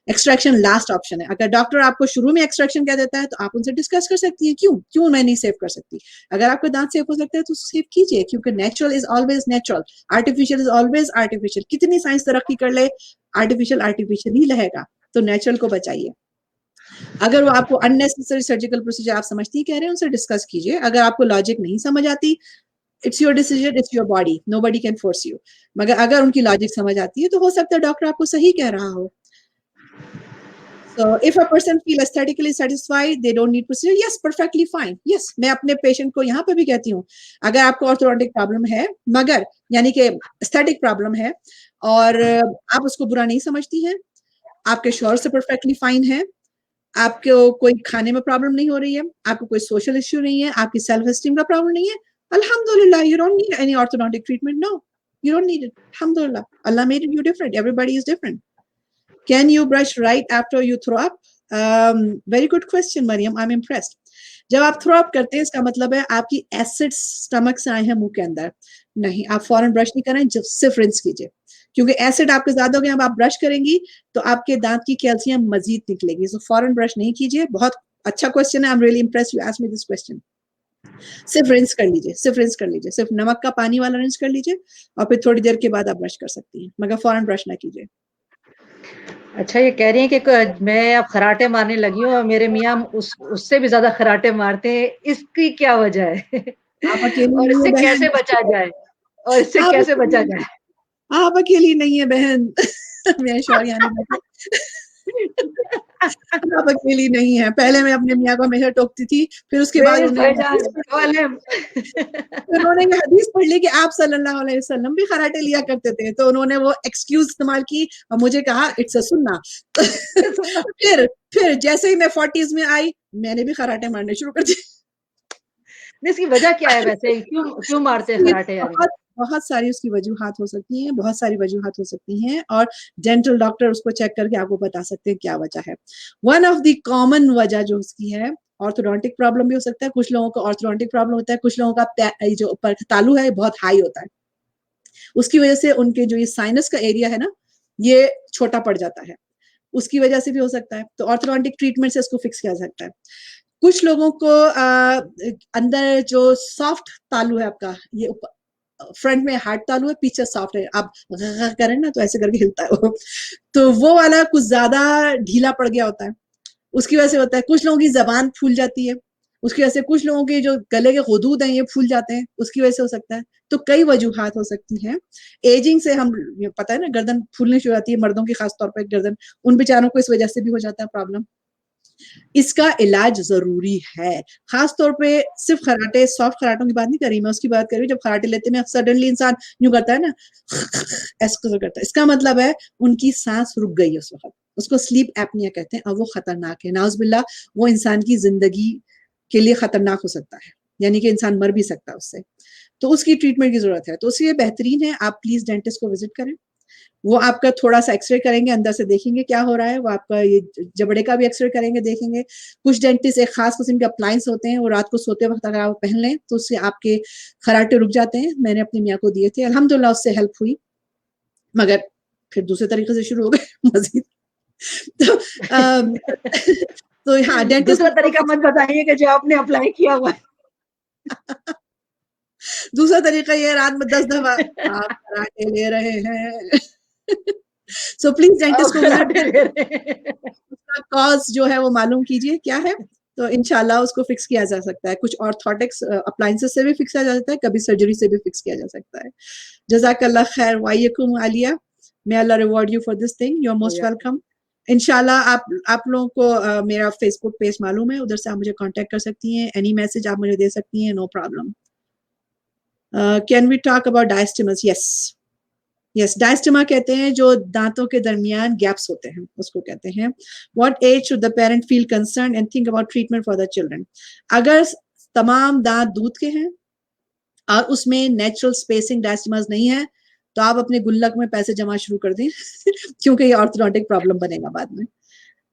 एक्सट्रैक्शन लास्ट ऑप्शन है। अगर डॉक्टर आपको शुरू में एक्सट्रैक्शन कह देता है तो आप उनसे डिस्कस कर सकती हैं, क्यों क्यों मैं नहीं सेव कर सकती। अगर आपका दांत सेव हो सकता है तो सेव कीजिए, क्योंकि natural is always natural, artificial is always artificial. कितनी साइंस तरक्की कर ले, आर्टिफिशियल आर्टिफिशियल ही रहेगा। तो नेचुरल को बचाइए। अगर वो आपको अननेसेसरी सर्जिकल प्रोसीजर आप समझती कह रहे हैं, उनसे डिस्कस कीजिए। अगर आपको लॉजिक नहीं समझ आती, it's your decision, it's your body, nobody can force you. मगर अगर उनकी लॉजिक समझ आती है तो हो सकता है डॉक्टर आपको सही कह रहा हो। So if a person feel aesthetically satisfied, they don't need procedure. Yes, perfectly fine. Yes, मैं अपने पेशेंट को यहाँ पे भी कहती हूँ, अगर आपको ऑर्थोडोंटिक प्रॉब्लम है, मगर यानी कि एस्थेटिक प्रॉब्लम है और आप उसको बुरा नहीं समझती हैं, आपके शौहर से परफेक्टली फाइन है, आपको कोई खाने में प्रॉब्लम नहीं हो रही है, आपको कोई सोशल इश्यू नहीं है, आपकी सेल्फ एस्टीम का प्रॉब्लम नहीं है, अल्हम्दुलिल्लाह, you don't need any orthodontic treatment. No, you don't need it. अल्हम्दुलिल्लाह, Allah made you different, everybody is different. Can you brush right after you throw up? Very good question, Mariam. I'm impressed. जब आप throw up करते हैं इसका मतलब है आपकी acid stomach से आए हैं मुंह के अंदर। नहीं, आप फौरन ब्रश नहीं करें, जब सिर्फ रिंस कीजिए, क्योंकि एसिड आपके ज्यादा हो गया। अब आप ब्रश करेंगी तो आपके दांत की कैल्शियम मजीद निकलेगी। सो फौरन ब्रश नहीं कीजिए। बहुत अच्छा क्वेश्चन है, I am really impressed you asked me this question. सिर्फ रिंस कर लीजिए, सिर्फ रिंस कर लीजिए, सिर्फ नमक का पानी वाला रिंस कर लीजिए और फिर थोड़ी देर के बाद आप ब्रश कर सकती हैं, मगर फौरन ब्रश ना कीजिए। अच्छा, ये कह रही हैं कि मैं अब खराटे मारने लगी हूँ और मेरे मियाँ उससे भी ज़्यादा खराटे मारते हैं, इसकी क्या वजह है? आप अकेली और नहीं है इससे बहन। कैसे बचा जाए? और इससे आप कैसे बचा अकेली जाए? आप अकेली नहीं है बहन। मेरे शौहर यहाँ नहीं बैठे। आप अकेली नहीं है। पहले मैं अपने मियाँ को हमेशा टोकती थी, फिर उसके बाद प्लीज़ उन्होंने भाईजान, मालूम उन्होंने ये हदीस पढ़ ली कि आप सल्लल्लाहु अलैहि वसल्लम भी खराटे लिया करते थे, तो उन्होंने वो एक्सक्यूज इस्तेमाल की और मुझे कहा इट्स अ सुन्ना। फिर जैसे ही मैं 40s में आई, मैंने भी खराटे मारने शुरू कर दिए। इसकी वजह क्या है वैसे? क्यों क्यों मारते हैं उसकी खराटे यानी? बहुत बहुत सारी उसकी वजूहात हो सकती हैं, बहुत सारी वजूहात हो सकती हैं, और डेंटल डॉक्टर उसको चेक करके आपको बता सकते हैं क्या वजह है। वन ऑफ द कॉमन वजह जो उसकी है, ऑर्थोडोंटिक प्रॉब्लम भी हो सकता है। कुछ लोगों को ऑर्थोडोंटिक प्रॉब्लम होता है, कुछ लोगों का जो ऊपर तालू है बहुत हाई होता है, उसकी वजह से उनके जो ये साइनस का एरिया है ना, ये छोटा पड़ जाता है, उसकी वजह से भी हो सकता है। तो ऑर्थोडोंटिक ट्रीटमेंट से इसको फिक्स किया जा सकता है। कुछ लोगों को अंदर जो सॉफ्ट तालू है आपका, ये फ्रंट में हार्ड तालू है, पीछे सॉफ्ट है, आप करें ना तो ऐसे करके हिलता है वो, तो वो वाला कुछ ज्यादा ढीला पड़ गया होता है, उसकी वजह से होता है। कुछ लोगों की जबान फूल जाती है, उसकी वजह से। कुछ लोगों के जो गले के गुदूद हैं ये फूल जाते हैं, उसकी वजह से हो सकता है। तो कई वजूहात हो सकती हैं। एजिंग से हम, पता है ना, गर्दन फूलने शुरू होती है मर्दों की, खासतौर पर गर्दन, उन बेचारों को इस वजह से भी हो जाता है प्रॉब्लम। इसका इलाज जरूरी है, खास तौर पे सिर्फ खराटे, सॉफ्ट खराटों की बात नहीं कर रही मैं, उसकी बात कर रही हूँ जब खराटे लेते में सडनली इंसान यूं करता है ना, ऐसा करता है, इसका मतलब है उनकी सांस रुक गई है उस वक्त, उसको स्लीप एपनिया कहते हैं, और वो खतरनाक है, नाउजुबिल्लाह, वो इंसान की जिंदगी के लिए खतरनाक हो सकता है, यानी कि इंसान मर भी सकता है उससे। तो उसकी ट्रीटमेंट की जरूरत है, तो उसके लिए बेहतरीन है आप प्लीज डेंटिस्ट को विजिट करें। वो आपका थोड़ा सा एक्सरे करेंगे, अंदर से देखेंगे क्या हो रहा है, वो आपका ये जबड़े का भी एक्सरे करेंगे, देखेंगे। कुछ डेंटिस्ट एक खास किस्म के अप्लायंस होते हैं, वो रात को सोते वक्त अगर आप पहन लें तो उससे आपके खराटे रुक जाते हैं। मैंने अपनी मियाँ को दिए थे, अल्हम्दुलिल्लाह उससे हेल्प हुई, मगर फिर दूसरे तरीके से शुरू हो गए मजीद। तो तो हाँ, डेंटिस्ट दूसरा तरीका मत बताइए कि जो आपने अप्लाई किया हुआ है। दूसरा तरीका ये है, रात में 10 दफा आप खराटे ले रहे हैं। सो प्लीज आप डेंटिस्ट को विजिट खराटे ले करें, रहे हैं। उसका कॉज जो है वो मालूम कीजिए क्या है, तो इंशाल्लाह उसको फिक्स किया जा सकता है। कुछ ऑर्थोटिक्स अप्लायंसेस से भी फिक्स किया जा सकता है, कभी सर्जरी से भी फिक्स किया जा सकता है। जज़ाकल्लाह खैर, वायकुम आलिया, may Allah reward you for this thing, you are most welcome. इंशाल्लाह आप लोगों को मेरा फेसबुक पेज मालूम है, उधर से आप मुझे कांटेक्ट कर सकती हैं, एनी मैसेज आप मुझे दे सकती हैं, no problem. Can we talk about diastemas? Yes, yes, diastema कहते हैं जो दांतों के दरमियान गैप्स होते हैं, उसको कहते हैं। What age should the parent feel concern and think about treatment for the children? अगर तमाम दांत दूध के हैं और उसमें नेचुरल स्पेसिंग डायस्टेमास नहीं है, तो आप अपने गुल्लक में पैसे जमा शुरू कर दें क्योंकि ये ऑर्थोडोंटिक प्रॉब्लम बनेगा बाद में।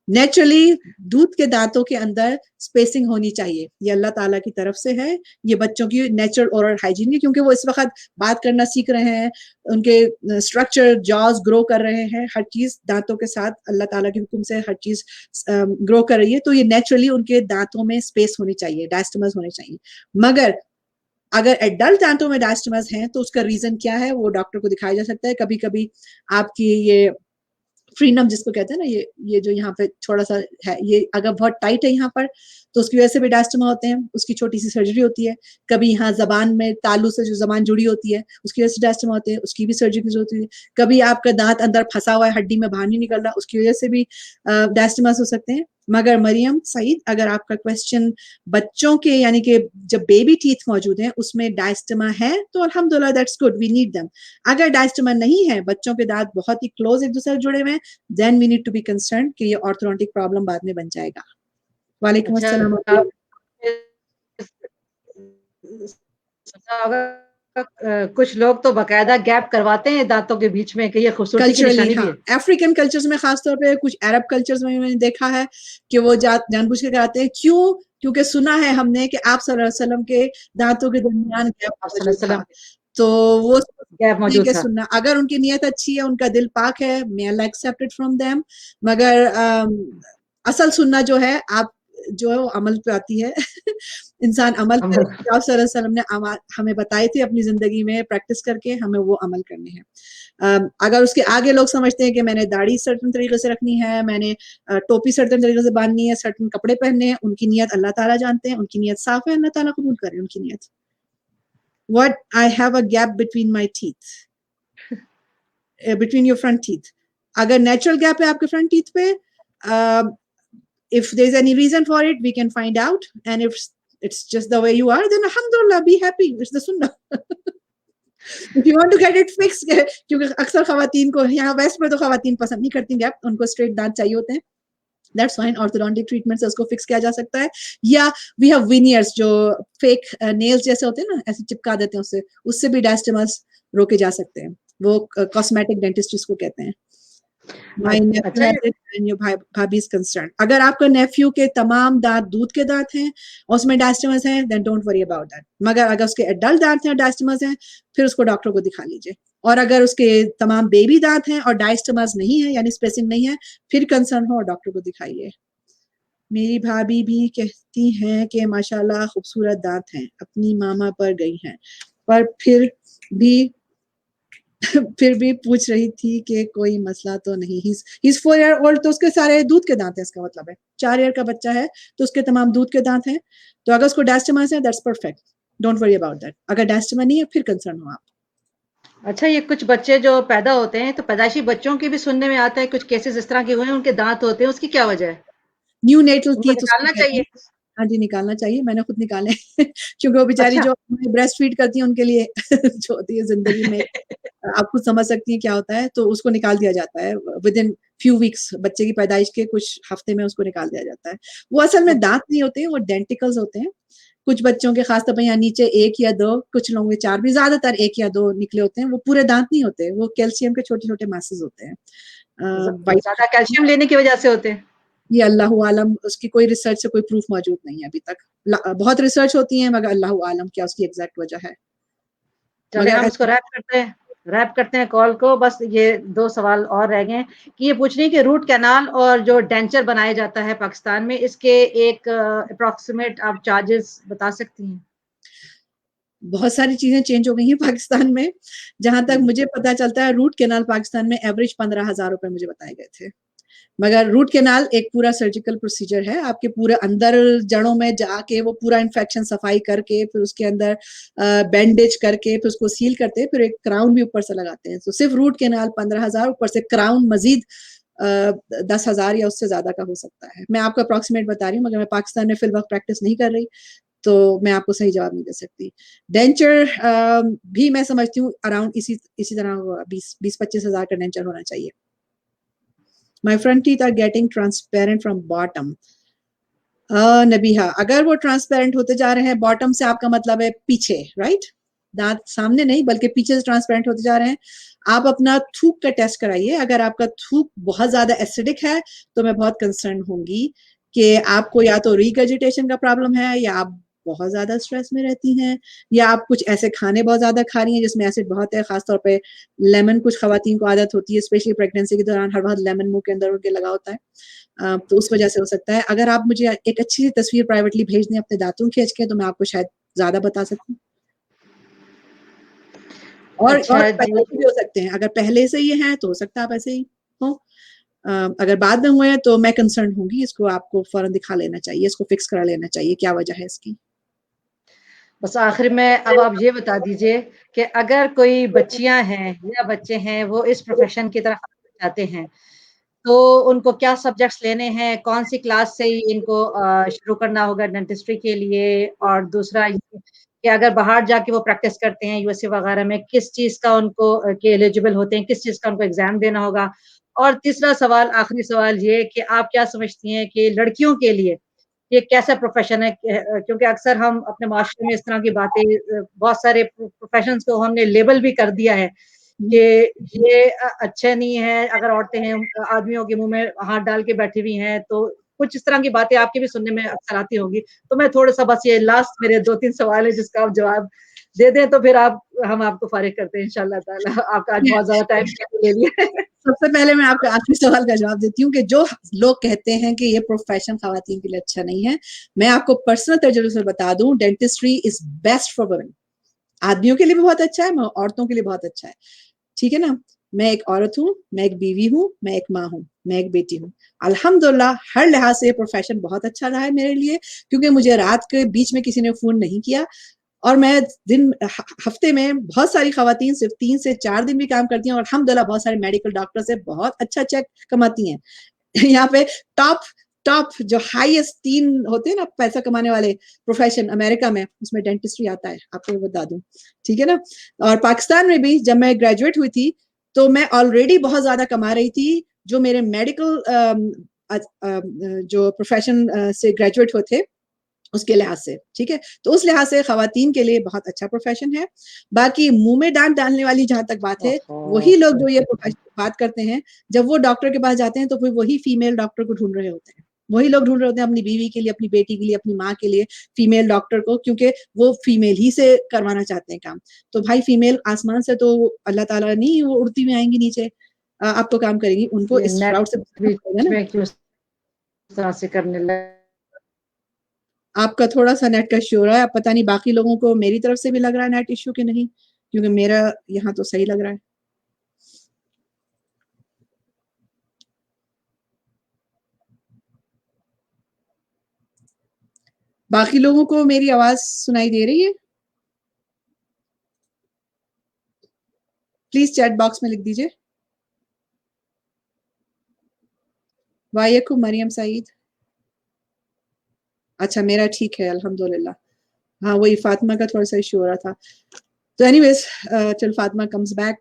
नेचुरली दूध के दांतों के अंदर स्पेसिंग होनी चाहिए, ये अल्लाह ताला की तरफ से है, ये बच्चों की नेचुरल ओरल हाइजीन है, क्योंकि वो इस वक्त बात करना सीख रहे हैं, उनके स्ट्रक्चर जॉज ग्रो कर रहे हैं, हर चीज दांतों के साथ अल्लाह ताला के हुक्म से हर चीज ग्रो कर रही है, तो ये नेचुरली उनके दांतों में स्पेस होनी चाहिए, डायस्टमस होने चाहिए। मगर अगर एडल्ट दांतों में डायस्टमस हैं तो उसका रीजन क्या है वो डॉक्टर को दिखाया जा सकता है। कभी कभी आपकी ये फ्रीनम जिसको कहते हैं ना, ये जो यहाँ पे थोड़ा सा है, ये अगर बहुत टाइट है यहाँ पर तो उसकी वजह से भी डायस्टमा होते हैं, उसकी छोटी सी सर्जरी होती है। कभी यहाँ जबान में तालू से जो जबान जुड़ी होती है उसकी वजह से डायस्टमा होते हैं, उसकी भी सर्जरी की जरूरत होती है। कभी आपका दांत अंदर फंसा हुआ है, हड्डी में बाहर नहीं निकल रहा, उसकी वजह से भी डायस्टमास हो सकते हैं। मगर मरियम सईद, अगर आपका क्वेश्चन बच्चों के यानी कि जब बेबी टीथ मौजूद हैं उसमें डायस्टमा है तो अल्हम्दुलिल्लाह that's good, we need them. अगर डायस्टमा नहीं है, बच्चों के दांत बहुत ही क्लोज एक दूसरे से जुड़े हुए हैं, then we need to be concern कि ये ऑर्थोडोंटिक प्रॉब्लम बाद में बन जाएगा। वालेकुम अच्छा, अस्सलाम। सुना होगा कुछ लोग तो बकायदा गैप करवाते हैं दांतों के बीच में कि ये खूबसूरती की कल्चरली निशानी भी हाँ, है। अफ्रीकन कल्चर्स में खासतौर पे, कुछ अरब कल्चर्स में मैंने देखा है कि वो जानबूझ के कराते हैं। क्यों? क्योंकि सुना है हमने कि आप सल्लल्लाहु अलैहि वसल्लम के दांतों के दरमियान गैप आप मौजूद था, सल्लल्लाहु तो वो गैप मौजूद के था। सुनना, अगर उनकी नीयत अच्छी है, उनका दिल पाक है, may Allah accept it from them. मगर असल सुनना जो है, आप जो है वो अमल पे आती है। इंसान अमल करे, आप सल्लल्लाहु अलैहि वसल्लम ने हमें बताए थे अपनी जिंदगी में प्रैक्टिस करके, हमें वो अमल करने हैं। अगर उसके आगे लोग समझते हैं कि मैंने दाढ़ी सर्टन तरीके से रखनी है, मैंने टोपी सर्टन तरीके से बांधनी है, सर्टन कपड़े पहनने हैं, उनकी नीयत अल्लाह ताला जानते हैं, उनकी नीयत साफ है, अल्लाह ताला कबूल करे उनकी नीयत। What I have a gap between my teeth, between your front teeth. अगर नेचुरल गैप है आपके फ्रंट टीथ पे, if there's any reason for it, we can find out. And if it's just the way you are, then alhamdulillah, be happy. It's the sunnah. If you want to get it fixed, क्योंकि अक्सर खवातीन को यहाँ waste में तो खवातीन पसंद नहीं करती गैप, उनको स्ट्रेट दांत चाहिए होते हैं। That's fine. ऑर्थोडोंटिक ट्रीटमेंट से उसको फिक्स किया जा सकता है। या वी हैव विनियर्स जो फेक नेल्स जैसे होते हैं ना, ऐसे चिपका देते हैं, उससे भी डायस्टमस रोके जा सकते हैं। वो कॉस्मेटिक डेंटिस्ट जिसको कहते हैं। My nephew has it and your भाभी is concerned. अगर आपका नेफ्यू के तमाम दांत दूध के दांत हैं और उसमें डायस्टमस हैं, then don't worry about that. मगर अगर उसके एडल्ट दांत हैं, डायस्टमस हैं, फिर उसको डॉक्टर को दिखा लीजिए। और अगर उसके तमाम बेबी दांत हैं और डायस्टमस नहीं है, यानी स्पेसिंग नहीं है, फिर कंसर्न हो और डॉक्टर को दिखाइए। मेरी भाभी भी कहती हैं कि माशाल्लाह खूबसूरत दांत हैं, अपनी मामा पर गई हैं, पर फिर भी पूछ रही थी कि कोई मसला तो नहीं। he's 4 year old, तो उसके सारे दूध के दांत हैं, इसका मतलब है 4 ईयर का बच्चा है तो उसके तमाम दूध के दांत हैं। तो अगर उसको डायस्टमस है, that's perfect, don't worry about that. अगर डायस्टमा नहीं है, फिर कंसर्न हो आप। अच्छा, ये कुछ बच्चे जो पैदा होते हैं तो पैदाइशी बच्चों के भी सुनने में आता है कुछ केसेस इस तरह के हुए हैं, उनके दांत होते हैं, उसकी क्या वजह है? न्यूनेटल उनको टीथ उसको निकालना कहते चाहिए? हैं। हाँ जी, निकालना चाहिए, मैंने खुद निकाले। क्योंकि वो बेचारी अच्छा। जो ब्रेस्ट फीड करती है उनके लिए जो होती है जिंदगी में, आप खुद समझ सकती हैं क्या होता है, तो उसको निकाल दिया जाता है विद इन फ्यू वीक्स, बच्चे की पैदाइश के कुछ हफ्ते में उसको निकाल दिया जाता है। वो असल में दांत नहीं होते हैं, वो डेंटिकल्स होते हैं। कुछ बच्चों के खासतौर पर यहाँ नीचे 1 या 2, कुछ लोगों के 4 भी, ज्यादातर 1 या 2 निकले होते हैं। वो पूरे दांत नहीं होते, वो कैल्शियम के छोटे-छोटे मासेस होते हैं। ज्यादा कैल्शियम लेने की वजह से होते हैं? ये अल्लाह आलम, उसकी कोई रिसर्च से कोई प्रूफ मौजूद नहीं है अभी तक। बहुत रिसर्च होती है, मगर अल्लाह आलम क्या उसकी एग्जैक्ट वजह है। चले हम इसको रैप करते हैं कॉल को। बस ये 2 सवाल और रह गए कि ये पूछ रही है कि रूट कैनाल और जो डेंचर बनाया जाता है पाकिस्तान में, इसके एक अप्रॉक्सीमेट आप चार्जेस बता सकती हैं? बहुत सारी चीजें चेंज हो गई हैं पाकिस्तान में। जहां तक मुझे पता चलता है, रूट कैनाल पाकिस्तान में एवरेज 15,000 रुपए मुझे बताए गए थे। मगर रूट कैनाल एक पूरा सर्जिकल प्रोसीजर है, आपके पूरे अंदर जड़ों में जाके वो पूरा इन्फेक्शन सफाई करके, फिर उसके अंदर बैंडेज करके, फिर उसको सील करते हैं, फिर एक क्राउन भी ऊपर से लगाते हैं। तो सिर्फ रूट कैनाल 15,000, ऊपर से क्राउन मजीद 10,000 या उससे ज्यादा का हो सकता है। मैं आपको अप्रोक्सीमेट बता रही हूँ, मगर मैं पाकिस्तान में फिल वक्त प्रैक्टिस नहीं कर रही, तो मैं आपको सही जवाब नहीं दे सकती। डेंचर भी मैं समझती हूँ अराउंड इसी तरह 20-25 हजार का डेंचर होना चाहिए। My front teeth are getting transparent from bottom. Nabiha, अगर वो ट्रांसपेरेंट होते जा रहे हैं बॉटम से, आपका मतलब है पीछे, राइट? दांत सामने नहीं बल्कि पीछे से ट्रांसपेरेंट होते जा रहे हैं। आप अपना थूक का टेस्ट कराइए, अगर आपका थूक बहुत ज्यादा एसिडिक है तो मैं बहुत कंसर्न होंगी कि आपको या तो रिगर्जिटेशन का प्रॉब्लम है, या आप बहुत ज्यादा स्ट्रेस में रहती हैं, या आप कुछ ऐसे खाने बहुत ज्यादा खा रही हैं जिसमें एसिड बहुत है। खासतौर पे लेमन कुछ खवातीन को आदत होती है, स्पेशली प्रेगनेंसी के दौरान हर वक्त लेमन मुंह के अंदर उनके लगा होता है, तो उस वजह से हो सकता है। अगर आप मुझे एक अच्छी सी तस्वीर प्राइवेटली भेज दें अपने दांतों खींच के, तो मैं आपको शायद ज्यादा बता सकती हूँ। और अच्छा जी। पहले से भी हो सकते हैं, अगर पहले से ये हैं तो हो सकता है आप ऐसे ही हो। अगर बाद में हुए हैं तो मैं कंसर्न होंगी, इसको आपको फौरन दिखा लेना चाहिए, इसको फिक्स करा लेना चाहिए, क्या वजह है इसकी। बस आखिर में अब आप ये बता दीजिए कि अगर कोई बच्चियां हैं या बच्चे हैं वो इस प्रोफेशन की तरफ चाहते हैं, तो उनको क्या सब्जेक्ट्स लेने हैं, कौन सी क्लास से ही इनको शुरू करना होगा डेंटिस्ट्री के लिए? और दूसरा ये कि अगर बाहर जाके वो प्रैक्टिस करते हैं यूएसए वगैरह में, किस चीज़ का उनको के एलिजिबल होते हैं, किस चीज़ का उनको एग्ज़ाम देना होगा? और तीसरा सवाल, आखिरी सवाल ये कि आप क्या समझती हैं कि लड़कियों के लिए ये कैसा प्रोफ़ेशन है? क्योंकि अक्सर हम अपने माशरे में इस तरह की बातें बहुत सारे प्रोफ़ेशंस को हमने लेबल भी कर दिया है कि ये अच्छे नहीं है, अगर औरतें हैं आदमियों के मुँह में हाथ डाल के बैठी हुई हैं, तो कुछ इस तरह की बातें आपके भी सुनने में अक्सर आती होंगी। तो मैं थोड़ा-सा बस ये लास्ट मेरे 2-3 सवाल है जिसका आप जवाब दे दें तो फिर हम आपको फ़ारिग करते हैं इंशाअल्लाह ताला। आपका आज बहुत ज़्यादा टाइम ले लिया है। सबसे पहले मैं आपका आखिरी सवाल का जवाब देती हूँ कि जो लोग कहते हैं कि ये प्रोफेशन खवातीन के लिए अच्छा नहीं है, मैं आपको पर्सनल तजुर्बे से बता दूं, dentistry is best for women. आदमियों के लिए भी बहुत अच्छा है, औरतों के लिए बहुत अच्छा है, ठीक है ना। मैं एक औरत हूँ, मैं एक बीवी हूँ, मैं एक माँ हूँ, मैं एक बेटी हूँ। अल्हम्दुलिल्लाह हर लिहाज से प्रोफेशन बहुत अच्छा रहा है मेरे लिए, क्योंकि मुझे रात के बीच में किसी ने फोन नहीं किया, और मैं हफ्ते में बहुत सारी खवातीन सिर्फ 3 से 4 दिन भी काम करती हैं, और अल्हम्दुलिल्लाह बहुत सारे मेडिकल डॉक्टर से बहुत अच्छा चेक कमाती हैं। यहाँ पे टॉप टॉप जो हाईएस्ट 3 होते हैं ना पैसा कमाने वाले प्रोफेशन अमेरिका में, उसमें डेंटिस्ट्री आता है, आपको बता दूं, ठीक है ना। और पाकिस्तान में भी जब मैं ग्रेजुएट हुई थी तो मैं ऑलरेडी बहुत ज्यादा कमा रही थी, जो मेरे मेडिकल जो प्रोफेशन से ग्रेजुएट हुए थे उसके लिहाज से, ठीक है। तो उस लिहाज से खवातीन के लिए बहुत अच्छा प्रोफेशन है। बाकी मुंह में दांत डालने वाली जहां तक बात है, ओहो! वही लोग जो ये बात करते हैं, जब वो डॉक्टर के पास जाते हैं तो फिर वही फीमेल डॉक्टर को ढूंढ रहे होते हैं, वही लोग ढूंढ रहे होते हैं अपनी बीवी के लिए, अपनी बेटी के लिए, अपनी माँ के लिए फीमेल डॉक्टर को, क्योंकि वो फीमेल ही से करवाना चाहते हैं काम। तो भाई फीमेल आसमान से तो अल्लाह ताला नहीं वो उड़ती हुई आएंगी नीचे आपको काम करेंगी, उनको ये इस नेट राउट से गुजरना पड़ेगा बीच ना। में क्यों इस तरह से करने लगे? आपका थोड़ा-सा नेट का इश्यू हो रहा है, अब पता नहीं बाकी लोगों को मेरी तरफ से भी लग रहा है नेट इश्यू कि नहीं, क्योंकि मेरा यहाँ तो सही लग रहा है। बाकी लोगों को मेरी आवाज़ सुनाई दे रही है? प्लीज़ चैट बॉक्स में लिख दीजिए। वालेकुम मरियम सईद। अच्छा मेरा ठीक है अल्हम्दुलिल्लाह। हाँ, वही फातिमा का थोड़ा-सा इश्यू हो रहा था। तो anyways till Fatima comes back,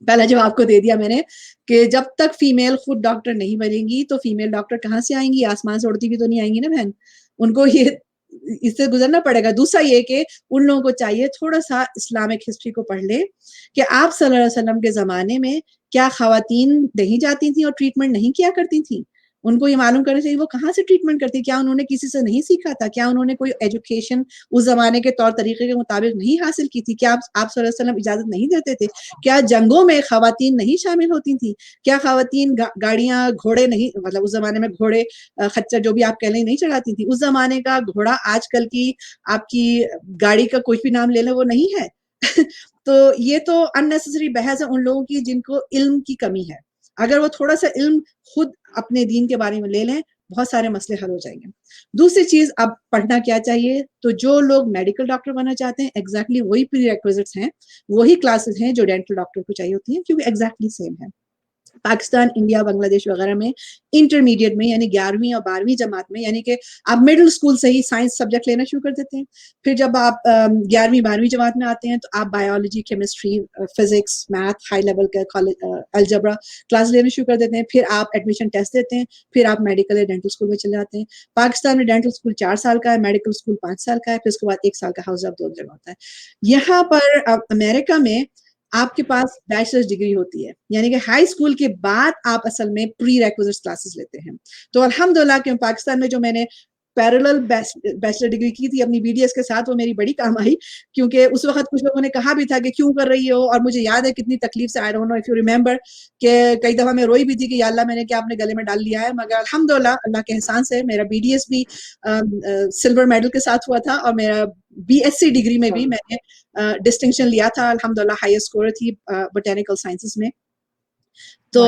पहला जवाब आपको दे दिया मैंने कि जब तक फीमेल खुद डॉक्टर नहीं बनेंगी तो फीमेल डॉक्टर कहाँ से आएंगी, आसमान से उड़ती भी तो नहीं आएंगी ना बहन, उनको ये इससे गुजरना पड़ेगा। दूसरा ये कि उन लोगों को चाहिए थोड़ा सा इस्लामिक हिस्ट्री को पढ़ ले कि आप सल्लल्लाहु अलैहि वसल्लम के ज़माने में क्या ख़वातीन नहीं जाती थी और ट्रीटमेंट नहीं किया करती थी। उनको ये मालूम करना चाहिए वो कहाँ से ट्रीटमेंट करती, क्या उन्होंने किसी से नहीं सीखा था, क्या उन्होंने कोई एजुकेशन उस ज़माने के तौर तरीके के मुताबिक नहीं हासिल की थी, क्या आप सल्लल्लाहु अलैहि वसल्लम इजाज़त नहीं देते थे, क्या जंगों में ख़वातीन नहीं शामिल होती थी, क्या ख़वातीन गाड़ियाँ घोड़े नहीं, मतलब उस ज़माने में घोड़े खच्चर जो भी आप कह लें नहीं चढ़ाती थी। उस ज़माने का घोड़ा आजकल की आपकी गाड़ी का कुछ भी नाम ले लें वो नहीं है। तो ये तो अननेसेसरी बहस है उन लोगों की जिनको इल्म की कमी है। अगर वो थोड़ा-सा इल्म खुद अपने दीन के बारे में ले लें, बहुत सारे मसले हल हो जाएँगे। दूसरी चीज़ अब पढ़ना क्या चाहिए, तो जो लोग मेडिकल डॉक्टर बनना चाहते हैं एग्ज़ैक्टली वही प्रीरेक्विज़िट्स हैं, वही क्लासेस हैं जो डेंटल डॉक्टर को चाहिए होती हैं, क्योंकि एग्ज़ैक्टली सेम है। पाकिस्तान, इंडिया, बांग्लादेश वगैरह में इंटरमीडिएट में यानी 11वीं और 12वीं जमात में यानी कि आप मिडिल स्कूल से ही साइंस सब्जेक्ट लेना शुरू कर देते हैं। फिर जब आप 11वीं 12वीं जमात में आते हैं तो आप biology, chemistry, physics, math, high level का कॉलेज अलजेब्रा क्लास लेना शुरू कर देते हैं। फिर आप एडमिशन टेस्ट देते हैं, फिर आप मेडिकल या डेंटल स्कूल में चले जाते हैं। पाकिस्तान में डेंटल स्कूल 4 साल का है, मेडिकल स्कूल 5 साल का है, फिर उसके बाद 1 साल का हाउस ऑफ 2 जगह होता है। यहाँ पर अमेरिका में आपके पास बैचलर्स डिग्री होती है, यानी कि हाई स्कूल के बाद आप असल में प्री रिक्विजिट क्लासेस लेते हैं। तो अल्हम्दुलिल्लाह कि पाकिस्तान में जो मैंने पैरेलल बैचलर डिग्री की थी अपनी बीडीएस के साथ, वो मेरी बड़ी काम आई, क्योंकि उस वक्त कुछ लोगों ने कहा भी था कि क्यों कर रही हो, और मुझे याद है कितनी तकलीफ से, आई don't know if you remember, कि कई दफा मैं रोई भी थी कि या अल्लाह मैंने क्या अपने गले में डाल लिया है। मगर अल्हम्दुलिल्लाह अल्लाह के एहसान से मेरा बीडीएस भी सिल्वर मेडल के साथ हुआ था, और मेरा बीएससी डिग्री में भी मैंने डिस्टिंक्शन लिया था, अल्हम्दुलिल्लाह हाईएस्ट स्कोर थी बोटेनिकल साइंसेस में। तो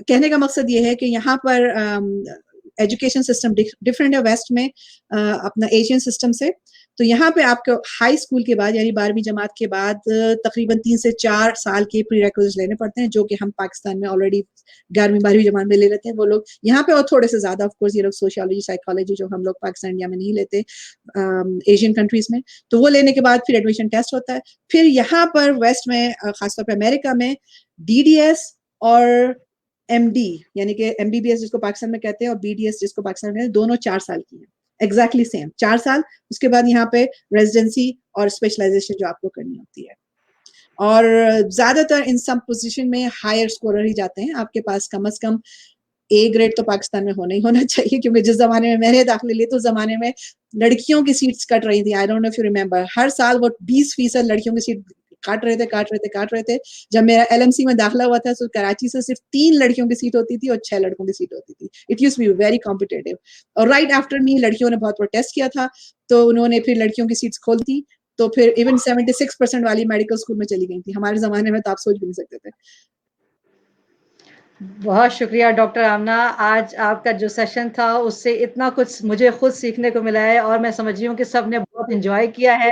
कहने का मकसद ये है कि यहाँ पर एजुकेशन सिस्टम डिफरेंट है वेस्ट में अपना एशियन सिस्टम से। तो यहाँ पे आपको हाई स्कूल के बाद यानी 12वीं जमात के बाद तकरीबन 3 से 4 साल के प्री रिक्विजिट्स लेने पड़ते हैं, जो कि हम पाकिस्तान में ऑलरेडी 11वीं 12वीं जमात में ले लेते हैं वो लोग। यहाँ पे और थोड़े से ज्यादा, ऑफ कोर्स ये लोग सोशियोलॉजी, साइकोलॉजी जो हम लोग पाकिस्तान, इंडिया में नहीं लेते एशियन कंट्रीज में, तो वो लेने के बाद फिर एडमिशन टेस्ट होता है। फिर यहाँ पर वेस्ट में खासतौर पर अमेरिका में डीडीएस और एमडी यानी कि एमबीबीएस जिसको पाकिस्तान में कहते हैं और बीडीएस जिसको पाकिस्तान में कहते हैं, दोनों 4 साल की हैं, एग्जैक्टली सेम 4 साल। उसके बाद यहाँ पे रेजिडेंसी और स्पेशलाइजेशन जो आपको करनी होती है, और ज्यादातर इन सब पोजीशन में हायर स्कोरर ही जाते हैं। आपके पास कम से कम ए ग्रेड तो पाकिस्तान में होना ही होना चाहिए, क्योंकि जिस जमाने में मैंने दाखिले लिए तो उस जमाने में लड़कियों की सीट्स कट रही थी। I don't know if you remember, हर साल वो 20% लड़कियों की सीट काट रहे थे। जब मेरा एलएमसी में दाखिला हुआ था तो कराची से सिर्फ 3 लड़कियों की सीट होती थी और 6 लड़कों की सीट होती थी। It used to be very competitive, और राइट आफ्टर मी लड़कियों ने बहुत प्रोटेस्ट किया था, तो उन्होंने फिर लड़कियों की सीट्स खोल दी, तो फिर इवन 76% वाली मेडिकल स्कूल में चली गई थी। हमारे जमाने में तो आप सोच भी नहीं सकते थे। बहुत शुक्रिया डॉक्टर आमना, आज आपका जो सेशन था उससे इतना कुछ मुझे खुद सीखने को मिला है, और मैं समझ रही हूँ कि सबने बहुत एंजॉय किया है,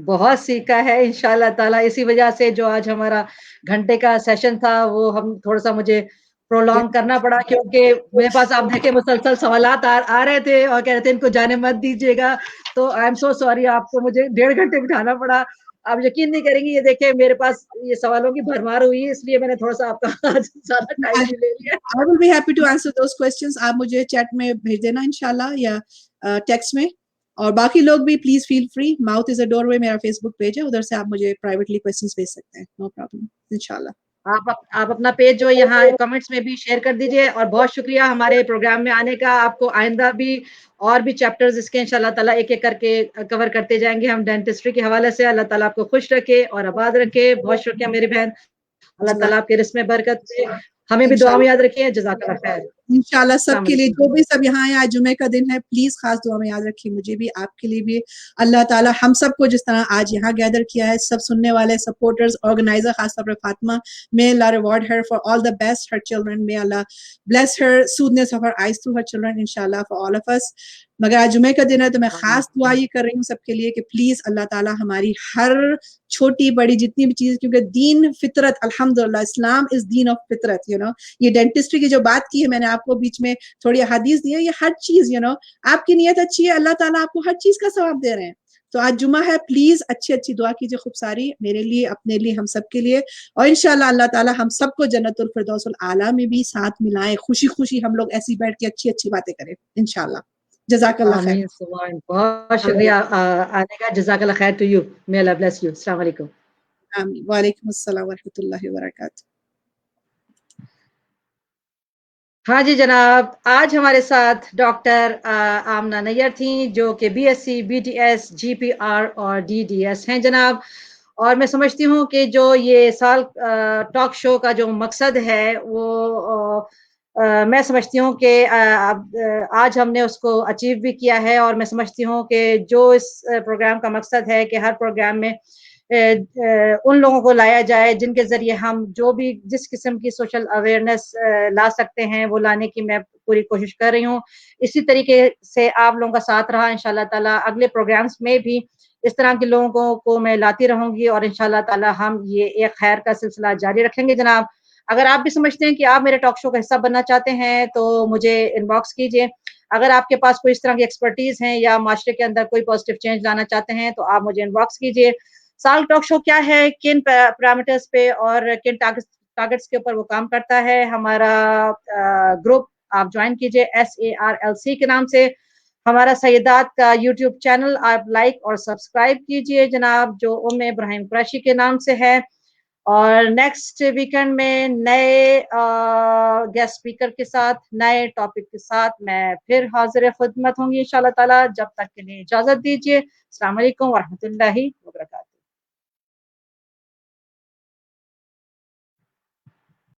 बहुत सीखा है इंशाल्लाह ताला। इसी वजह से जो आज हमारा घंटे का सेशन था वो हम थोड़ा सा मुझे प्रोलॉन्ग करना पड़ा, क्योंकि मेरे पास आप देखें मुसलसल सवालात आ रहे थे और कह रहे थे इनको जाने मत दीजिएगा। तो आई एम सो सॉरी, आपको मुझे 1.5 घंटे बिठाना पड़ा। आप यकीन नहीं करेंगी, ये देखिए मेरे पास ये सवालों की भरमार हुई है, इसलिए मैंने थोड़ा सा आपका आज ज़्यादा टाइम भी ले लिया। I will be happy to answer those questions. आप मुझे चैट में भेज देना इंशाल्लाह, या टेक्स्ट में। और बाकी लोग भी please feel free, mouth is a doorway मेरा फेसबुक पेज है, उधर से आप मुझे प्राइवेटली क्वेश्चंस भेज सकते हैं, नो प्रॉब्लम इंशाल्लाह। आप अपना पेज जो यहाँ कमेंट्स में भी शेयर कर दीजिए, और बहुत शुक्रिया हमारे प्रोग्राम में आने का। आपको आइंदा भी और भी चैप्टर्स इसके इंशाल्लाह ताला एक-एक करके कवर करते जाएंगे हम डेंटिस्ट्री के हवाले से। अल्लाह ताला आपको खुश रखे और आबाद रखे। बहुत शुक्रिया मेरी बहन, अल्लाह ताला आपके रिस्क में बरकत दे। हमें भी दुआ में याद रखिए। जज़ाकल्लाह खैर। इंशाल्लाह अस्सलाम सबके लिए, वालेकुम। जो भी सब यहाँ आए, आज जुमे का दिन है, प्लीज खास दुआ में याद रखिए, मुझे भी, आपके लिए भी। अल्लाह ताला हम सबको जिस तरह आज यहाँ गैदर किया है, सब सुनने वाले सपोर्टर्स, ऑर्गेनाइजर, खासतौर पर Fatima, may Allah reward her for all the best her children, may Allah bless her, soothness of her eyes through her children इंशाल्लाह फॉर ऑल ऑफ अस। मगर आज जुमे का दिन है तो मैं खास दुआ ये कर रही हूँ सबके लिए कि प्लीज अल्लाह ताला हमारी हर छोटी बड़ी जितनी भी चीज, क्योंकि दीन फितरत, अल्हम्दुलिल्लाह इस्लाम इज दीन ऑफ फितरत, यू नो। ये डेंटिस्ट्री की जो बात की है मैंने आपको बीच में थोड़ी हदीस दी है, ये हर चीज, यू नो, आपकी नीयत अच्छी है, अल्लाह ताला आपको हर चीज का सवाब दे रहे हैं। तो आज जुमा है, प्लीज अच्छी अच्छी दुआ कीजिए खूब सारी, मेरे लिए, अपने लिए, हम सब के लिए, और इंशाल्लाह अल्लाह ताला हम सबको जन्नतुल फिरदौसुल आला में भी साथ मिलाए, खुशी खुशी हम लोग ऐसी बैठ के अच्छी अच्छी बातें करें इंशाल्लाह। जज़ाकल्लाह खैर। आमीन सुभान। बहुत शुक्रिया आने का। जज़ाकल्लाह खैर to you. May Allah bless you. अस्सलाम वालेकुम। आमीन। वालेकुम अस्सलाम व रहमतुल्लाहि व बरकातहू। हाँ जी जनाब, आज हमारे साथ डॉक्टर आमना नैयर थी, जो कि बीएससी, बीटीएस, जीपीआर और डीडीएस हैं जनाब। और मैं समझती हूँ कि जो ये साल टॉक शो का जो मकसद है वो मैं समझती हूँ कि आज हमने उसको अचीव भी किया है। और मैं समझती हूँ कि जो इस प्रोग्राम का मकसद है कि हर प्रोग्राम में उन लोगों को लाया जाए जिनके ज़रिए हम जो भी जिस किस्म की सोशल अवेयरनेस ला सकते हैं वो लाने की मैं पूरी कोशिश कर रही हूँ। इसी तरीके से आप लोगों का साथ रहा इंशाल्लाह ताला अगले प्रोग्राम्स में भी इस तरह के लोगों को मैं लाती रहूँगी, और इंशाल्लाह ताला हम ये एक खैर का सिलसिला जारी रखेंगे जनाब। अगर आप भी समझते हैं कि आप मेरे टॉक शो का हिस्सा बनना चाहते हैं, तो मुझे इनबॉक्स कीजिए। अगर आपके पास कोई इस तरह की एक्सपर्टीज़ है या माशरे के अंदर कोई पॉजिटिव चेंज लाना चाहते हैं, तो आप मुझे इनबॉक्स कीजिए। साल टॉक शो क्या है, किन पैरामीटर्स पे और किन टारगेट्स के ऊपर वो काम करता है, हमारा ग्रुप आप ज्वाइन कीजिए SARLC के नाम से। हमारा सैयदात का यूट्यूब चैनल आप लाइक और सब्सक्राइब कीजिए जनाब, जो इब्राहिम कुरैशी के नाम से है। और नेक्स्ट वीकेंड में नए गेस्ट स्पीकर के साथ, नए टॉपिक के साथ मैं फिर हाज़िर ख़िदमत होंगी इंशाअल्लाह ताला। जब तक के लिए इजाज़त दीजिए। अस्सलाम वालेकुम व रहमतुल्लाहि व बरकातहू।